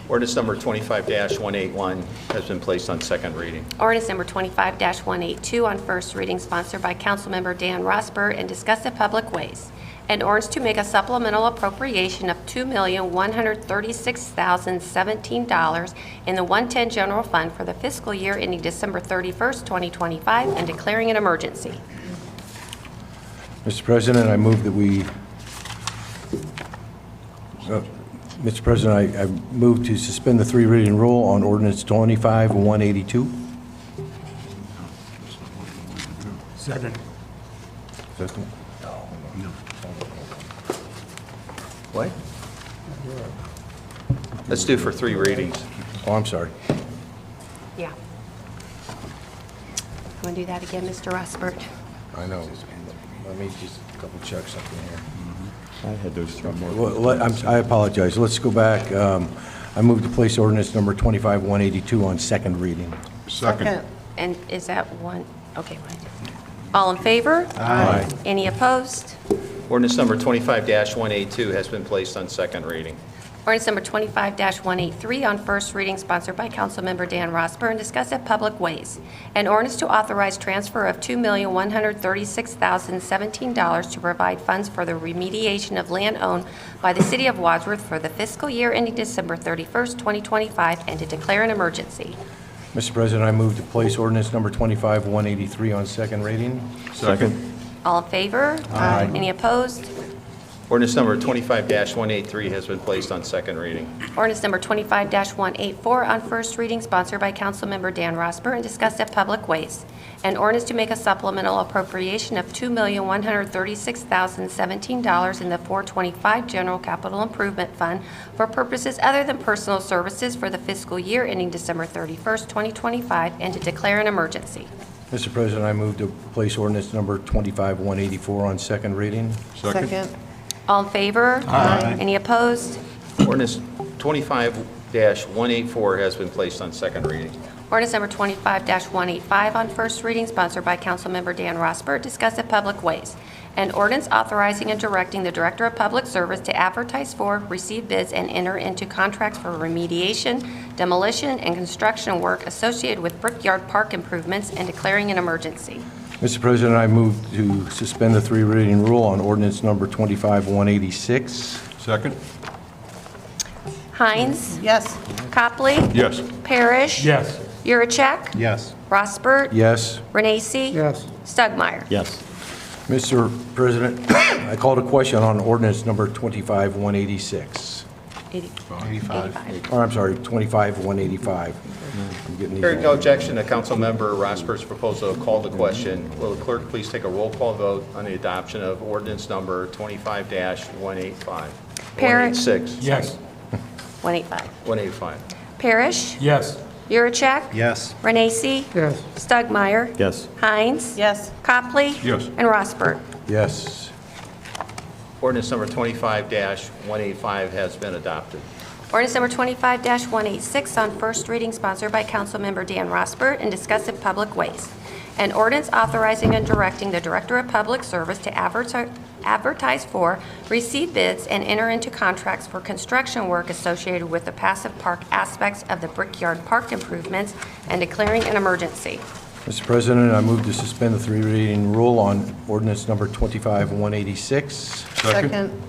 Ordinance number 25-181 has been placed on second reading. Ordinance number 25-182 on first reading, sponsored by Councilmember Dan Rosberg, and discussed at Public Ways. An ordinance to make a supplemental appropriation of $2,136,017 in the 110 General Fund for the fiscal year ending December 31st, 2025, and declaring an emergency. Mr. President, I move that we, Mr. President, I move to suspend the three reading rule on ordinance 25-182. Second. Second. What? Let's do for three readings. Oh, I'm sorry. Yeah. Want to do that again, Mr. Rosberg? I know. Let me just a couple checks up in here. I had those three more. Well, I apologize. Let's go back. I move to place ordinance number 25-182 on second reading. Second. And is that one? Okay, one. All in favor? Aye. Any opposed? Ordinance number 25-182 has been placed on second reading. Ordinance number 25-183 on first reading, sponsored by Councilmember Dan Rosberg, and discussed at Public Ways. An ordinance to authorize transfer of $2,136,017 to provide funds for the remediation of land owned by the City of Wadsworth for the fiscal year ending December 31st, 2025, and to declare an emergency. Mr. President, I move to place ordinance number 25-183 on second reading. Second. All in favor? Aye. Any opposed? Ordinance number 25-183 has been placed on second reading. Ordinance number 25-184 on first reading, sponsored by Councilmember Dan Rosberg, and discussed at Public Ways. An ordinance to make a supplemental appropriation of $2,136,017 in the 425 General Capital Improvement Fund for purposes other than personal services for the fiscal year ending December 31st, 2025, and to declare an emergency. Mr. President, I move to place ordinance number 25-184 on second reading. Second. All in favor? Aye. Any opposed? Ordinance 25-184 has been placed on second reading. Ordinance number 25-185 on first reading, sponsored by Councilmember Dan Rosberg, discussed at Public Ways. An ordinance authorizing and directing the Director of Public Service to advertise for, receive bids, and enter into contracts for remediation, demolition, and construction work associated with Brickyard Park improvements, and declaring an emergency. Mr. President, I move to suspend the three reading rule on ordinance number 25-186. Second. Hines? Yes. Copley? Yes. Parrish? Yes. Yurcheck? Yes. Rosbert? Yes. Renacci? Yes. Stugmeyer? Yes. Mr. President, I called a question on ordinance number 25-186. 85. Or, I'm sorry, 25-185. I'm getting these Hearing no all- objection to Councilmember Rosberg's proposal to call the question, will the clerk please take a roll call vote on the adoption of ordinance number 25-185? Parrish? 186. Yes. 185. 185. Parrish? Yes. Yurcheck? Yes. Renacci? Yes. Stugmeyer? Yes. Hines? Yes. Copley? Yes. And Rosbert? Yes. Ordinance number 25-185 has been adopted. Ordinance number 25-186 on first reading, sponsored by Councilmember Dan Rosbert, and discussed at Public Ways. An ordinance authorizing and directing the Director of Public Service to advertise for, receive bids, and enter into contracts for construction work associated with the passive park aspects of the Brickyard Park improvements and declaring an emergency. Mr. President, I move to suspend the three reading rule on ordinance number 25-186. Second.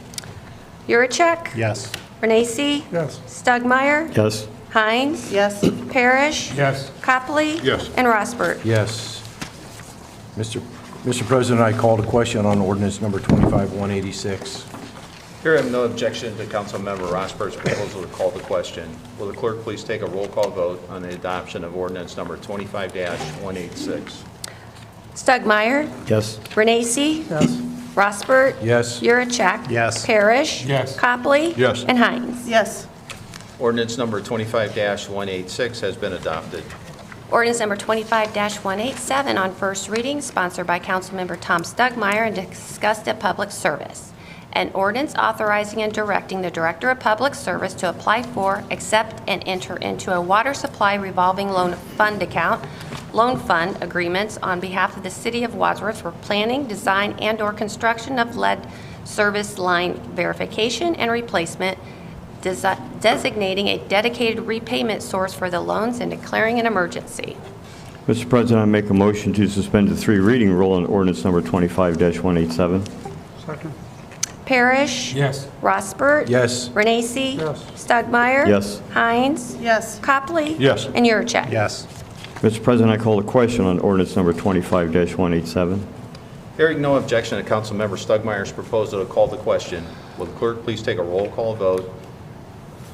Yurcheck? Yes. Renacci? Yes. Stugmeyer? Yes. Hines? Yes. Parrish? Yes. Copley? Yes. And Rossbert? Yes. Mr. President, I call to question on ordinance number 25-186. Here I have no objection to Councilmember Rosbert's proposal to call the question. Will the clerk please take a roll call vote on the adoption of ordinance number 25-186? Stugmeyer? Yes. Renacci? Yes. Rossbert? Yes. Yurcheck? Yes. Parrish? Yes. Copley? Yes. And Hines? Yes. Ordinance number 25-186 has been adopted. Ordinance number 25-187 on first reading, sponsored by Councilmember Tom Stugmeyer and discussed at public service. An ordinance authorizing and directing the Director of Public Service to apply for, accept, and enter into a water supply revolving loan fund agreements on behalf of the City of Wadsworth for planning, design, and/or construction of lead service line verification and replacement, designating a dedicated repayment source for the loans and declaring an emergency. Mr. President, I make a motion to suspend the three reading rule on ordinance number 25-187. Second. Parrish? Yes. Rossbert? Yes. Renacci? Yes. Stugmeyer? Yes. Hines? Yes. Copley? Yes. And Yurcheck? Yes. Mr. President, I call the question on ordinance number 25-187. Hearing no objection to Councilmember Stugmeyer's proposal to call the question, will the clerk please take a roll call vote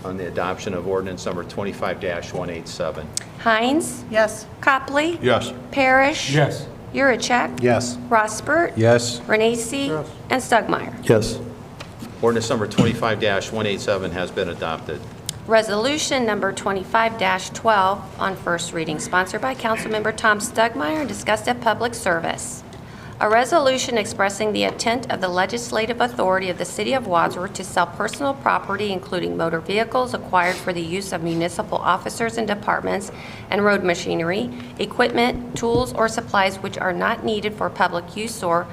on the adoption of ordinance number 25-187? Hines? Yes. Copley? Yes. Parrish? Yes. Yurcheck? Yes. Rossbert? Yes. Renacci? Yes. And Stugmeyer? Yes. Ordinance number 25-187 has been adopted. Resolution number 25-12 on first reading, sponsored by Councilmember Tom Stugmeyer and discussed at public service. A resolution expressing the intent of the legislative authority of the City of Wadsworth to sell personal property, including motor vehicles acquired for the use of municipal officers and departments, and road machinery, equipment, tools, or supplies which are not needed for public use or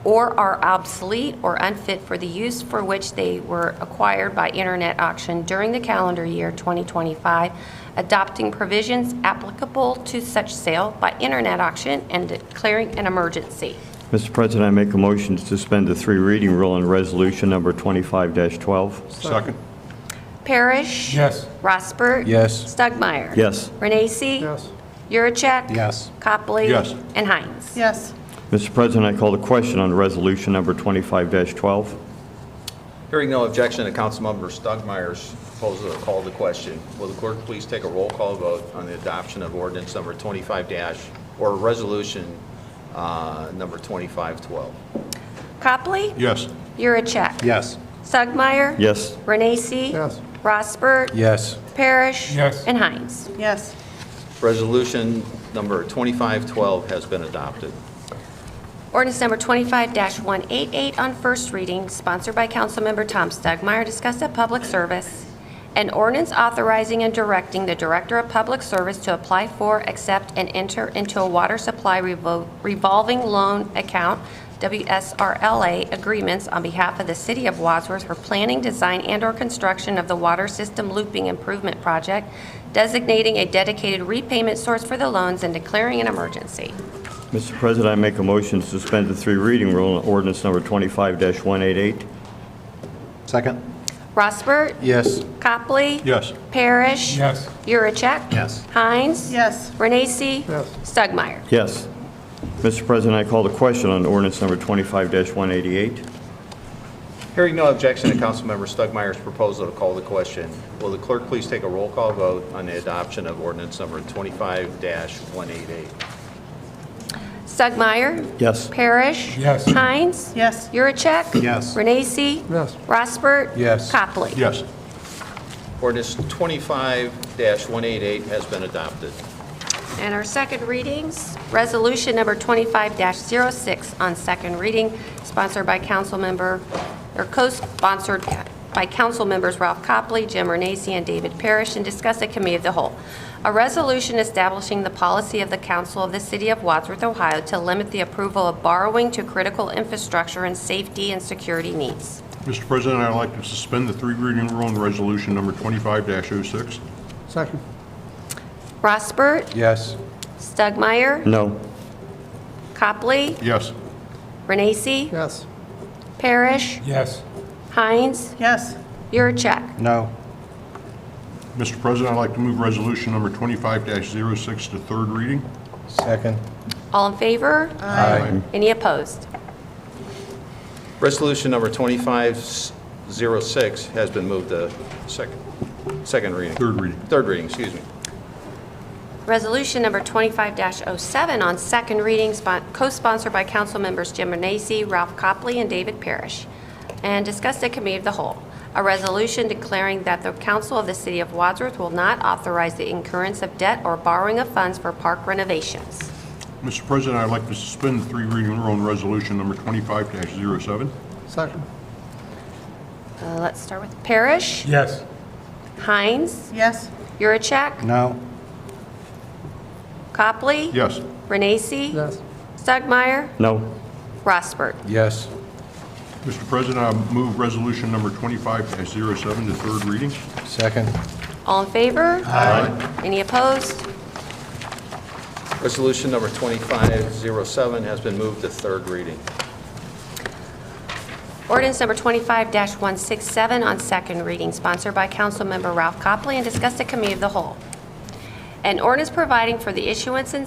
are obsolete or unfit for the use for which they were acquired by internet auction during the calendar year 2025, adopting provisions applicable to such sale by internet auction and declaring an emergency. Mr. President, I make a motion to suspend the three reading rule on resolution number 25-12. Second. Parrish? Yes. Rossbert? Yes. Stugmeyer? Yes. Renacci? Yes. Yurcheck? Yes. Copley? Yes. And Hines? Yes. Mr. President, I call the question on resolution number 25-12. Hearing no objection to Councilmember Stugmeyer's proposal to call the question, will the clerk please take a roll call vote on the adoption of ordinance number 25- or resolution number 25-12? Copley? Yes. Yurcheck? Yes. Stugmeyer? Yes. Renacci? Yes. Rossbert? Yes. Parrish? Yes. And Hines? Yes. Resolution number 25-12 has been adopted. Ordinance number 25-188 on first reading, sponsored by Councilmember Tom Stugmeyer, discussed at public service. An ordinance authorizing and directing the Director of Public Service to apply for, accept, and enter into a water supply revolving loan account, WSRLA, agreements on behalf of the City of Wadsworth for planning, design, and/or construction of the water system looping improvement project, designating a dedicated repayment source for the loans and declaring an emergency. Mr. President, I make a motion to suspend the three reading rule on ordinance number 25-188. Second. Rossbert? Yes. Copley? Yes. Parrish? Yes. Yurcheck? Yes. Hines? Yes. Renacci? Yes. Stugmeyer? Yes. Mr. President, I call the question on ordinance number 25-188. Hearing no objection to Councilmember Stugmeyer's proposal to call the question, will the clerk please take a roll call vote on the adoption of ordinance number 25-188? Stugmeyer? Yes. Parrish? Yes. Hines? Yes. Yurcheck? Yes. Renacci? Yes. Rossbert? Yes. Copley? Yes. Ordinance 25-188 has been adopted. And our second readings, resolution number 25-06 on second reading, sponsored by co-sponsored by council members Ralph Copley, Jim Renacci, and David Parrish, and discussed at committee of the whole. A resolution establishing the policy of the Council of the City of Wadsworth, Ohio to limit the approval of borrowing to critical infrastructure and safety and security needs. Mr. President, I'd like to suspend the three reading rule on resolution number 25-06. Second. Rossbert, Yes. Stugmeyer, No. Copley, Yes. Renacci, Yes. Parrish, Yes. Hines, Yes. Yurcheck. No. Mr. President, I'd like to move resolution number 25-06 to third reading. Second. All in favor? Aye. Any opposed? Resolution number 2506 has been moved to second reading. Third reading. Third reading, excuse me. Resolution number 25-07 on second reading, co-sponsored by council members Jim Renacci, Ralph Copley, and David Parrish, and discussed at committee of the whole. A resolution declaring that the council of the city of Wadsworth will not authorize the incurrence of debt or borrowing of funds for park renovations. Mr. President, I'd like to suspend the three reading rule on resolution number 25-07. Second. Let's start with Parrish, Yes. Hines, Yes. Yurcheck, No. Copley, Yes. Renacci, Yes. Stugmeyer, No. Rossbert. Yes. Mr. President, I move resolution number 25-07 to third reading. Second. All in favor? Aye. Any opposed? Resolution number 2507 has been moved to third reading. Ordinance number 25-167 on second reading, sponsored by Councilmember Ralph Copley and discussed at committee of the whole. An ordinance providing for the issuance and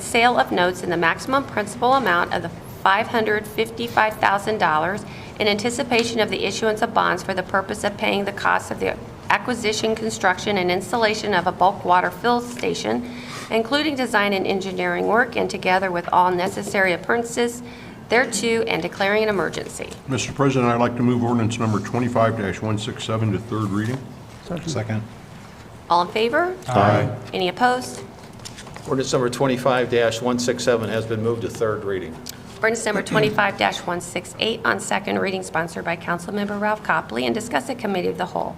sale of notes in the maximum principal amount of the $555,000 in anticipation of the issuance of bonds for the purpose of paying the cost of the acquisition, construction, and installation of a bulk water fill station, including design and engineering work, and together with all necessary appurtenances thereto, and declaring an emergency. Mr. President, I'd like to move ordinance number 25-167 to third reading. Second. All in favor? Aye. Any opposed? Ordinance number 25-167 has been moved to third reading. Ordinance number 25-168 on second reading, sponsored by Councilmember Ralph Copley and discussed at committee of the whole.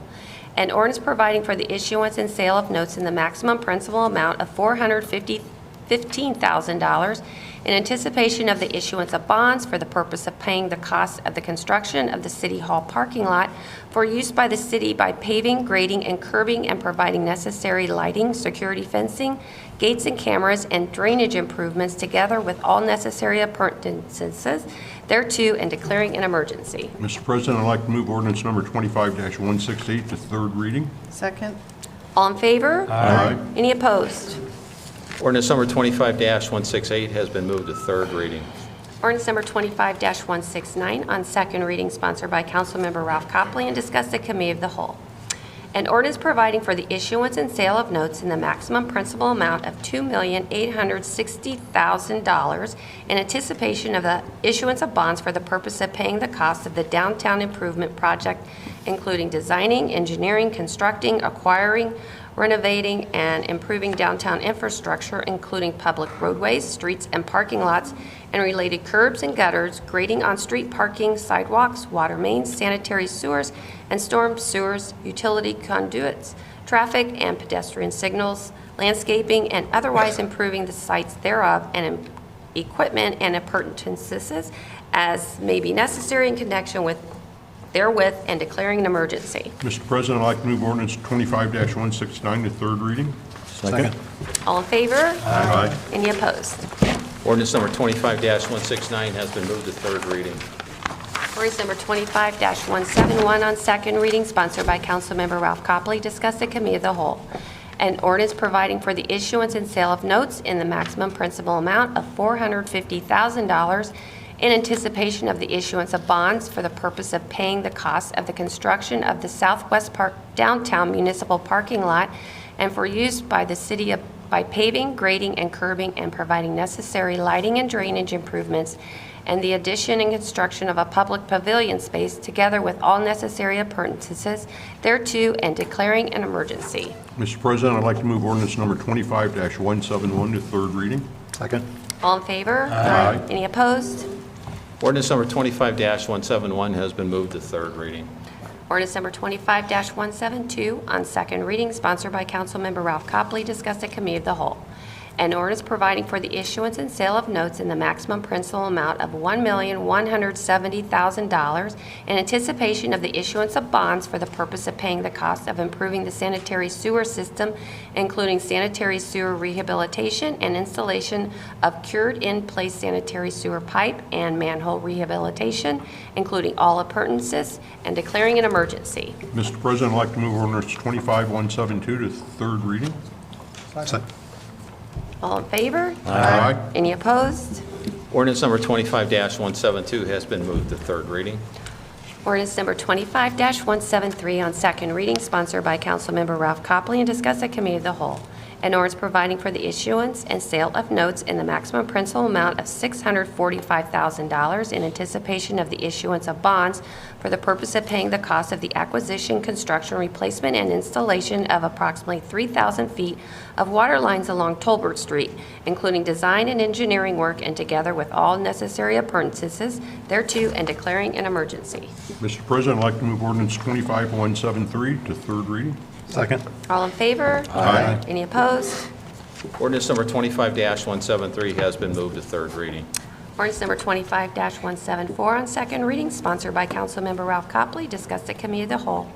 An ordinance providing for the issuance and sale of notes in the maximum principal amount of $415,000 in anticipation of the issuance of bonds for the purpose of paying the cost of the construction of the City Hall parking lot for use by the city by paving, grading, and curbing and providing necessary lighting, security fencing, gates and cameras, and drainage improvements together with all necessary appurtenances thereto, and declaring an emergency. Mr. President, I'd like to move ordinance number 25-168 to third reading. Second. All in favor? Aye. Any opposed? Ordinance number 25-168 has been moved to third reading. Ordinance number 25-169 on second reading, sponsored by Councilmember Ralph Copley and discussed at committee of the whole. An ordinance providing for the issuance and sale of notes in the maximum principal amount of $2,860,000 in anticipation of the issuance of bonds for the purpose of paying the cost of the downtown improvement project, including designing, engineering, constructing, acquiring, renovating, and improving downtown infrastructure, including public roadways, streets, and parking lots, and related curbs and gutters, grading on street parking, sidewalks, water mains, sanitary sewers, and storm sewers, utility conduits, traffic and pedestrian signals, landscaping, and otherwise improving the sites thereof, and equipment and appurtenances as may be necessary in connection with therewith, and declaring an emergency. Mr. President, I'd like to move ordinance 25-169 to third reading. Second. All in favor? Aye. Any opposed? Ordinance number 25-169 has been moved to third reading. Ordinance number 25-171 on second reading, sponsored by Councilmember Ralph Copley, discussed at committee of the whole. An ordinance providing for the issuance and sale of notes in the maximum principal amount of $450,000 in anticipation of the issuance of bonds for the purpose of paying the cost of the construction of the Southwest Park downtown municipal parking lot and for use by the city by paving, grading, and curbing, and providing necessary lighting and drainage improvements, and the addition and construction of a public pavilion space together with all necessary appurtenances thereto, and declaring an emergency. Mr. President, I'd like to move ordinance number 25-171 to third reading. Second. All in favor? Aye. Any opposed? Ordinance number 25-171 has been moved to third reading. Ordinance number 25-172 on second reading, sponsored by Councilmember Ralph Copley, discussed at Committee of the Whole. An ordinance providing for the issuance and sale of notes in the maximum principal amount of $1,170,000 in anticipation of the issuance of bonds for the purpose of paying the cost of improving the sanitary sewer system, including sanitary sewer rehabilitation and installation of cured-in-place sanitary sewer pipe and manhole rehabilitation, including all appurtenances, and declaring an emergency. Mr. President, I'd like to move ordinance 25-172 to third reading. Second. All in favor? Aye. Any opposed? Ordinance number 25-172 has been moved to third reading. Ordinance number 25-173 on second reading, sponsored by Councilmember Ralph Copley and discussed at Committee of the Whole. An ordinance providing for the issuance and sale of notes in the maximum principal amount of $645,000 in anticipation of the issuance of bonds for the purpose of paying the cost of the acquisition, construction, replacement, and installation of approximately 3,000 feet of water lines along Tolbert Street, including design and engineering work, and together with all necessary appurtenances thereto, and declaring an emergency. Mr. President, I'd like to move ordinance 25-173 to third reading. Second. All in favor? Aye. Any opposed? Ordinance number 25-173 has been moved to third reading. Ordinance number 25-174 on second reading, sponsored by Councilmember Ralph Copley, discussed at Committee of the Whole.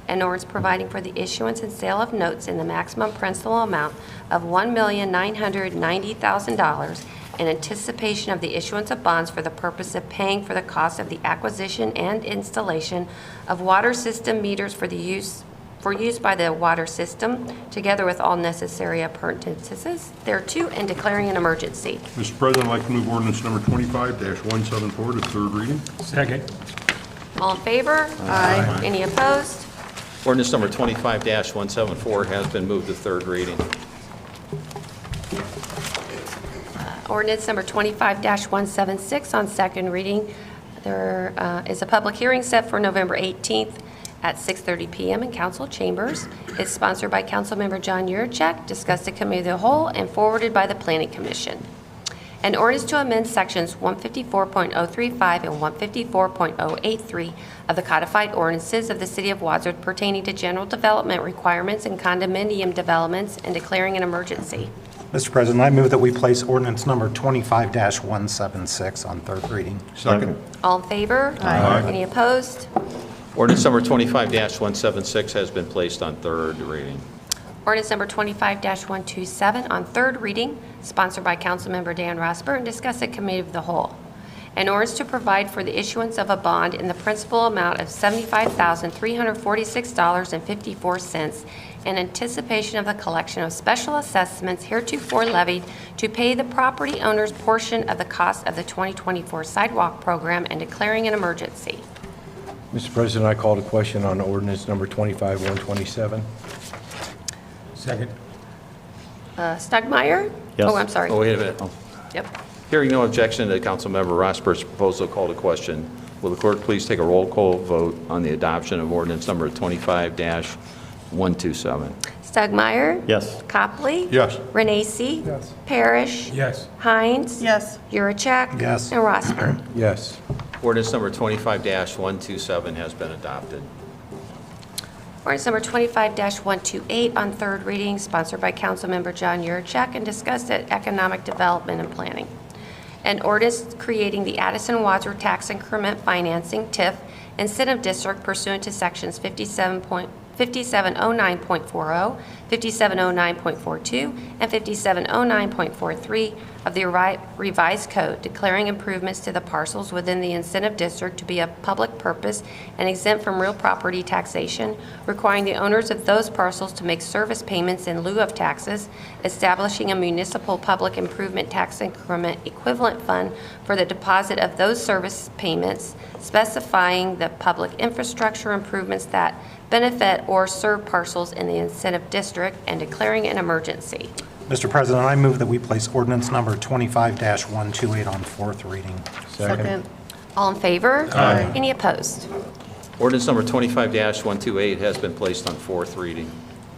An ordinance providing for the issuance and sale of notes in the maximum principal amount of $1,990,000 in anticipation of the issuance of bonds for the purpose of paying for the cost of the acquisition and installation of water system meters for use by the water system, together with all necessary appurtenances thereto, and declaring an emergency. Mr. President, I'd like to move ordinance number 25-174 to third reading. Second. All in favor? Aye. Any opposed? Ordinance number 25-174 has been moved to third reading. Ordinance number 25-176 on second reading. There is a public hearing set for November 18th at 6:30 p.m. in council chambers. It's sponsored by Councilmember John Yurcheck, discussed at Committee of the Whole, and forwarded by the Planning Commission. An ordinance to amend sections 154.035 and 154.083 of the codified ordinances of the City of Wadsworth pertaining to general development requirements and condominium developments, and declaring an emergency. Mr. President, I move that we place ordinance number 25-176 on third reading. Second. All in favor? Aye. Any opposed? Ordinance number 25-176 has been placed on third reading. Ordinance number 25-127 on third reading, sponsored by Councilmember Dan Rosberg and discussed at Committee of the Whole. An ordinance to provide for the issuance of a bond in the principal amount of $75,346.54 in anticipation of the collection of special assessments heretofore levied to pay the property owner's portion of the cost of the 2024 sidewalk program, and declaring an emergency. Mr. President, I called a question on ordinance number 25-127. Second. Stugmeyer? Yes. Oh, I'm sorry. Oh, wait a minute. Yep. Hearing no objection to Councilmember Rosberg's proposal, call to question. Will the clerk please take a roll call vote on the adoption of ordinance number 25-127? Stugmeyer? Yes. Copley? Yes. Renacci? Yes. Parrish? Yes. Hines? Yes. Yurcheck? Yes. And Rosberg. Yes. Ordinance number 25-127 has been adopted. Ordinance number 25-128 on third reading, sponsored by Councilmember John Yurcheck and discussed at Economic Development and Planning. An ordinance creating the Addison Wadsworth Tax Increment Financing TIF Incentive District pursuant to sections 5709.40, 5709.42, and 5709.43 of the revised code, declaring improvements to the parcels within the incentive district to be of public purpose and exempt from real property taxation, requiring the owners of those parcels to make service payments in lieu of taxes, establishing a municipal public improvement tax increment equivalent fund for the deposit of those service payments, specifying the public infrastructure improvements that benefit or serve parcels in the incentive district, and declaring an emergency. Mr. President, I move that we place ordinance number 25-128 on fourth reading. Second. All in favor? Aye. Any opposed? Ordinance number 25-128 has been placed on fourth reading.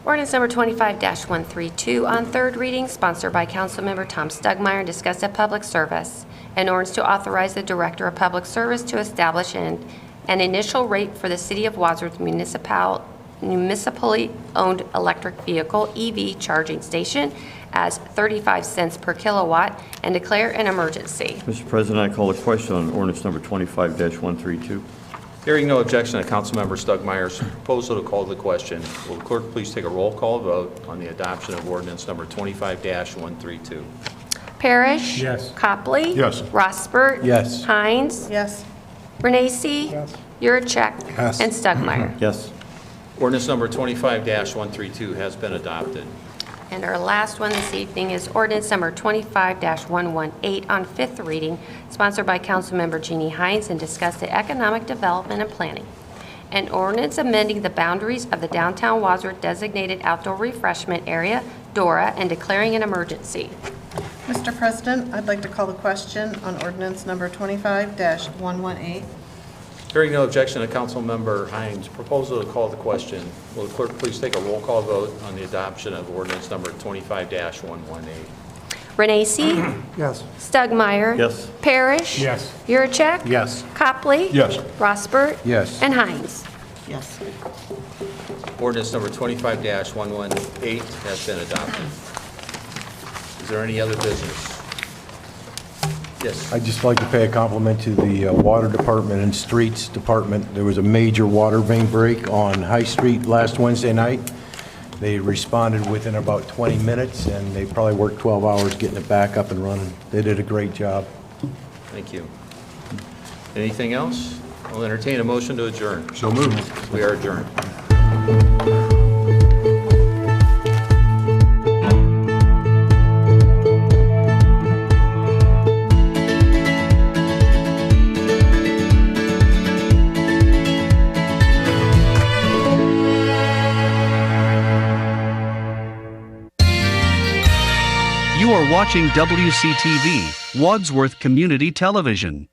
Ordinance number 25-132 on third reading, sponsored by Councilmember Tom Stugmeyer and discussed at Public Service. An ordinance to authorize the Director of Public Service to establish an An initial rate for the City of Wadsworth municipally owned electric vehicle EV charging station as 35 cents per kilowatt and declare an emergency. Mr. President, I call a question on ordinance number 25-132. Hearing no objection to Councilmember Stugmeyer's proposal to call the question, will the clerk please take a roll call vote on the adoption of ordinance number 25-132? Parrish? Yes. Copley? Yes. Rossbert? Yes. Hines? Yes. Renacci? Yes. Yurcheck? Yes. And Stugmeyer. Yes. Ordinance number 25-132 has been adopted. And our last one this evening is ordinance number 25-118 on fifth reading, sponsored by Councilmember Jeannie Hines and discussed at Economic Development and Planning. An ordinance amending the boundaries of the downtown Wadsworth designated outdoor refreshment area, DORA, and declaring an emergency. Mr. President, I'd like to call the question on ordinance number 25-118. Hearing no objection to Councilmember Hines' proposal to call the question, will the clerk please take a roll call vote on the adoption of ordinance number 25-118? Renacci? Yes. Stugmeyer? Yes. Parrish? Yes. Yurcheck? Yes. Copley? Yes. Rossbert? Yes. And Hines. Yes. Ordinance number 25-118 has been adopted. Is there any other business? Yes. I'd just like to pay a compliment to the Water Department and Streets Department. There was a major water main break on High Street last Wednesday night. They responded within about 20 minutes, and they probably worked 12 hours getting it back up and running. They did a great job. Thank you. Anything else? I'll entertain a motion to adjourn. So moved. We are adjourned. You are watching WCTV, Wadsworth Community Television.